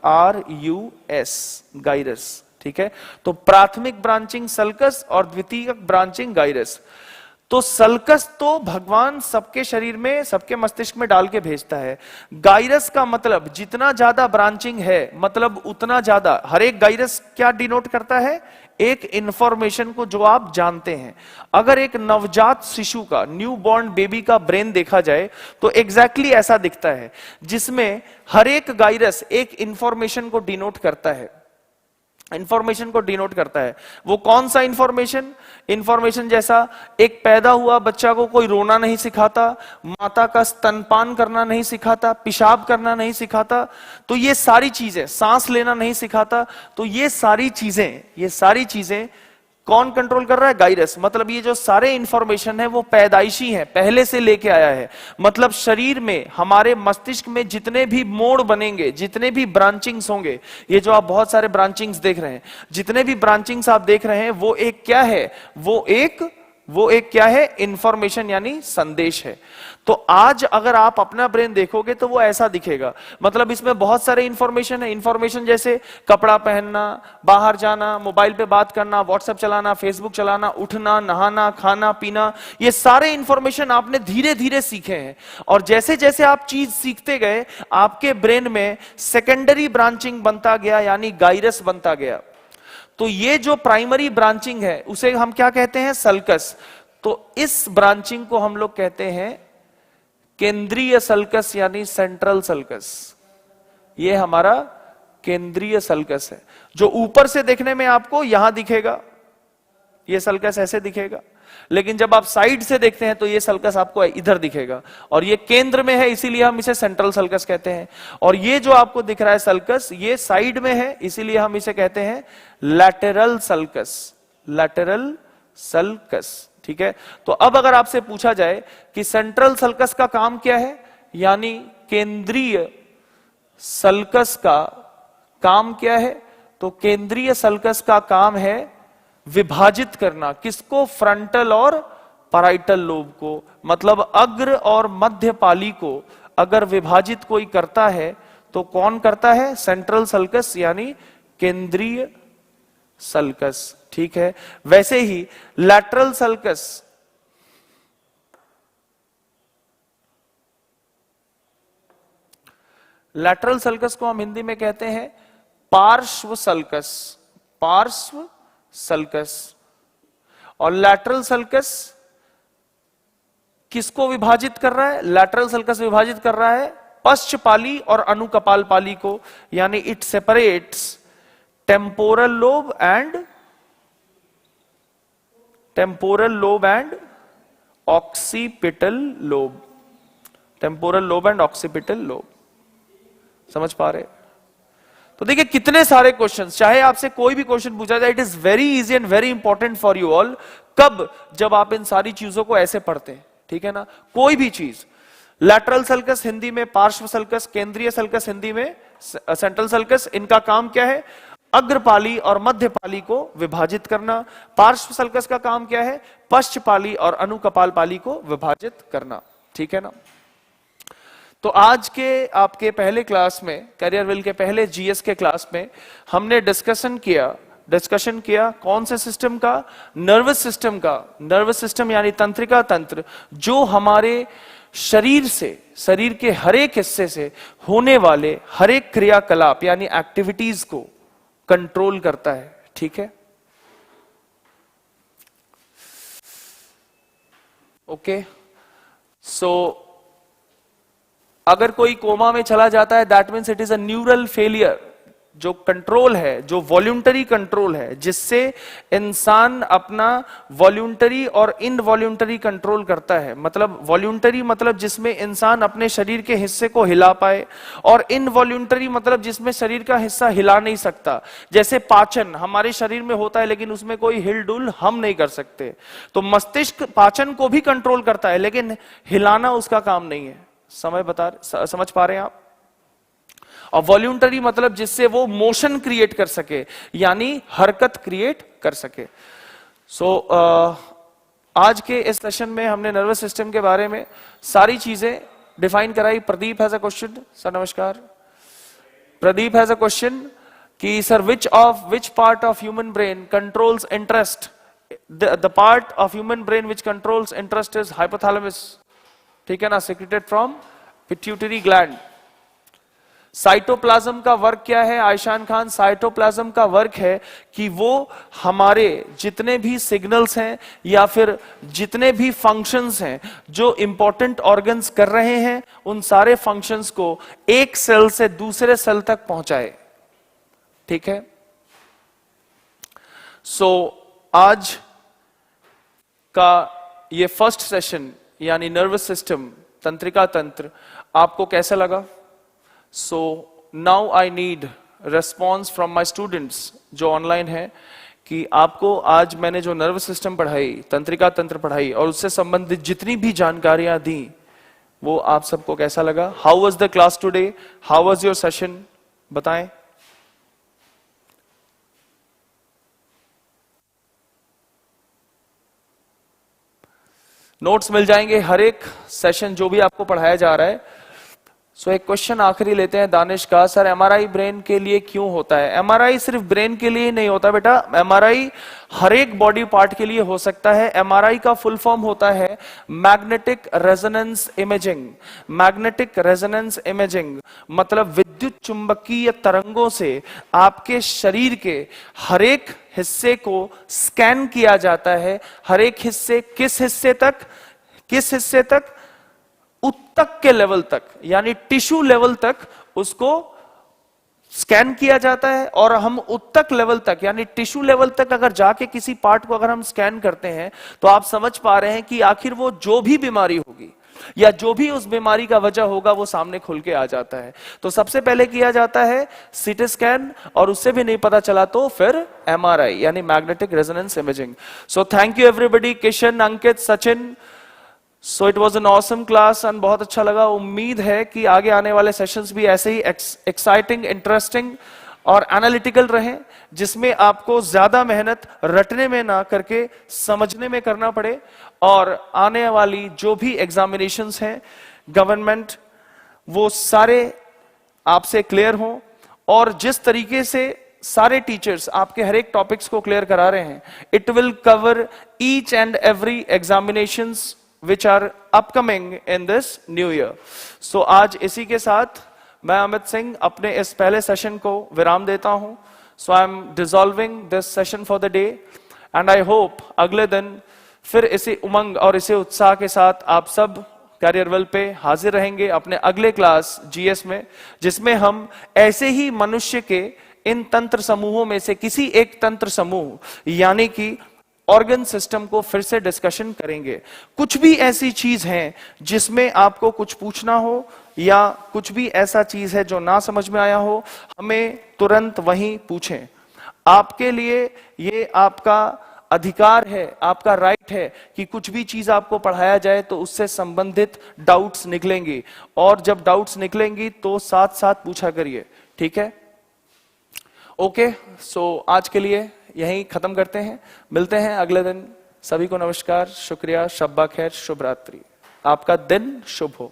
गाइरस। ठीक है। तो प्राथमिक ब्रांचिंग सल्कस और द्वितीयक ब्रांचिंग गाइरस। तो सल्कस तो भगवान सबके शरीर में, सबके मस्तिष्क में डाल के भेजता है। गाइरस का मतलब जितना ज्यादा ब्रांचिंग है मतलब उतना ज्यादा, हर एक गाइरस क्या डिनोट करता है? एक इंफॉर्मेशन को जो आप जानते हैं। अगर एक नवजात शिशु का, न्यू बॉर्न बेबी का ब्रेन देखा जाए तो एग्जैक्टली ऐसा दिखता है, जिसमें हर एक गाइरस एक इंफॉर्मेशन को डिनोट करता है। वो कौन सा इंफॉर्मेशन? जैसा एक पैदा हुआ बच्चा को कोई रोना नहीं सिखाता, माता का स्तनपान करना नहीं सिखाता, पेशाब करना नहीं सिखाता, तो ये सारी चीजें, सांस लेना नहीं सिखाता, तो ये सारी चीजें कौन कंट्रोल कर रहा है? गाइरस। मतलब ये जो सारे इंफॉर्मेशन है वो पैदाइशी है, पहले से लेके आया है। मतलब शरीर में, हमारे मस्तिष्क में जितने भी मोड़ बनेंगे, जितने भी ब्रांचिंग्स होंगे, ये जो आप बहुत सारे ब्रांचिंग्स देख रहे हैं, जितने भी ब्रांचिंग्स आप देख रहे हैं, वो एक क्या है? वो एक क्या है? इंफॉर्मेशन यानी संदेश है। तो आज अगर आप अपना ब्रेन देखोगे तो वो ऐसा दिखेगा। मतलब इसमें बहुत सारे इंफॉर्मेशन है। इंफॉर्मेशन जैसे कपड़ा पहनना, बाहर जाना, मोबाइल पे बात करना, व्हाट्सएप चलाना, फेसबुक चलाना, उठना, नहाना, खाना पीना, ये सारे इंफॉर्मेशन आपने धीरे धीरे सीखे हैं। और जैसे जैसे आप चीज सीखते गए, आपके ब्रेन में सेकेंडरी ब्रांचिंग बनता गया, यानी गाइरस बनता गया। तो ये जो प्राइमरी ब्रांचिंग है उसे हम क्या कहते हैं? सल्कस। तो इस ब्रांचिंग को हम लोग कहते हैं केंद्रीय सल्कस यानी सेंट्रल सल्कस। ये हमारा केंद्रीय सल्कस है, जो ऊपर से देखने में आपको यहां दिखेगा, ये सल्कस ऐसे दिखेगा। लेकिन जब आप साइड से देखते हैं तो ये सल्कस आपको इधर दिखेगा, और ये केंद्र में है, इसीलिए हम इसे सेंट्रल सल्कस कहते हैं। और ये जो आपको दिख रहा है सल्कस, ये साइड में है, इसीलिए हम इसे कहते हैं लैटेरल सल्कस। लैटेरल सल्कस, ठीक है। तो अब अगर आपसे पूछा जाए कि सेंट्रल सल्कस का काम क्या है, यानी केंद्रीय सल्कस का काम क्या है, तो केंद्रीय सल्कस का काम है विभाजित करना। किसको? फ्रंटल और पैराइटल लोब को। मतलब अग्र और मध्य पाली को अगर विभाजित कोई करता है तो कौन करता है? सेंट्रल सल्कस यानी केंद्रीय सल्कस, ठीक है। वैसे ही लैटरल सल्कस, लैटरल सल्कस को हम हिंदी में कहते हैं पार्श्व सल्कस। पार्श्व सल्कस। और लैटरल सल्कस किसको विभाजित कर रहा है? लैटरल सल्कस विभाजित कर रहा है पश्च पाली और अनुकपाल पाली को, यानी it separates temporal lobe and occipital lobe. Temporal lobe and occipital lobe. समझ पा रहे? तो देखिए कितने सारे क्वेश्चंस, चाहे आपसे कोई भी क्वेश्चन पूछा जाए, it is very easy and very important for you all. कब? जब आप इन सारी चीजों को ऐसे पढ़ते हैं, ठीक है ना। कोई भी चीज, लैटरल सल्कस हिंदी में पार्श्व सल्कस, केंद्रीय सल्कस हिंदी में सेंट्रल सल्कस, इनका काम क्या है? अग्रपाली और मध्य पाली को विभाजित करना। पार्श्व सल्कस का काम क्या है? पश्च पाली और अनुकपाल पाली को विभाजित करना, ठीक है ना। तो आज के आपके पहले क्लास में, कैरियर वेल के पहले जीएस के क्लास में, हमने डिस्कशन किया कौन से सिस्टम का? नर्वस सिस्टम का। नर्वस सिस्टम यानी तंत्रिका तंत्र, जो हमारे शरीर से, शरीर के हर एक हिस्से से होने वाले हर एक क्रियाकलाप यानी एक्टिविटीज को कंट्रोल करता है, ठीक है। ओके, सो अगर कोई कोमा में चला जाता है, that means it is a neural failure. जो कंट्रोल है, जो वॉल्यूंटरी कंट्रोल है, जिससे इंसान अपना वॉल्यूंटरी और इनवॉल्यूंटरी कंट्रोल करता है। मतलब वॉल्यूंटरी मतलब जिसमें इंसान अपने शरीर के हिस्से को हिला पाए, और इनवॉल्यूंटरी मतलब जिसमें शरीर का हिस्सा हिला नहीं सकता। जैसे पाचन हमारे शरीर में होता है, लेकिन उसमें कोई हिलडुल हम नहीं कर सकते। तो मस्तिष्क पाचन को भी कंट्रोल करता है, लेकिन हिलाना उसका काम नहीं है। समझ पा रहे हैं आप? और वॉल्यूंटरी मतलब जिससे वो मोशन क्रिएट कर सके, यानी हरकत क्रिएट कर सके। आज के इस सेशन में हमने नर्वस सिस्टम के बारे में सारी चीजें डिफाइन कराई। Pradeep has a question. Sir नमस्कार। प्रदीप हैज अ क्वेश्चन कि sir which part of human brain controls interest? The part of human brain which controls interest is hypothalamus, ठीक है ना, secreted from pituitary gland. Cytoplasm का work क्या है आयशान Khan? Cytoplasm का work है कि वो हमारे जितने भी सिग्नल्स हैं या फिर जितने भी फंक्शंस हैं जो इंपॉर्टेंट ऑर्गन्स कर रहे हैं, उन सारे फंक्शंस को एक सेल से दूसरे सेल तक पहुंचाए, ठीक है। आज का ये फर्स्ट सेशन यानी नर्वस सिस्टम, तंत्रिका तंत्र, आपको कैसा लगा? So now I need response from my students जो ऑनलाइन है, कि आपको आज मैंने जो नर्वस सिस्टम पढ़ाई, तंत्रिका तंत्र पढ़ाई और उससे संबंधित जितनी भी जानकारियां दी, वो आप सबको कैसा लगा? How was the class today? How was your session? बताएं। नोट्स मिल जाएंगे हर एक सेशन जो भी आपको पढ़ाया जा रहा है। सो एक क्वेश्चन आखिरी लेते हैं दानिश का। सर, एमआरआई ब्रेन के लिए क्यों होता है? एमआरआई सिर्फ ब्रेन के लिए नहीं होता बेटा, एमआरआई हर एक बॉडी पार्ट के लिए हो सकता है। एमआरआई का फुल फॉर्म होता है magnetic resonance imaging. Magnetic resonance imaging मतलब विद्युत चुंबकीय तरंगों से आपके शरीर के हर एक हिस्से को स्कैन किया जाता है। हर एक हिस्से, किस हिस्से तक? उत्तक के लेवल तक, यानी टिश्यू लेवल तक उसको स्कैन किया जाता है। और हम उत्तक लेवल तक यानी टिश्यू लेवल तक अगर जाके किसी पार्ट को अगर हम स्कैन करते हैं तो आप समझ पा रहे हैं कि आखिर वो जो भी बीमारी होगी या जो भी उस बीमारी का वजह होगा वो सामने खुल के आ जाता है। तो सबसे पहले किया जाता है सीटी स्कैन, और उससे भी नहीं पता चला तो फिर एमआरआई यानी magnetic resonance imaging. So thank you everybody, Kishan, Ankit, Sachin. So it was an awesome class and बहुत अच्छा लगा। उम्मीद है कि आगे आने वाले सेशंस भी ऐसे ही एक्साइटिंग, इंटरेस्टिंग और एनालिटिकल रहें, जिसमें आपको ज्यादा मेहनत रटने में ना करके समझने में करना पड़े, और आने वाली जो भी एग्जामिनेशंस हैं गवर्नमेंट, वो सारे आपसे क्लियर हों। और जिस तरीके से सारे टीचर्स आपके हर एक टॉपिक्स को क्लियर करा रहे हैं, it will cover each and every examinations which are upcoming in this new year. So आज इसी के साथ मैं अमित सिंह अपने इस पहले सेशन को विराम देता हूं। So I am dissolving this session for the day and I hope अगले दिन फिर इसी उमंग और इसी उत्साह के साथ आप सब कैरियर वेल पे हाजिर रहेंगे अपने अगले क्लास जीएस में, जिसमें हम ऐसे ही मनुष्य के इन तंत्र समूहों में से किसी एक तंत्र समूह यानी कि ऑर्गन सिस्टम को फिर से डिस्कशन करेंगे। कुछ भी ऐसी चीज है जिसमें आपको कुछ पूछना हो या कुछ भी ऐसा चीज है जो ना समझ में आया हो, हमें तुरंत वहीं पूछें। आपके लिए ये आपका अधिकार है, आपका राइट है कि कुछ भी चीज आपको पढ़ाया जाए तो उससे संबंधित डाउट्स निकलेंगी, और जब डाउट्स निकलेंगी तो साथ साथ पूछा करिए, ठीक है? ओके, सो आज के लिए यहीं खत्म करते हैं, मिलते हैं अगले दिन। सभी को नमस्कार, शुक्रिया, शब्बा खैर, शुभ रात्रि, आपका दिन शुभ हो।